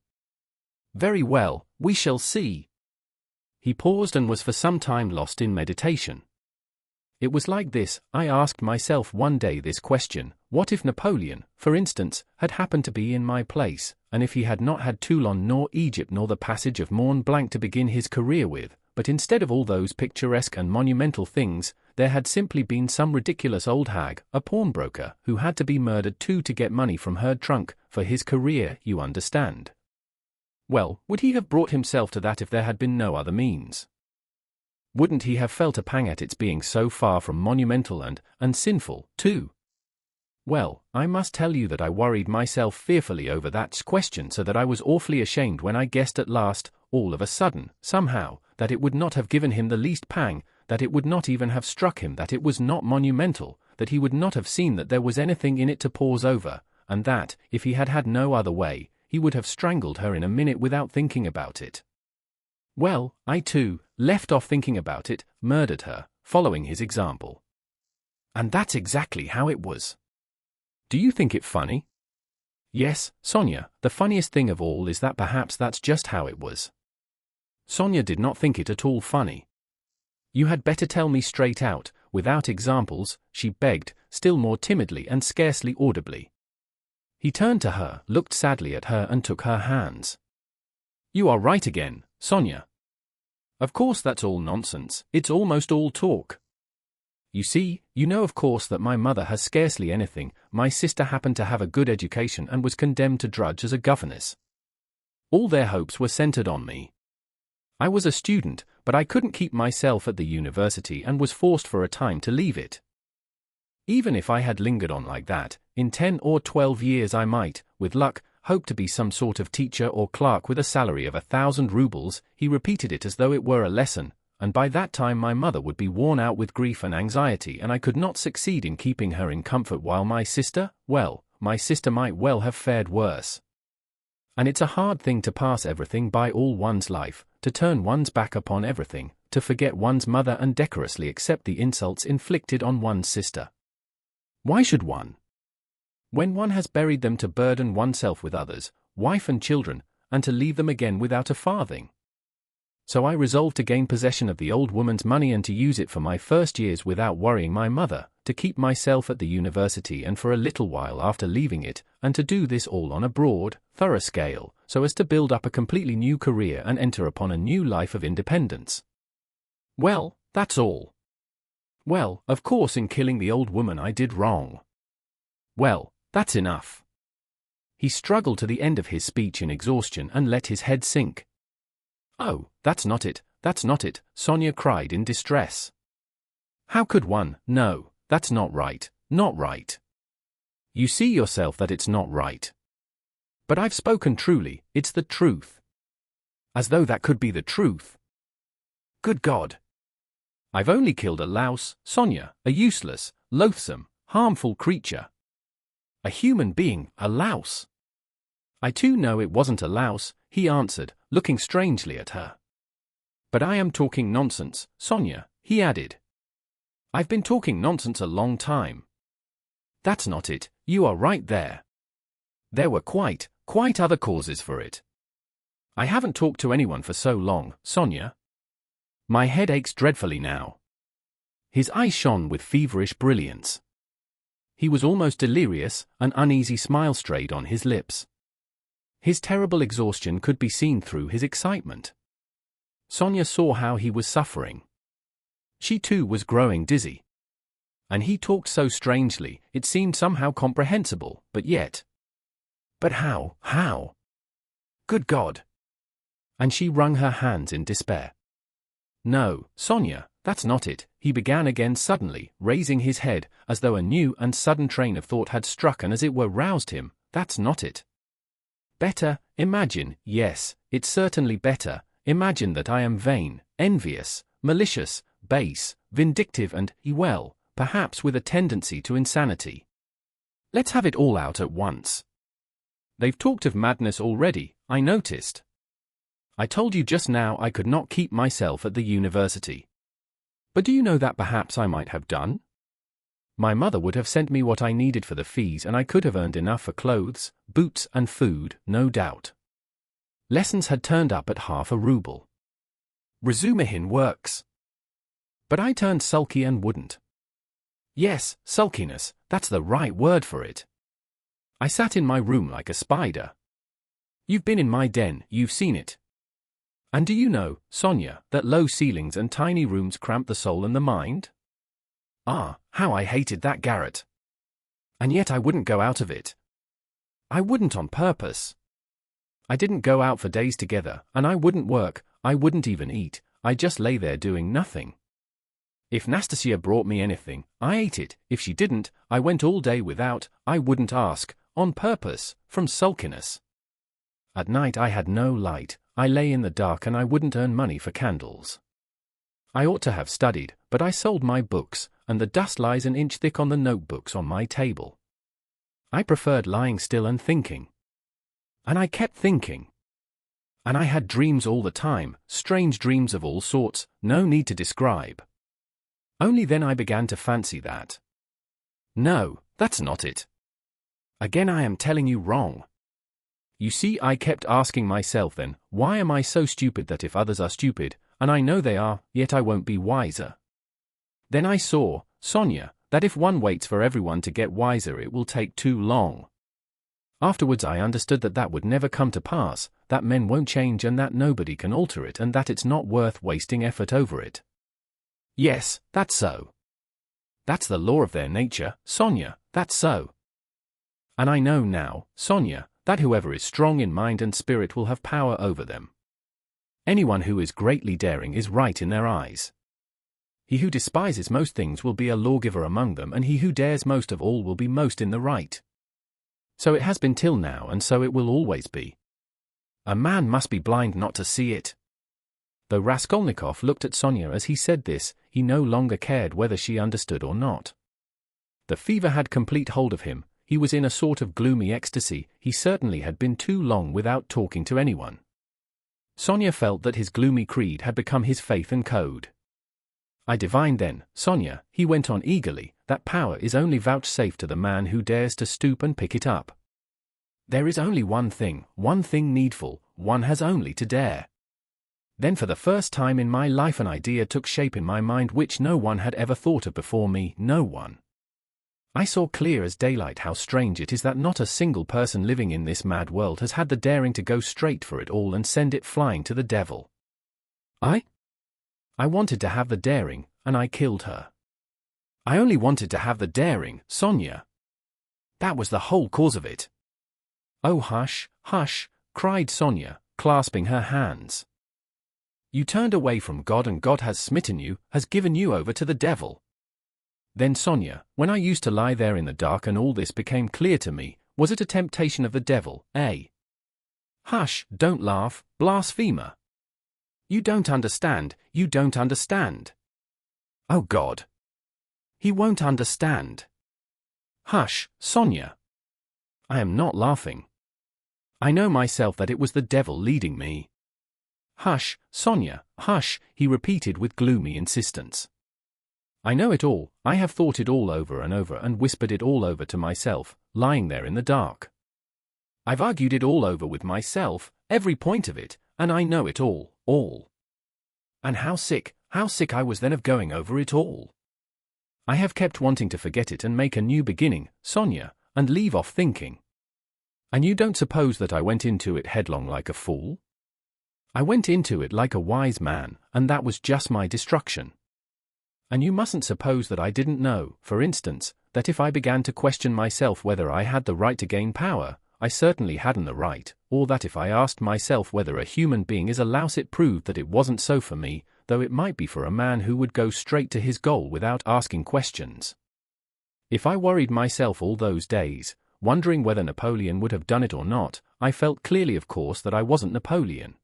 Very well, we shall see. He paused and was for some time lost in meditation. It was like this, I asked myself one day this question, what if Napoleon, for instance, had happened to be in my place, and if he had not had Toulon nor Egypt nor the passage of Mont Blanc to begin his career with, but instead of all those picturesque and monumental things, there had simply been some ridiculous old hag, a pawnbroker, who had to be murdered too to get money from her trunk, for his career, you understand. Well, would he have brought himself to that if there had been no other means? Wouldn't he have felt a pang at its being so far from monumental and sinful, too? Well, I must tell you that I worried myself fearfully over that question so that I was awfully ashamed when I guessed at last, all of a sudden, somehow, that it would not have given him the least pang, that it would not even have struck him that it was not monumental, that he would not have seen that there was anything in it to pause over, and that, if he had had no other way, he would have strangled her in a minute without thinking about it. Well, I too, left off thinking about it, murdered her, following his example. And that's exactly how it was. Do you think it funny? Yes, Sonya, the funniest thing of all is that perhaps that's just how it was. Sonya did not think it at all funny. You had better tell me straight out, without examples, she begged, still more timidly and scarcely audibly. He turned to her, looked sadly at her and took her hands. You are right again, Sonya. Of course that's all nonsense, it's almost all talk. You see, you know of course that my mother has scarcely anything, my sister happened to have a good education and was condemned to drudge as a governess. All their hopes were centered on me. I was a student, but I couldn't keep myself at the university and was forced for a time to leave it. Even if I had lingered on like that, in 10 or 12 years I might, with luck, hope to be some sort of teacher or clerk with a salary of 1,000 rubles. He repeated it as though it were a lesson, and by that time my mother would be worn out with grief and anxiety and I could not succeed in keeping her in comfort while my sister, well, my sister might well have fared worse. And it's a hard thing to pass everything by all one's life, to turn one's back upon everything, to forget one's mother and decorously accept the insults inflicted on one's sister. Why should one? When one has buried them to burden oneself with others, wife and children, and to leave them again without a farthing. So I resolved to gain possession of the old woman's money and to use it for my first years without worrying my mother, to keep myself at the university and for a little while after leaving it, and to do this all on a broad, thorough scale, so as to build up a completely new career and enter upon a new life of independence. Well, that's all. Well, of course in killing the old woman I did wrong. Well, that's enough. He struggled to the end of his speech in exhaustion and let his head sink. Oh, that's not it, Sonya cried in distress. How could one? No, that's not right, not right. You see yourself that it's not right. But I've spoken truly, it's the truth. As though that could be the truth. Good God. I've only killed a louse, Sonya, a useless, loathsome, harmful creature. A human being, a louse. I too know it wasn't a louse, he answered, looking strangely at her. But I am talking nonsense, Sonya, he added. I've been talking nonsense a long time. That's not it, you are right there. There were quite other causes for it. I haven't talked to anyone for so long, Sonya. My head aches dreadfully now. His eyes shone with feverish brilliance. He was almost delirious, an uneasy smile strayed on his lips. His terrible exhaustion could be seen through his excitement. Sonya saw how he was suffering. She too was growing dizzy. And he talked so strangely, it seemed somehow comprehensible, but yet. But how? Good God! And she wrung her hands in despair. No, Sonya, that's not it, he began again suddenly, raising his head, as though a new and sudden train of thought had struck and as it were roused him. That's not it. Better, imagine, yes, it's certainly better, imagine that I am vain, envious, malicious, base, vindictive and, well, perhaps with a tendency to insanity. Let's have it all out at once. They've talked of madness already, I noticed. I told you just now I could not keep myself at the university. But do you know that perhaps I might have done? My mother would have sent me what I needed for the fees and I could have earned enough for clothes, boots and food, no doubt. Lessons had turned up at half a ruble. Razumihin works. But I turned sulky and wouldn't. Yes, sulkiness, that's the right word for it. I sat in my room like a spider. You've been in my den, you've seen it. And do you know, Sonya, that low ceilings and tiny rooms cramp the soul and the mind? Ah, how I hated that garret. And yet I wouldn't go out of it. I wouldn't on purpose. I didn't go out for days together, and I wouldn't work, I wouldn't even eat, I just lay there doing nothing. If Nastasia brought me anything, I ate it, if she didn't, I went all day without, I wouldn't ask, on purpose, from sulkiness. At night I had no light, I lay in the dark and I wouldn't earn money for candles. I ought to have studied, but I sold my books, and the dust lies an inch thick on the notebooks on my table. I preferred lying still and thinking. And I kept thinking. And I had dreams all the time, strange dreams of all sorts, no need to describe. Only then I began to fancy that. No, that's not it. Again I am telling you wrong. You see, I kept asking myself then, why am I so stupid that if others are stupid, and I know they are, yet I won't be wiser? Then I saw, Sonya, that if one waits for everyone to get wiser it will take too long. Afterwards I understood that that would never come to pass, that men won't change and that nobody can alter it and that it's not worth wasting effort over it. Yes, that's so. That's the law of their nature, Sonya, that's so. And I know now, Sonya, that whoever is strong in mind and spirit will have power over them. Anyone who is greatly daring is right in their eyes. He who despises most things will be a lawgiver among them, and he who dares most of all will be most in the right. So it has been till now, and so it will always be. A man must be blind not to see it. Though Raskolnikov looked at Sonya as he said this, he no longer cared whether she understood or not. The fever had complete hold of him, he was in a sort of gloomy ecstasy, he certainly had been too long without talking to anyone. Sonya felt that his gloomy creed had become his faith and code. I divined then, Sonya, he went on eagerly, that power is only vouchsafed to the man who dares to stoop and pick it up. There is only one thing needful, one has only to dare. Then for the first time in my life an idea took shape in my mind which no one had ever thought of before me, no one. I saw clear as daylight how strange it is that not a single person living in this mad world has had the daring to go straight for it all and send it flying to the devil. I wanted to have the daring, and I killed her. I only wanted to have the daring, Sonya. That was the whole cause of it. Oh, hush, hush, cried Sonya, clasping her hands. You turned away from God and God has smitten you, has given you over to the devil. Then Sonya, when I used to lie there in the dark and all this became clear to me, was it a temptation of the devil, eh? Hush, don't laugh, blasphemer. You don't understand, you don't understand. Oh God. He won't understand. Hush, Sonya. I am not laughing. I know myself that it was the devil leading me. Hush, Sonya, hush, he repeated with gloomy insistence. I know it all, I have thought it all over and whispered it all over to myself, lying there in the dark. I've argued it all over with myself, every point of it, and I know it all. And how sick I was then of going over it all. I have kept wanting to forget it and make a new beginning, Sonya, and leave off thinking. And you don't suppose that I went into it headlong like a fool? I went into it like a wise man, and that was just my destruction. And you mustn't suppose that I didn't know, for instance, that if I began to question myself whether I had the right to gain power, I certainly hadn't the right, or that if I asked myself whether a human being is a louse it proved that it wasn't so for me, though it might be for a man who would go straight to his goal without asking questions. If I worried myself all those days, wondering whether Napoleon would have done it or not, I felt clearly of course that I wasn't Napoleon.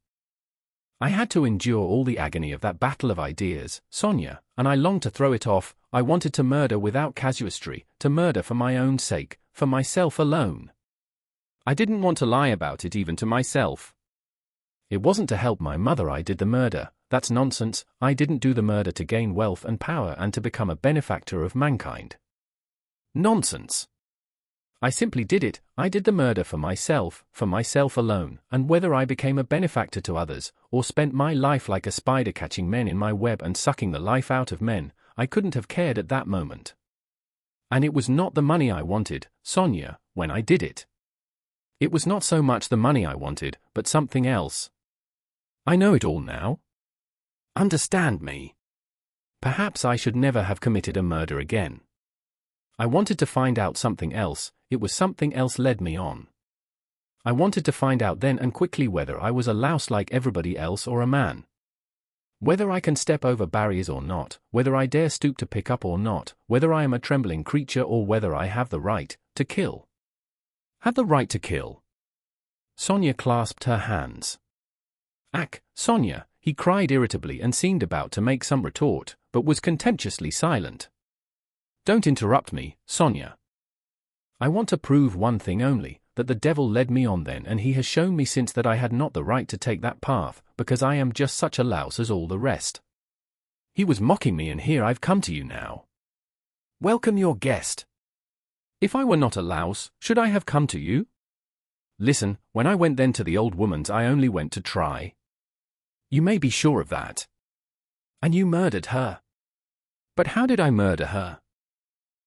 I had to endure all the agony of that battle of ideas, Sonya, and I longed to throw it off. I wanted to murder without casuistry, to murder for my own sake, for myself alone. I didn't want to lie about it even to myself. It wasn't to help my mother I did the murder, that's nonsense. I didn't do the murder to gain wealth and power and to become a benefactor of mankind. Nonsense. I simply did it, I did the murder for myself alone, and whether I became a benefactor to others, or spent my life like a spider catching men in my web and sucking the life out of men, I couldn't have cared at that moment. And it was not the money I wanted, Sonya, when I did it. It was not so much the money I wanted, but something else. I know it all now. Understand me. Perhaps I should never have committed a murder again. I wanted to find out something else, it was something else led me on. I wanted to find out then and quickly whether I was a louse like everybody else or a man. Whether I can step over barriers or not, whether I dare stoop to pick up or not, whether I am a trembling creature or whether I have the right to kill. Have the right to kill. Sonya clasped her hands. Ack, Sonya, he cried irritably and seemed about to make some retort, but was contemptuously silent. Don't interrupt me, Sonya. I want to prove one thing only, that the devil led me on then and he has shown me since that I had not the right to take that path, because I am just such a louse as all the rest. He was mocking me and here I've come to you now. Welcome your guest. If I were not a louse, should I have come to you? Listen, when I went then to the old woman's I only went to try. You may be sure of that. And you murdered her. But how did I murder her?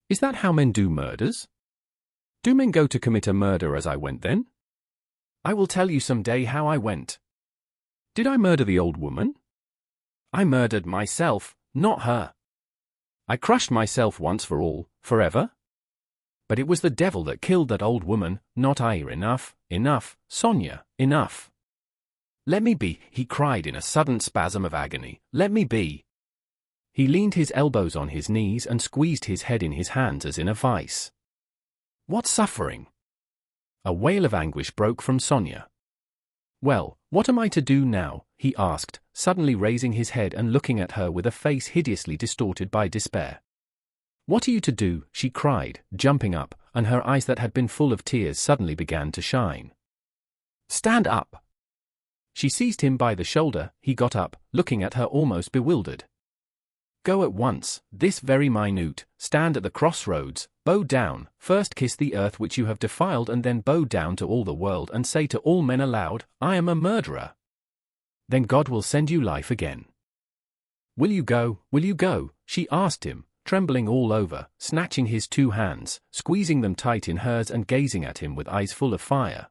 Is that how men do murders? Do men go to commit a murder as I went then? I will tell you some day how I went. Did I murder the old woman? I murdered myself, not her. I crushed myself once for all, forever. But it was the devil that killed that old woman, not I. Enough, enough, Sonya, enough. Let me be, he cried in a sudden spasm of agony. Let me be. He leaned his elbows on his knees and squeezed his head in his hands as in a vice. What suffering? A wail of anguish broke from Sonya. Well, what am I to do now? He asked, suddenly raising his head and looking at her with a face hideously distorted by despair. What are you to do? She cried, jumping up, and her eyes that had been full of tears suddenly began to shine. Stand up! She seized him by the shoulder. He got up, looking at her almost bewildered. Go at once, this very minute, stand at the crossroads, bow down, first kiss the earth which you have defiled and then bow down to all the world and say to all men aloud, I am a murderer. Then God will send you life again. Will you go, will you go? She asked him, trembling all over, snatching his two hands, squeezing them tight in hers and gazing at him with eyes full of fire.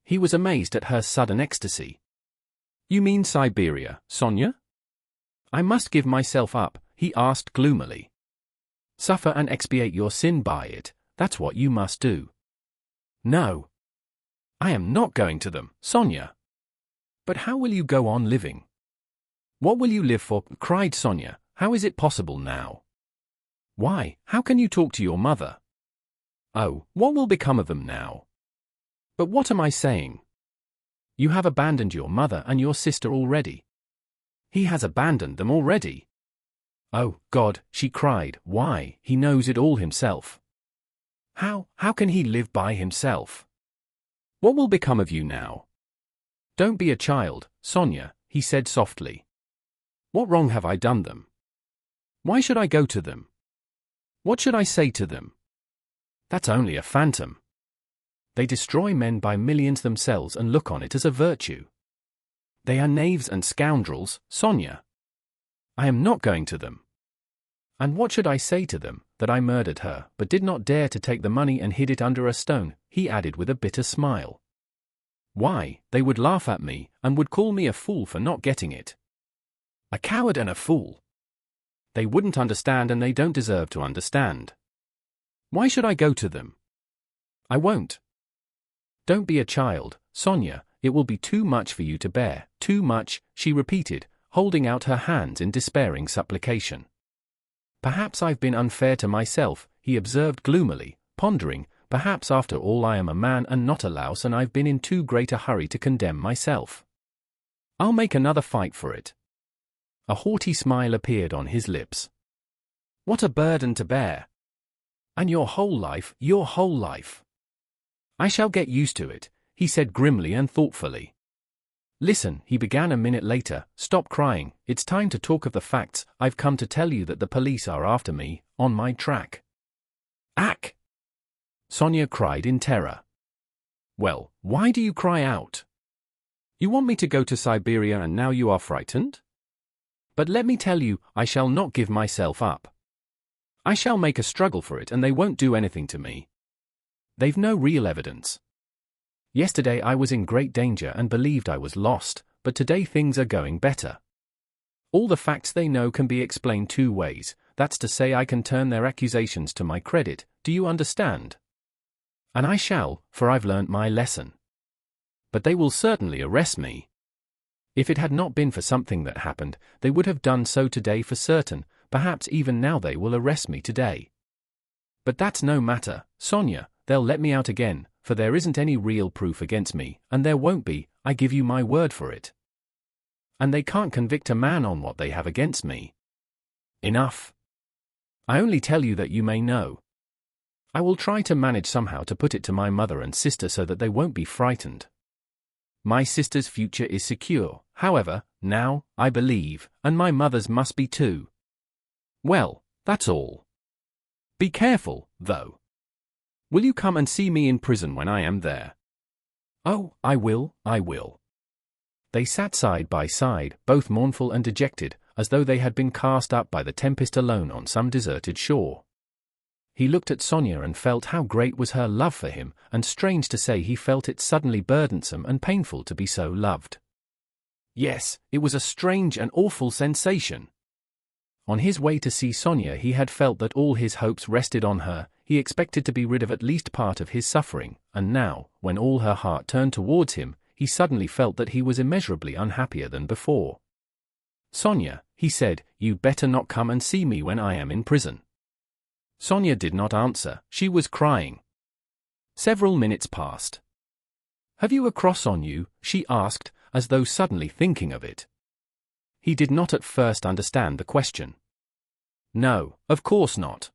He was amazed at her sudden ecstasy. You mean Siberia, Sonya? I must give myself up, he asked gloomily. Suffer and expiate your sin by it, that's what you must do. No. I am not going to them, Sonya. But how will you go on living? What will you live for? Cried Sonya. How is it possible now? Why, how can you talk to your mother? Oh, what will become of them now? But what am I saying? You have abandoned your mother and your sister already. He has abandoned them already. Oh, God, she cried, why, he knows it all himself. How can he live by himself? What will become of you now? Don't be a child, Sonya, he said softly. What wrong have I done them? Why should I go to them? What should I say to them? That's only a phantom. They destroy men by millions themselves and look on it as a virtue. They are knaves and scoundrels, Sonya. I am not going to them. And what should I say to them, that I murdered her, but did not dare to take the money and hid it under a stone, he added with a bitter smile. Why, they would laugh at me, and would call me a fool for not getting it. A coward and a fool. They wouldn't understand and they don't deserve to understand. Why should I go to them? I won't. Don't be a child, Sonya, it will be too much for you to bear, too much, she repeated, holding out her hands in despairing supplication. Perhaps I've been unfair to myself, he observed gloomily, pondering, perhaps after all I am a man and not a louse and I've been in too great a hurry to condemn myself. I'll make another fight for it. A haughty smile appeared on his lips. What a burden to bear! And your whole life, your whole life. I shall get used to it, he said grimly and thoughtfully. Listen, he began a minute later, stop crying, it's time to talk of the facts, I've come to tell you that the police are after me, on my track. Ack! Sonya cried in terror. Well, why do you cry out? You want me to go to Siberia and now you are frightened? But let me tell you, I shall not give myself up. I shall make a struggle for it and they won't do anything to me. They've no real evidence. Yesterday I was in great danger and believed I was lost, but today things are going better. All the facts they know can be explained two ways, that's to say I can turn their accusations to my credit, do you understand? And I shall, for I've learnt my lesson. But they will certainly arrest me. If it had not been for something that happened, they would have done so today for certain, perhaps even now they will arrest me today. But that's no matter, Sonya, they'll let me out again, for there isn't any real proof against me, and there won't be, I give you my word for it. And they can't convict a man on what they have against me. Enough. I only tell you that you may know. I will try to manage somehow to put it to my mother and sister so that they won't be frightened. My sister's future is secure, however, now, I believe, and my mother's must be too. Well, that's all. Be careful, though. Will you come and see me in prison when I am there? Oh, I will, I will. They sat side by side, both mournful and dejected, as though they had been cast up by the tempest alone on some deserted shore. He looked at Sonya and felt how great was her love for him, and strange to say he felt it suddenly burdensome and painful to be so loved. Yes, it was a strange and awful sensation. On his way to see Sonya he had felt that all his hopes rested on her, he expected to be rid of at least part of his suffering, and now, when all her heart turned towards him, he suddenly felt that he was immeasurably unhappier than before. Sonya, he said, you better not come and see me when I am in prison. Sonya did not answer, she was crying. Several minutes passed. Have you a cross on you? She asked, as though suddenly thinking of it. He did not at first understand the question. No, of course not.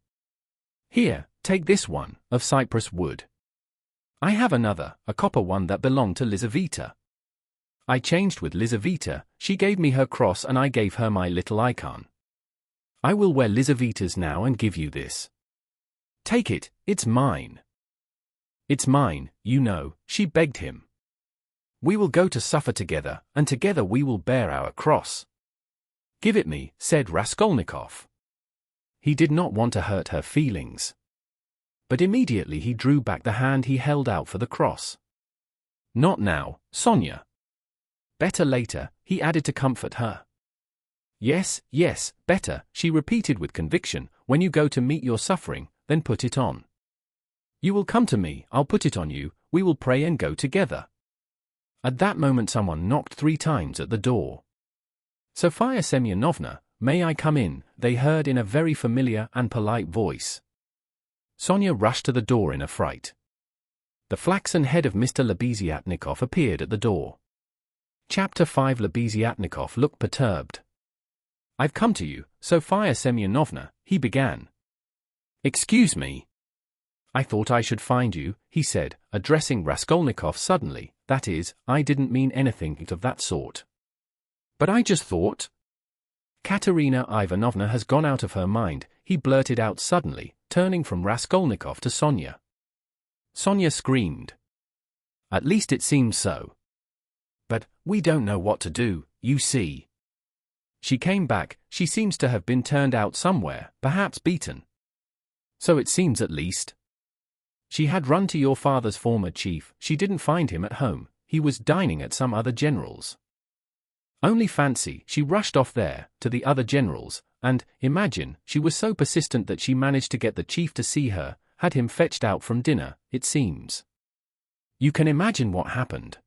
Here, take this one, of cypress wood. I have another, a copper one that belonged to Lizaveta. I changed with Lizaveta, she gave me her cross and I gave her my little icon. I will wear Lizaveta's now and give you this. Take it, it's mine. It's mine, you know, she begged him. We will go to suffer together, and together we will bear our cross. Give it me, said Raskolnikov. He did not want to hurt her feelings. But immediately he drew back the hand he held out for the cross. Not now, Sonya. Better later, he added to comfort her. Yes, yes, better, she repeated with conviction, when you go to meet your suffering, then put it on. You will come to me, I'll put it on you, we will pray and go together. At that moment someone knocked 3 times at the door. Sofia Semyonovna, may I come in? They heard in a very familiar and polite voice. Sonya rushed to the door in a fright. The flaxen head of Mr. Lebeziatnikov appeared at the door. Chapter 5. Lebeziatnikov looked perturbed. I've come to you, Sofia Semyonovna, he began. Excuse me. I thought I should find you, he said, addressing Raskolnikov suddenly, that is, I didn't mean anything of that sort. But I just thought. Katerina Ivanovna has gone out of her mind, he blurted out suddenly, turning from Raskolnikov to Sonya. Sonya screamed. At least it seems so. But, we don't know what to do, you see. She came back, she seems to have been turned out somewhere, perhaps beaten. So it seems at least. She had run to your father's former chief, she didn't find him at home, he was dining at some other general's. Only fancy, she rushed off there, to the other general's, and, imagine, she was so persistent that she managed to get the chief to see her, had him fetched out from dinner, it seems. You can imagine what happened.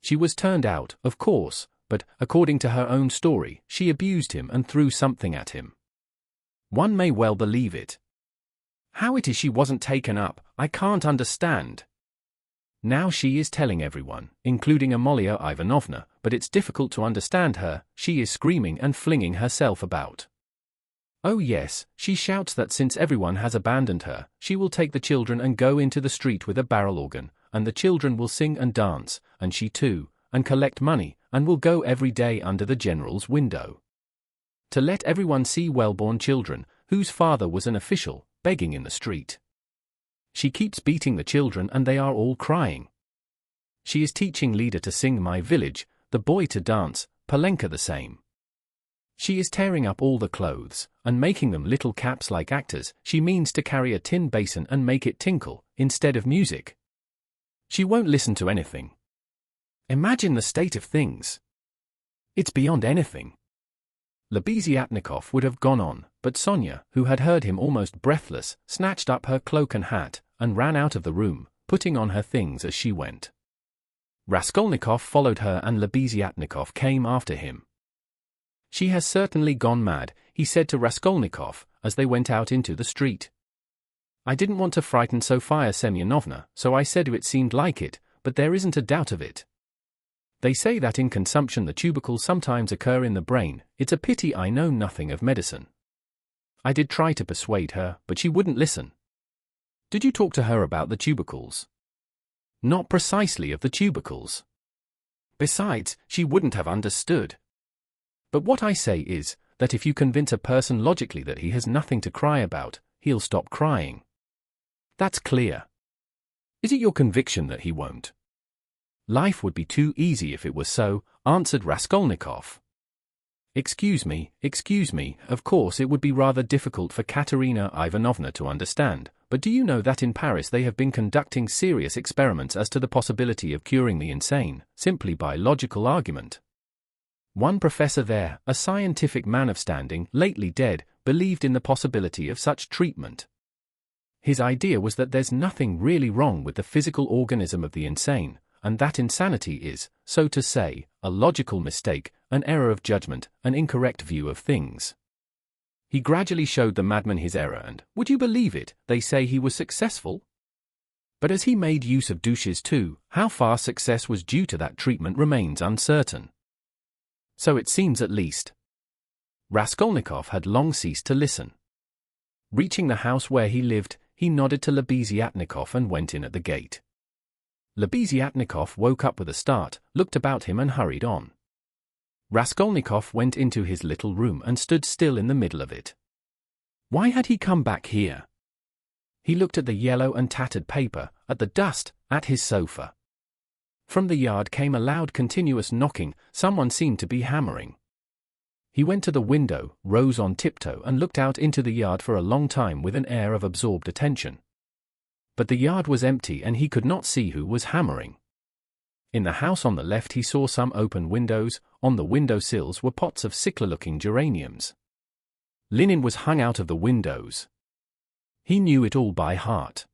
She was turned out, of course, but, according to her own story, she abused him and threw something at him. One may well believe it. How it is she wasn't taken up, I can't understand. Now she is telling everyone, including Amalia Ivanovna, but it's difficult to understand her, she is screaming and flinging herself about. Oh yes, she shouts that since everyone has abandoned her, she will take the children and go into the street with a barrel organ, and the children will sing and dance, and she too, and collect money, and will go every day under the general's window. To let everyone see well-born children, whose father was an official, begging in the street. She keeps beating the children and they are all crying. She is teaching Lida to sing My Village, the boy to dance, Palenka the same. She is tearing up all the clothes, and making them little caps like actors, she means to carry a tin basin and make it tinkle, instead of music. She won't listen to anything. Imagine the state of things. It's beyond anything. Lebeziatnikov would have gone on, but Sonya, who had heard him almost breathless, snatched up her cloak and hat, and ran out of the room, putting on her things as she went. Raskolnikov followed her and Lebeziatnikov came after him. She has certainly gone mad, he said to Raskolnikov, as they went out into the street. I didn't want to frighten Sofia Semyonovna, so I said it seemed like it, but there isn't a doubt of it. They say that in consumption the tubercles sometimes occur in the brain, it's a pity I know nothing of medicine. I did try to persuade her, but she wouldn't listen. Did you talk to her about the tubercles? Not precisely of the tubercles. Besides, she wouldn't have understood. But what I say is, that if you convince a person logically that he has nothing to cry about, he'll stop crying. That's clear. Is it your conviction that he won't? Life would be too easy if it were so, answered Raskolnikov. Excuse me, of course it would be rather difficult for Katerina Ivanovna to understand, but do you know that in Paris they have been conducting serious experiments as to the possibility of curing the insane, simply by logical argument? One professor there, a scientific man of standing, lately dead, believed in the possibility of such treatment. His idea was that there's nothing really wrong with the physical organism of the insane, and that insanity is, so to say, a logical mistake, an error of judgment, an incorrect view of things. He gradually showed the madman his error and, would you believe it, they say he was successful? But as he made use of douches too, how far success was due to that treatment remains uncertain. So it seems at least. Raskolnikov had long ceased to listen. Reaching the house where he lived, he nodded to Lebeziatnikov and went in at the gate. Lebeziatnikov woke up with a start, looked about him and hurried on. Raskolnikov went into his little room and stood still in the middle of it. Why had he come back here? He looked at the yellow and tattered paper, at the dust, at his sofa. From the yard came a loud continuous knocking, someone seemed to be hammering. He went to the window, rose on tiptoe and looked out into the yard for a long time with an air of absorbed attention. But the yard was empty and he could not see who was hammering. In the house on the left he saw some open windows, on the window sills were pots of sickle-looking geraniums. Linen was hung out of the windows. He knew it all by heart.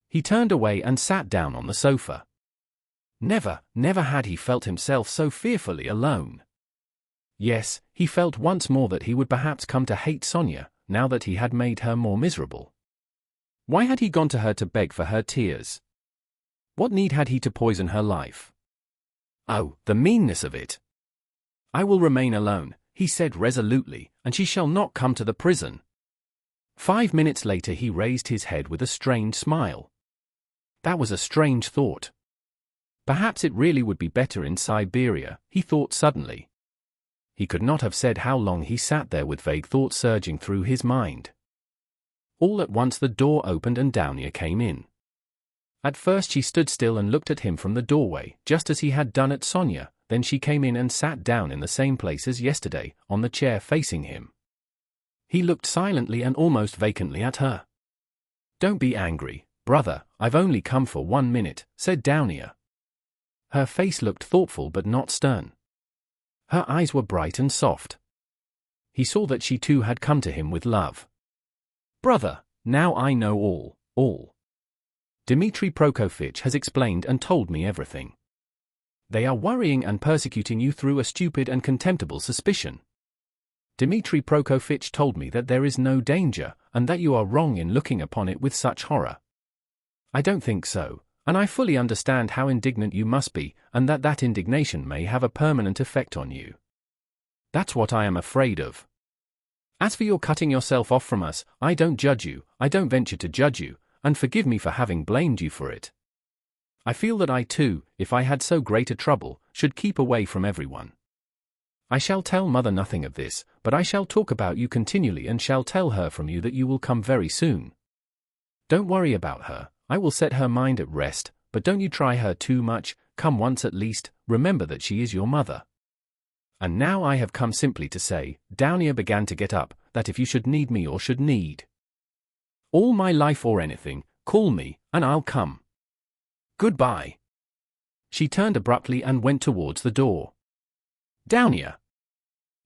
He turned away and sat down on the sofa. Never had he felt himself so fearfully alone. Yes, he felt once more that he would perhaps come to hate Sonya, now that he had made her more miserable. Why had he gone to her to beg for her tears? What need had he to poison her life? Oh, the meanness of it! I will remain alone, he said resolutely, and she shall not come to the prison. 5 minutes later he raised his head with a strange smile. That was a strange thought. Perhaps it really would be better in Siberia, he thought suddenly. He could not have said how long he sat there with vague thoughts surging through his mind. All at once the door opened and Downia came in. At first she stood still and looked at him from the doorway, just as he had done at Sonya, then she came in and sat down in the same place as yesterday, on the chair facing him. He looked silently and almost vacantly at her. Don't be angry, brother, I've only come for 1 minute, said Downia. Her face looked thoughtful but not stern. Her eyes were bright and soft. He saw that she too had come to him with love. Brother, now I know all. Dmitri Prokofitch has explained and told me everything. They are worrying and persecuting you through a stupid and contemptible suspicion. Dmitri Prokofitch told me that there is no danger, and that you are wrong in looking upon it with such horror. I don't think so, and I fully understand how indignant you must be, and that indignation may have a permanent effect on you. That's what I am afraid of. As for your cutting yourself off from us, I don't judge you, I don't venture to judge you, and forgive me for having blamed you for it. I feel that I too, if I had so great a trouble, should keep away from everyone. I shall tell Mother nothing of this, but I shall talk about you continually and shall tell her from you that you will come very soon. Don't worry about her, I will set her mind at rest, but don't you try her too much, come once at least, remember that she is your mother. And now I have come simply to say, Downia began to get up, that if you should need me or should need all my life or anything, call me, and I'll come. Goodbye. She turned abruptly and went towards the door. Downia!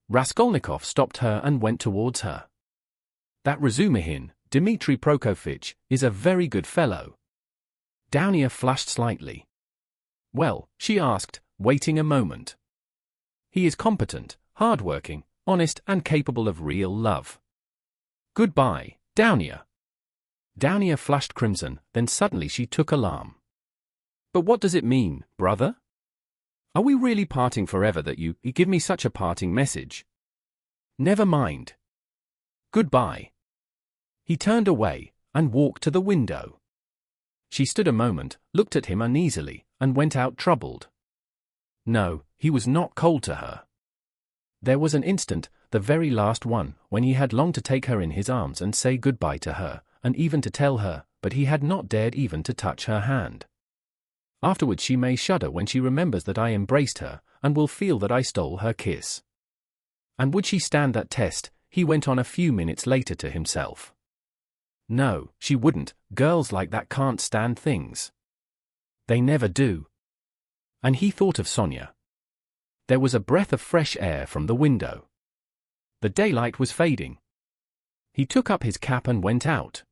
Raskolnikov stopped her and went towards her. That Razumihin, Dmitri Prokofitch, is a very good fellow. Downia flushed slightly. Well, she asked, waiting a moment. He is competent, hard-working, honest and capable of real love. Goodbye, Downia. Downia flushed crimson, then suddenly she took alarm. But what does it mean, brother? Are we really parting forever that you give me such a parting message? Never mind. Goodbye. He turned away, and walked to the window. She stood a moment, looked at him uneasily, and went out troubled. No, he was not cold to her. There was an instant, the very last one, when he had longed to take her in his arms and say goodbye to her, and even to tell her, but he had not dared even to touch her hand. Afterwards she may shudder when she remembers that I embraced her, and will feel that I stole her kiss. And would she stand that test? He went on a few minutes later to himself. No, she wouldn't. Girls like that can't stand things. They never do. And he thought of Sonya. There was a breath of fresh air from the window. The daylight was fading. He took up his cap and went out.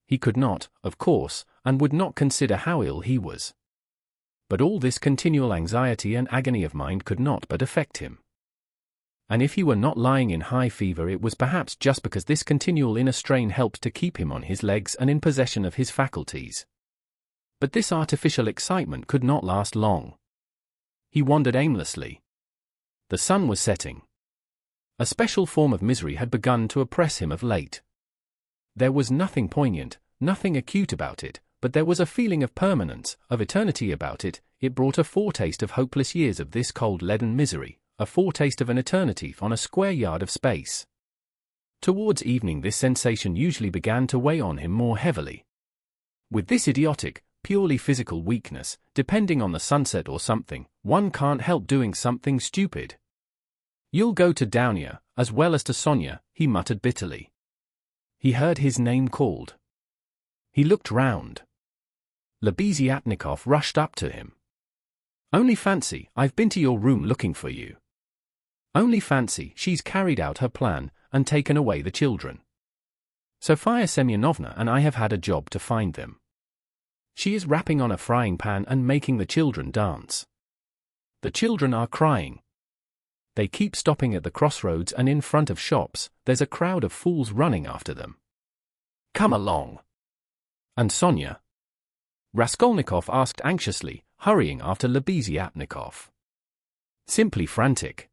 He could not, of course, and would not consider how ill he was. But all this continual anxiety and agony of mind could not but affect him. And if he were not lying in high fever, it was perhaps just because this continual inner strain helped to keep him on his legs and in possession of his faculties. But this artificial excitement could not last long. He wandered aimlessly. The sun was setting. A special form of misery had begun to oppress him of late. There was nothing poignant, nothing acute about it, but there was a feeling of permanence, of eternity about it. It brought a foretaste of hopeless years of this cold leaden misery, a foretaste of an eternity on a square yard of space. Towards evening this sensation usually began to weigh on him more heavily. With this idiotic, purely physical weakness, depending on the sunset or something, one can't help doing something stupid. You'll go to Donia, as well as to Sonya, he muttered bitterly. He heard his name called. He looked round. Lebeziatnikov rushed up to him. Only fancy, I've been to your room looking for you. Only fancy, she's carried out her plan, and taken away the children. Sofia Semyonovna and I have had a job to find them. She is rapping on a frying pan and making the children dance. The children are crying. They keep stopping at the crossroads and in front of shops. There's a crowd of fools running after them. Come along. And Sonya? Raskolnikov asked anxiously, hurrying after Lebeziatnikov. Simply frantic.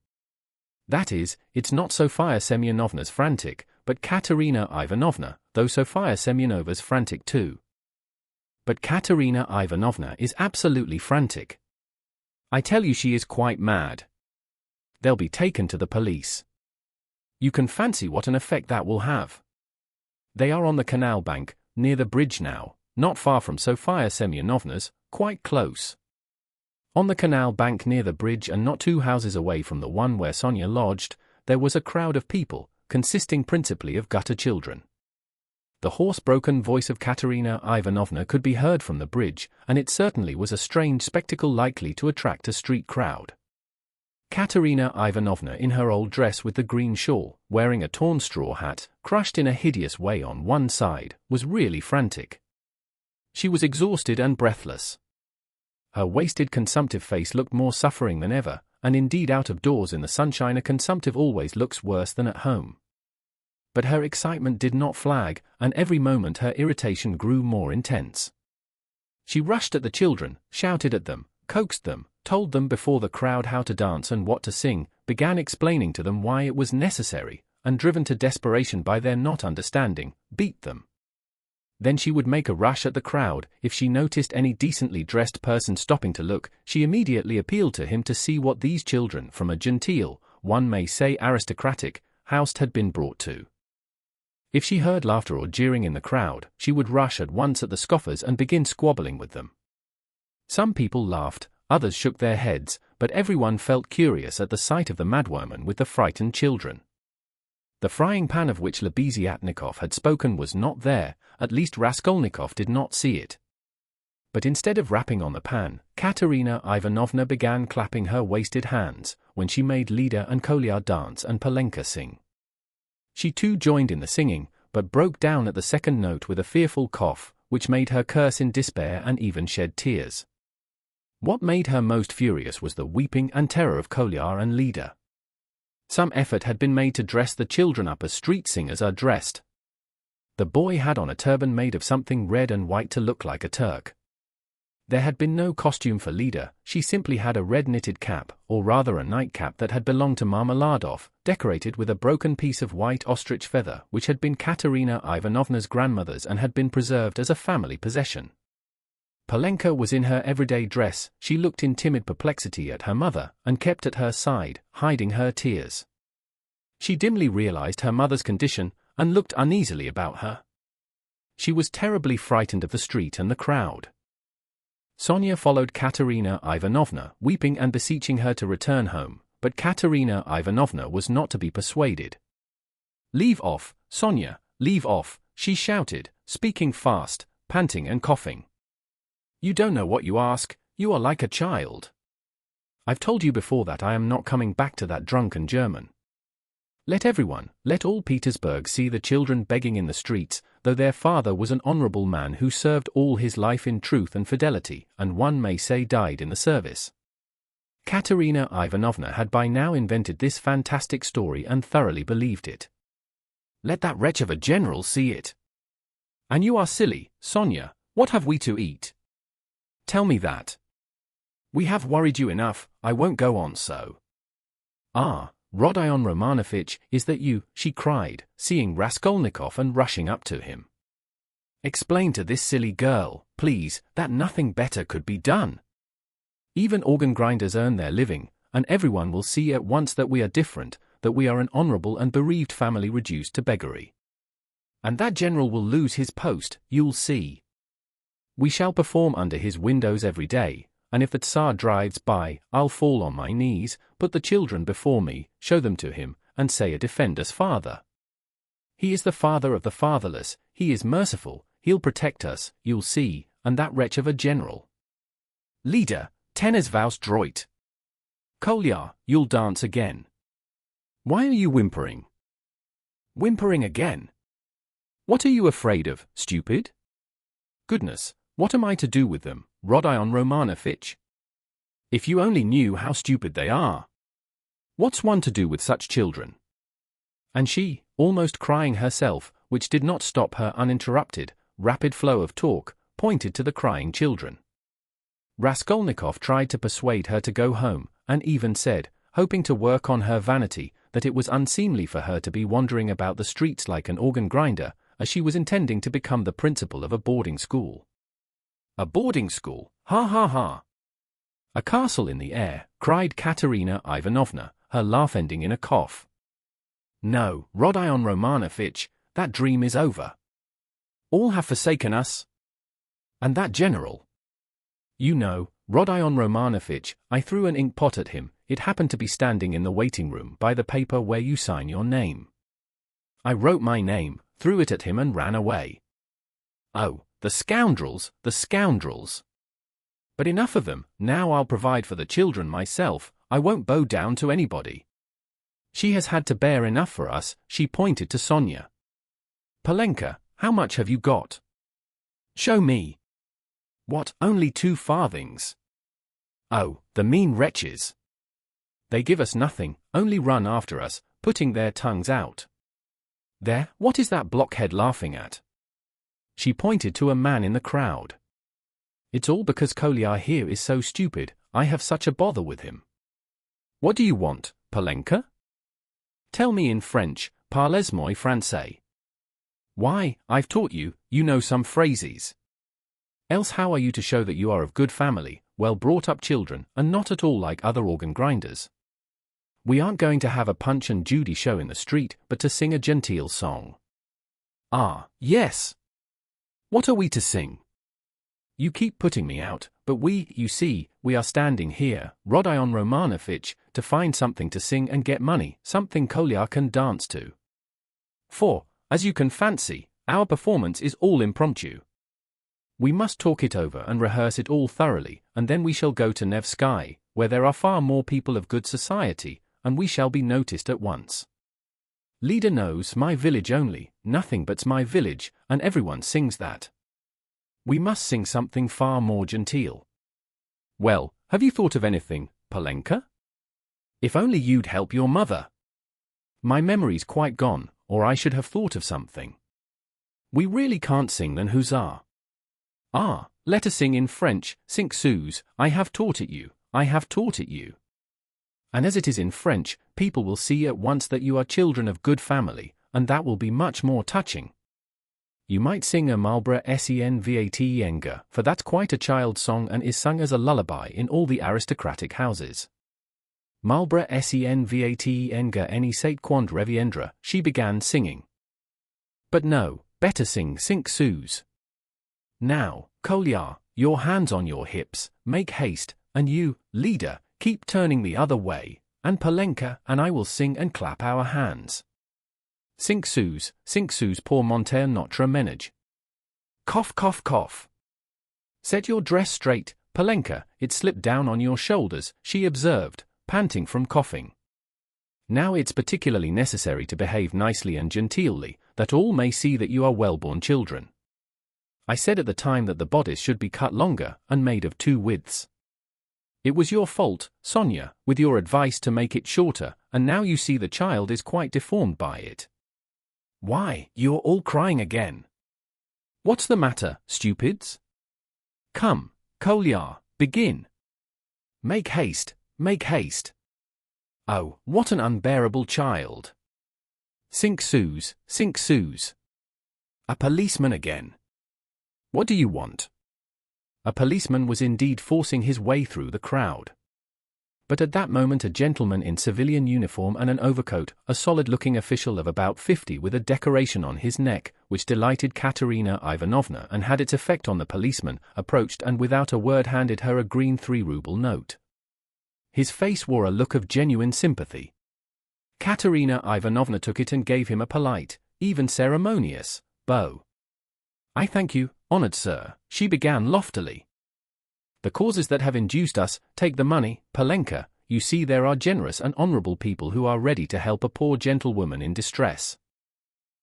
That is, it's not Sofia Semyonovna's frantic, but Katerina Ivanovna, though Sofia Semyonova's frantic too. But Katerina Ivanovna is absolutely frantic. I tell you she is quite mad. They'll be taken to the police. You can fancy what an effect that will have. They are on the canal bank, near the bridge now, not far from Sofia Semyonovna's, quite close. On the canal bank near the bridge and not 2 houses away from the one where Sonya lodged, there was a crowd of people, consisting principally of gutter children. The hoarse-broken voice of Katerina Ivanovna could be heard from the bridge, and it certainly was a strange spectacle likely to attract a street crowd. Katerina Ivanovna, in her old dress with the green shawl, wearing a torn straw hat, crushed in a hideous way on one side, was really frantic. She was exhausted and breathless. Her wasted consumptive face looked more suffering than ever, and indeed out of doors in the sunshine a consumptive always looks worse than at home. But her excitement did not flag, and every moment her irritation grew more intense. She rushed at the children, shouted at them, coaxed them, told them before the crowd how to dance and what to sing, began explaining to them why it was necessary, and driven to desperation by their not understanding, beat them. Then she would make a rush at the crowd. If she noticed any decently dressed person stopping to look, she immediately appealed to him to see what these children from a genteel, one may say aristocratic, house had been brought to. If she heard laughter or jeering in the crowd, she would rush at once at the scoffers and begin squabbling with them. Some people laughed, others shook their heads, but everyone felt curious at the sight of the madwoman with the frightened children. The frying pan of which Lebeziatnikov had spoken was not there, at least Raskolnikov did not see it. But instead of rapping on the pan, Katerina Ivanovna began clapping her wasted hands, when she made Lida and Kolya dance and Polenka sing. She too joined in the singing, but broke down at the second note with a fearful cough, which made her curse in despair and even shed tears. What made her most furious was the weeping and terror of Kolya and Lida. Some effort had been made to dress the children up as street singers are dressed. The boy had on a turban made of something red and white to look like a Turk. There had been no costume for Lida, she simply had a red knitted cap, or rather a nightcap that had belonged to Marmeladov, decorated with a broken piece of white ostrich feather which had been Katerina Ivanovna's grandmother's and had been preserved as a family possession. Polenka was in her everyday dress. She looked in timid perplexity at her mother, and kept at her side, hiding her tears. She dimly realized her mother's condition, and looked uneasily about her. She was terribly frightened of the street and the crowd. Sonya followed Katerina Ivanovna, weeping and beseeching her to return home, but Katerina Ivanovna was not to be persuaded. "Leave off, Sonya, leave off," she shouted, speaking fast, panting and coughing. "You don't know what you ask, you are like a child. I've told you before that I am not coming back to that drunken German. Let all Petersburg see the children begging in the streets, though their father was an honorable man who served all his life in truth and fidelity, and one may say died in the service." Katerina Ivanovna had by now invented this fantastic story and thoroughly believed it. "Let that wretch of a general see it. And you are silly, Sonya, what have we to eat? Tell me that. We have worried you enough, I won't go on so." "Ah, Rodion Romanovitch, is that you?" she cried, seeing Raskolnikov and rushing up to him. "Explain to this silly girl, please, that nothing better could be done. Even organ grinders earn their living, and everyone will see at once that we are different, that we are an honorable and bereaved family reduced to beggary. And that general will lose his post, you'll see. We shall perform under his windows every day, and if the Tsar drives by, I'll fall on my knees, put the children before me, show them to him, and say, defend us, Father. He is the father of the fatherless, he is merciful, he'll protect us, you'll see, and that wretch of a general. Leader, tenez vaus droit. Kolya, you'll dance again. Why are you whimpering? Whimpering again? What are you afraid of, stupid? Goodness, what am I to do with them, Rodion Romanovitch? If you only knew how stupid they are. What's one to do with such children? And she, almost crying herself, which did not stop her uninterrupted, rapid flow of talk, pointed to the crying children. Raskolnikov tried to persuade her to go home, and even said, hoping to work on her vanity, that it was unseemly for her to be wandering about the streets like an organ grinder, as she was intending to become the principal of a boarding school. A boarding school, ha ha ha! A castle in the air, cried Katerina Ivanovna, her laugh ending in a cough. No, Rodion Romanovitch, that dream is over. All have forsaken us. And that general. You know, Rodion Romanovitch, I threw an ink pot at him, it happened to be standing in the waiting room by the paper where you sign your name. I wrote my name, threw it at him and ran away. Oh, the scoundrels, the scoundrels. But enough of them, now I'll provide for the children myself, I won't bow down to anybody. She has had to bear enough for us, she pointed to Sonya. Polenka, how much have you got? Show me. What, only 2 farthings? Oh, the mean wretches. They give us nothing, only run after us, putting their tongues out. There, what is that blockhead laughing at? She pointed to a man in the crowd. It's all because Kolya here is so stupid, I have such a bother with him. What do you want, Polenka? Tell me in French, parlez-moi français. Why, I've taught you, you know some phrases. Else how are you to show that you are of good family, well-brought-up children, and not at all like other organ grinders? We aren't going to have a Punch and Judy show in the street, but to sing a genteel song. Ah, yes. What are we to sing? You keep putting me out, but we, you see, we are standing here, Rodion Romanovitch, to find something to sing and get money, something Kolya can dance to. For, as you can fancy, our performance is all impromptu. We must talk it over and rehearse it all thoroughly, and then we shall go to Nevsky, where there are far more people of good society, and we shall be noticed at once. Leader knows my village only, nothing but's my village, and everyone sings that. We must sing something far more genteel. Well, have you thought of anything, Polenka? If only you'd help your mother. My memory's quite gone, or I should have thought of something. We really can't sing then huzzah. Ah, let us sing in French, cinq sous, I have taught it you, I have taught it you. And as it is in French, people will see at once that you are children of good family, and that will be much more touching. You might sing a Marlborough Senvat, for that's quite a child's song and is sung as a lullaby in all the aristocratic houses. Marlborough Senvat any sate quant reviendra, she began singing. But no, better sing sink sous. Now, Kolya, your hands on your hips, make haste, and you, leader, keep turning the other way, and Polenka and I will sing and clap our hands. Sink sous pour monter notre ménage. Cough cough cough. Set your dress straight, Polenka, it slipped down on your shoulders, she observed, panting from coughing. Now it's particularly necessary to behave nicely and genteelly, that all may see that you are well-born children. I said at the time that the bodice should be cut longer and made of 2 widths. It was your fault, Sonya, with your advice to make it shorter, and now you see the child is quite deformed by it. Why, you're all crying again. What's the matter, stupids? Come, Kolya, begin. Make haste, make haste. Oh, what an unbearable child. Sink sous, sink sous. A policeman again. What do you want? A policeman was indeed forcing his way through the crowd. But at that moment a gentleman in civilian uniform and an overcoat, a solid-looking official of about 50 with a decoration on his neck, which delighted Katerina Ivanovna and had its effect on the policeman, approached and without a word handed her a green 3-ruble note. His face wore a look of genuine sympathy. Katerina Ivanovna took it and gave him a polite, even ceremonious, bow. I thank you, honored sir, she began loftily. The causes that have induced us, take the money, Polenka, you see there are generous and honorable people who are ready to help a poor gentlewoman in distress.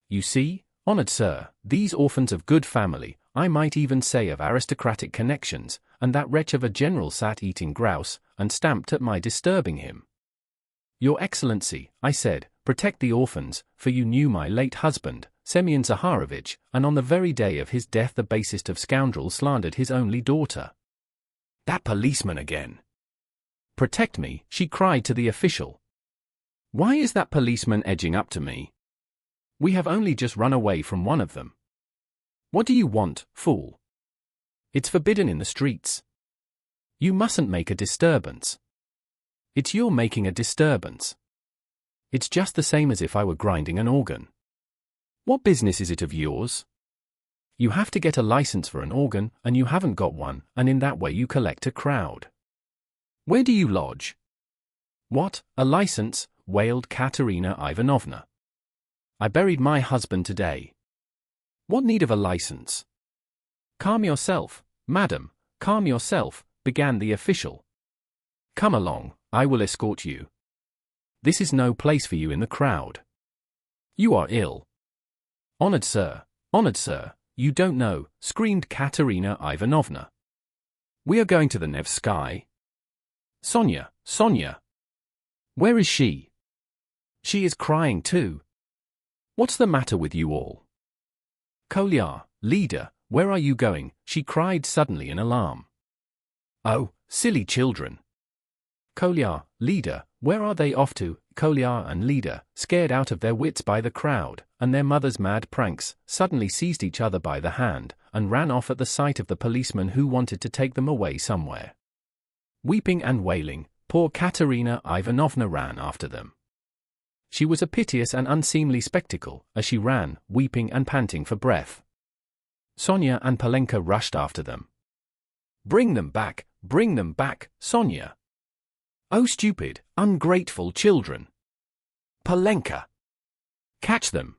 You see, honored sir, these orphans of good family, I might even say of aristocratic connections, and that wretch of a general sat eating grouse, and stamped at my disturbing him. Your Excellency, I said, protect the orphans, for you knew my late husband, Semyon Zaharovich, and on the very day of his death the basest of scoundrels slandered his only daughter. That policeman again. Protect me, she cried to the official. Why is that policeman edging up to me? We have only just run away from one of them. What do you want, fool? It's forbidden in the streets. You mustn't make a disturbance. It's you're making a disturbance. It's just the same as if I were grinding an organ. What business is it of yours? You have to get a license for an organ, and you haven't got one, and in that way you collect a crowd. Where do you lodge? What, a license? Wailed Katerina Ivanovna. I buried my husband today. What need of a license? Calm yourself, madam, calm yourself, began the official. Come along, I will escort you. This is no place for you in the crowd. You are ill. Honored sir, you don't know, screamed Katerina Ivanovna. We are going to the Nevsky. Sonya. Where is she? She is crying too. What's the matter with you all? Kolya, leader, where are you going? She cried suddenly in alarm. Oh, silly children. Kolya, leader, where are they off to? Kolya and leader, scared out of their wits by the crowd, and their mother's mad pranks, suddenly seized each other by the hand, and ran off at the sight of the policeman who wanted to take them away somewhere. Weeping and wailing, poor Katerina Ivanovna ran after them. She was a piteous and unseemly spectacle, as she ran, weeping and panting for breath. Sonya and Polenka rushed after them. Bring them back, Sonya. Oh stupid, ungrateful children. Polenka. Catch them.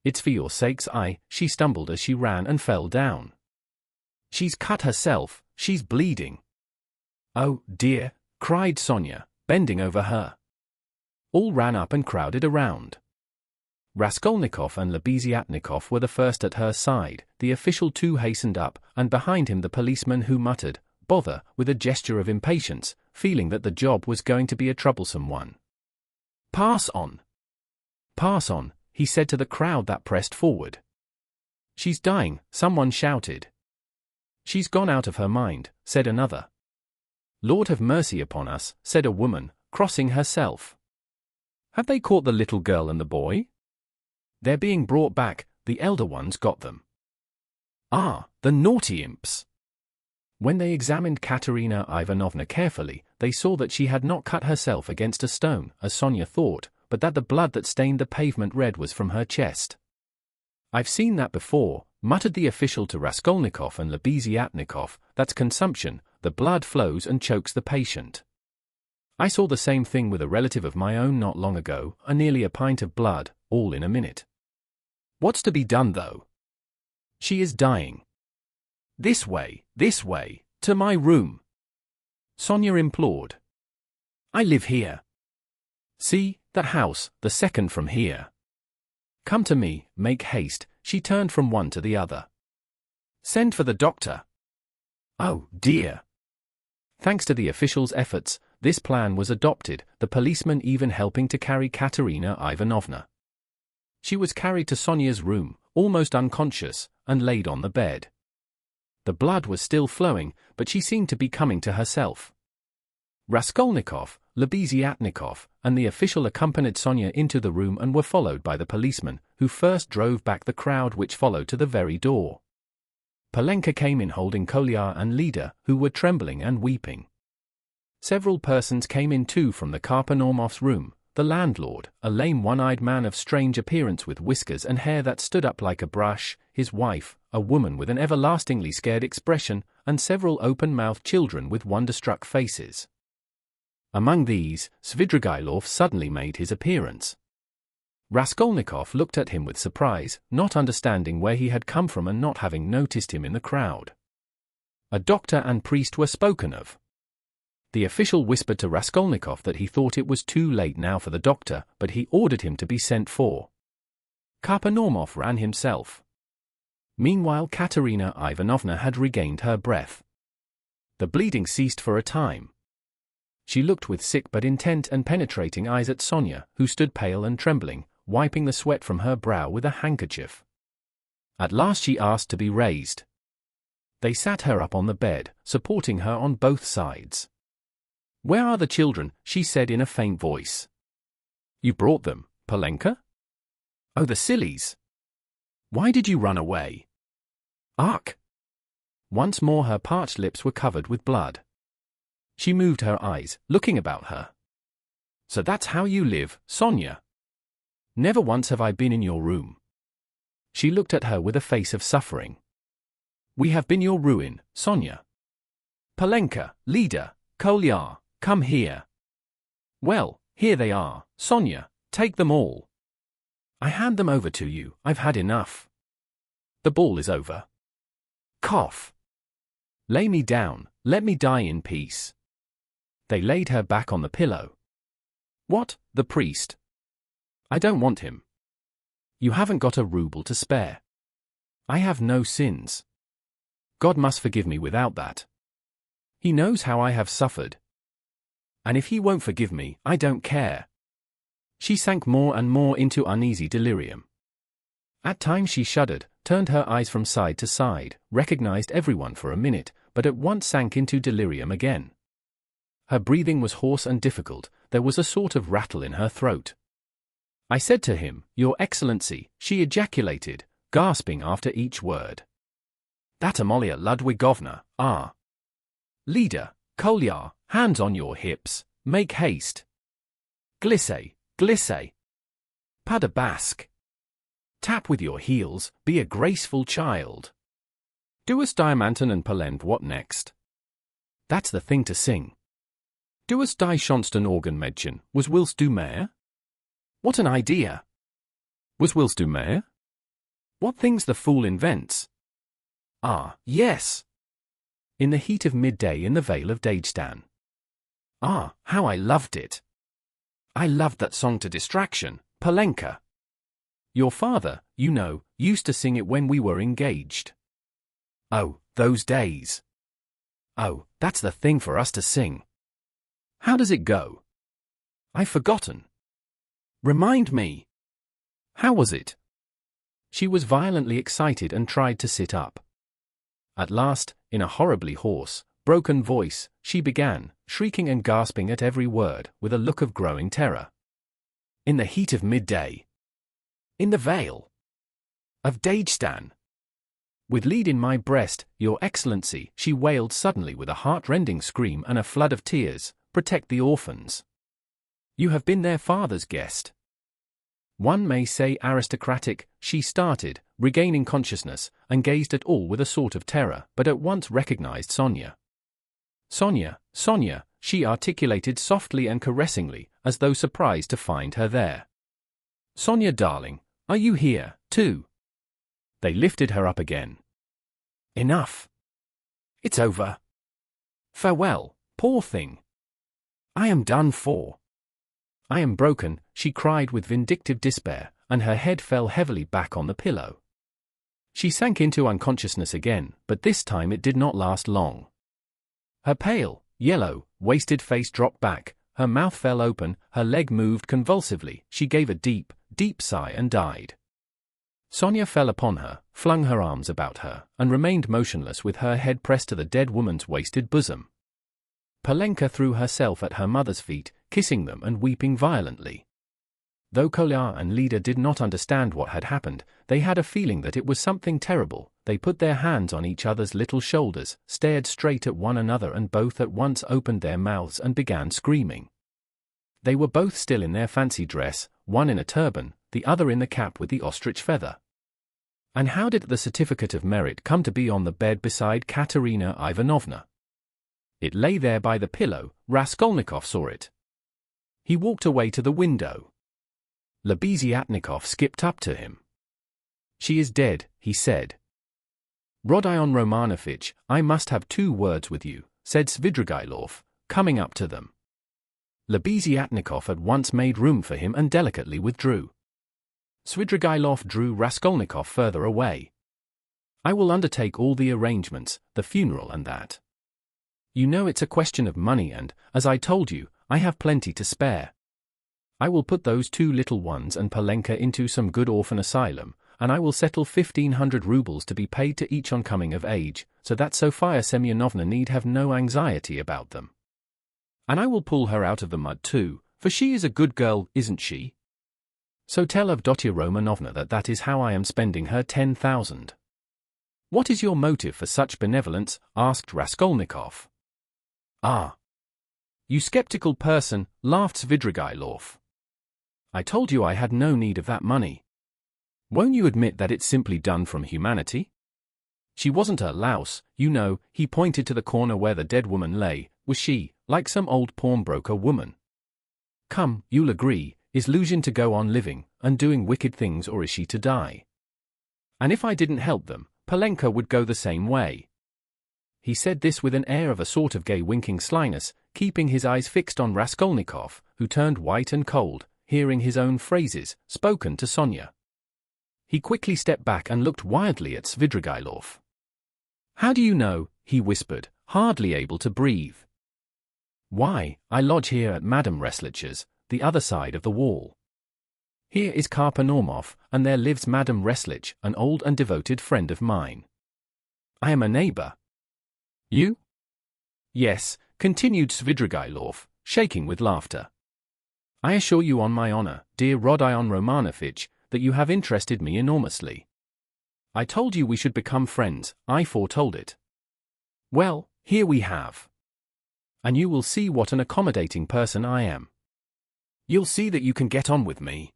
It's for your sakes she stumbled as she ran and fell down. She's cut herself, she's bleeding. Oh dear, cried Sonya, bending over her. All ran up and crowded around. Raskolnikov and Lebeziatnikov were the first at her side, the official too hastened up, and behind him the policeman who muttered, bother, with a gesture of impatience, feeling that the job was going to be a troublesome one. Pass on, he said to the crowd that pressed forward. She's dying, someone shouted. She's gone out of her mind, said another. Lord have mercy upon us, said a woman, crossing herself. Have they caught the little girl and the boy? They're being brought back, the elder ones got them. Ah, the naughty imps! When they examined Katerina Ivanovna carefully, they saw that she had not cut herself against a stone, as Sonya thought, but that the blood that stained the pavement red was from her chest. I've seen that before, muttered the official to Raskolnikov and Lebeziatnikov. That's consumption, the blood flows and chokes the patient. I saw the same thing with a relative of my own not long ago, nearly a pint of blood, all in a minute. What's to be done though? She is dying. This way, to my room. Sonya implored. I live here. See, that house, the second from here. Come to me, make haste. She turned from one to the other. Send for the doctor. Oh, dear. Thanks to the official's efforts, this plan was adopted, the policeman even helping to carry Katerina Ivanovna. She was carried to Sonya's room, almost unconscious, and laid on the bed. The blood was still flowing, but she seemed to be coming to herself. Raskolnikov, Lebeziatnikov, and the official accompanied Sonya into the room and were followed by the policeman, who first drove back the crowd which followed to the very door. Polenka came in holding Kolyar and Lida, who were trembling and weeping. Several persons came in too from the Karponomov's room, the landlord, a lame one-eyed man of strange appearance with whiskers and hair that stood up like a brush, his wife, a woman with an everlastingly scared expression, and several open-mouthed children with wonder-struck faces. Among these, Svidrigailov suddenly made his appearance. Raskolnikov looked at him with surprise, not understanding where he had come from and not having noticed him in the crowd. A doctor and priest were spoken of. The official whispered to Raskolnikov that he thought it was too late now for the doctor, but he ordered him to be sent for. Karponomov ran himself. Meanwhile Katerina Ivanovna had regained her breath. The bleeding ceased for a time. She looked with sick but intent and penetrating eyes at Sonya, who stood pale and trembling, wiping the sweat from her brow with a handkerchief. At last she asked to be raised. They sat her up on the bed, supporting her on both sides. "Where are the children?" she said in a faint voice. "You brought them, Polenka? Oh, the sillies! Why did you run away?" "Ach!" Once more her parched lips were covered with blood. She moved her eyes, looking about her. "So that's how you live, Sonya? Never once have I been in your room." She looked at her with a face of suffering. "We have been your ruin, Sonya. Polenka, Lida, Kolyar, come here." "Well, here they are, Sonya, take them all." "I hand them over to you, I've had enough. The ball is over. Cough. Lay me down, let me die in peace." They laid her back on the pillow. "What, the priest? I don't want him. You haven't got a ruble to spare. I have no sins. God must forgive me without that. He knows how I have suffered. And if he won't forgive me, I don't care." She sank more and more into uneasy delirium. At times she shuddered, turned her eyes from side to side, recognized everyone for a minute, but at once sank into delirium again. Her breathing was hoarse and difficult, there was a sort of rattle in her throat. "I said to him, 'Your Excellency,'" she ejaculated, gasping after each word. "That Amalia Ludwigovna, ah. Lida, Kolyar, hands on your hips, make haste. Glisse, glisse. Padabask. Tap with your heels, be a graceful child. Do us Diamanten and Polend, what next? That's the thing to sing. Do us Die Schönsten Orgenmädchen, was willst du mehr? What an idea! Was willst du mehr? What things the fool invents! Ah, yes! In the heat of midday in the Vale of Dagestan. Ah, how I loved it! I loved that song to distraction, Polenka. Your father, you know, used to sing it when we were engaged. Oh, those days! Oh, that's the thing for us to sing. How does it go? I've forgotten. Remind me. How was it?" She was violently excited and tried to sit up. At last, in a horribly hoarse, broken voice, she began, shrieking and gasping at every word, with a look of growing terror. "In the heat of midday. In the Vale of Dagestan. With lead in my breast, Your Excellency," she wailed suddenly with a heart-rending scream and a flood of tears, "protect the orphans. You have been their father's guest." One may say aristocratic, she started, regaining consciousness, and gazed at all with a sort of terror, but at once recognized Sonya. "Sonya, Sonya," she articulated softly and caressingly, as though surprised to find her there. "Sonya, darling, are you here, too?" They lifted her up again. "Enough. It's over. Farewell, poor thing. I am done for. I am broken," she cried with vindictive despair, and her head fell heavily back on the pillow. She sank into unconsciousness again, but this time it did not last long. Her pale, yellow, wasted face dropped back, her mouth fell open, her leg moved convulsively, she gave a deep, deep sigh and died. Sonya fell upon her, flung her arms about her, and remained motionless with her head pressed to the dead woman's wasted bosom. Polenka threw herself at her mother's feet, kissing them and weeping violently. Though Kolya and Lida did not understand what had happened, they had a feeling that it was something terrible. They put their hands on each other's little shoulders, stared straight at one another, and both at once opened their mouths and began screaming. They were both still in their fancy dress, one in a turban, the other in the cap with the ostrich feather. And how did the certificate of merit come to be on the bed beside Katerina Ivanovna? It lay there by the pillow. Raskolnikov saw it. He walked away to the window. Lebeziatnikov skipped up to him. "She is dead," he said. "Rodion Romanovich, I must have 2 words with you," said Svidrigailov, coming up to them. Lebeziatnikov at once made room for him and delicately withdrew. Svidrigailov drew Raskolnikov further away. "I will undertake all the arrangements, the funeral and that. You know it's a question of money and, as I told you, I have plenty to spare. I will put those 2 little ones and Polenka into some good orphan asylum, and I will settle 1,500 rubles to be paid to each on coming of age, so that Sofia Semyonovna need have no anxiety about them. And I will pull her out of the mud too, for she is a good girl, isn't she? So tell Avdotya Romanovna that is how I am spending her 10,000. What is your motive for such benevolence?" asked Raskolnikov. "Ah, you skeptical person," laughed Svidrigailov. "I told you I had no need of that money. Won't you admit that it's simply done from humanity? She wasn't a louse, you know," he pointed to the corner where the dead woman lay, "was she, like some old pawnbroker woman? Come, you'll agree, is Luzhin to go on living, and doing wicked things, or is she to die? And if I didn't help them, Polenka would go the same way." He said this with an air of a sort of gay winking slyness, keeping his eyes fixed on Raskolnikov, who turned white and cold, hearing his own phrases, spoken to Sonya. He quickly stepped back and looked wildly at Svidrigailov. "How do you know?" he whispered, hardly able to breathe. "Why, I lodge here at Madame Reslich's, the other side of the wall. Here is Karpanormov, and there lives Madame Reslich, an old and devoted friend of mine. I am a neighbor." "You?" "Yes," continued Svidrigailov, shaking with laughter. "I assure you on my honor, dear Rodion Romanovich, that you have interested me enormously. I told you we should become friends, I foretold it. Well, here we have. And you will see what an accommodating person I am. You'll see that you can get on with me.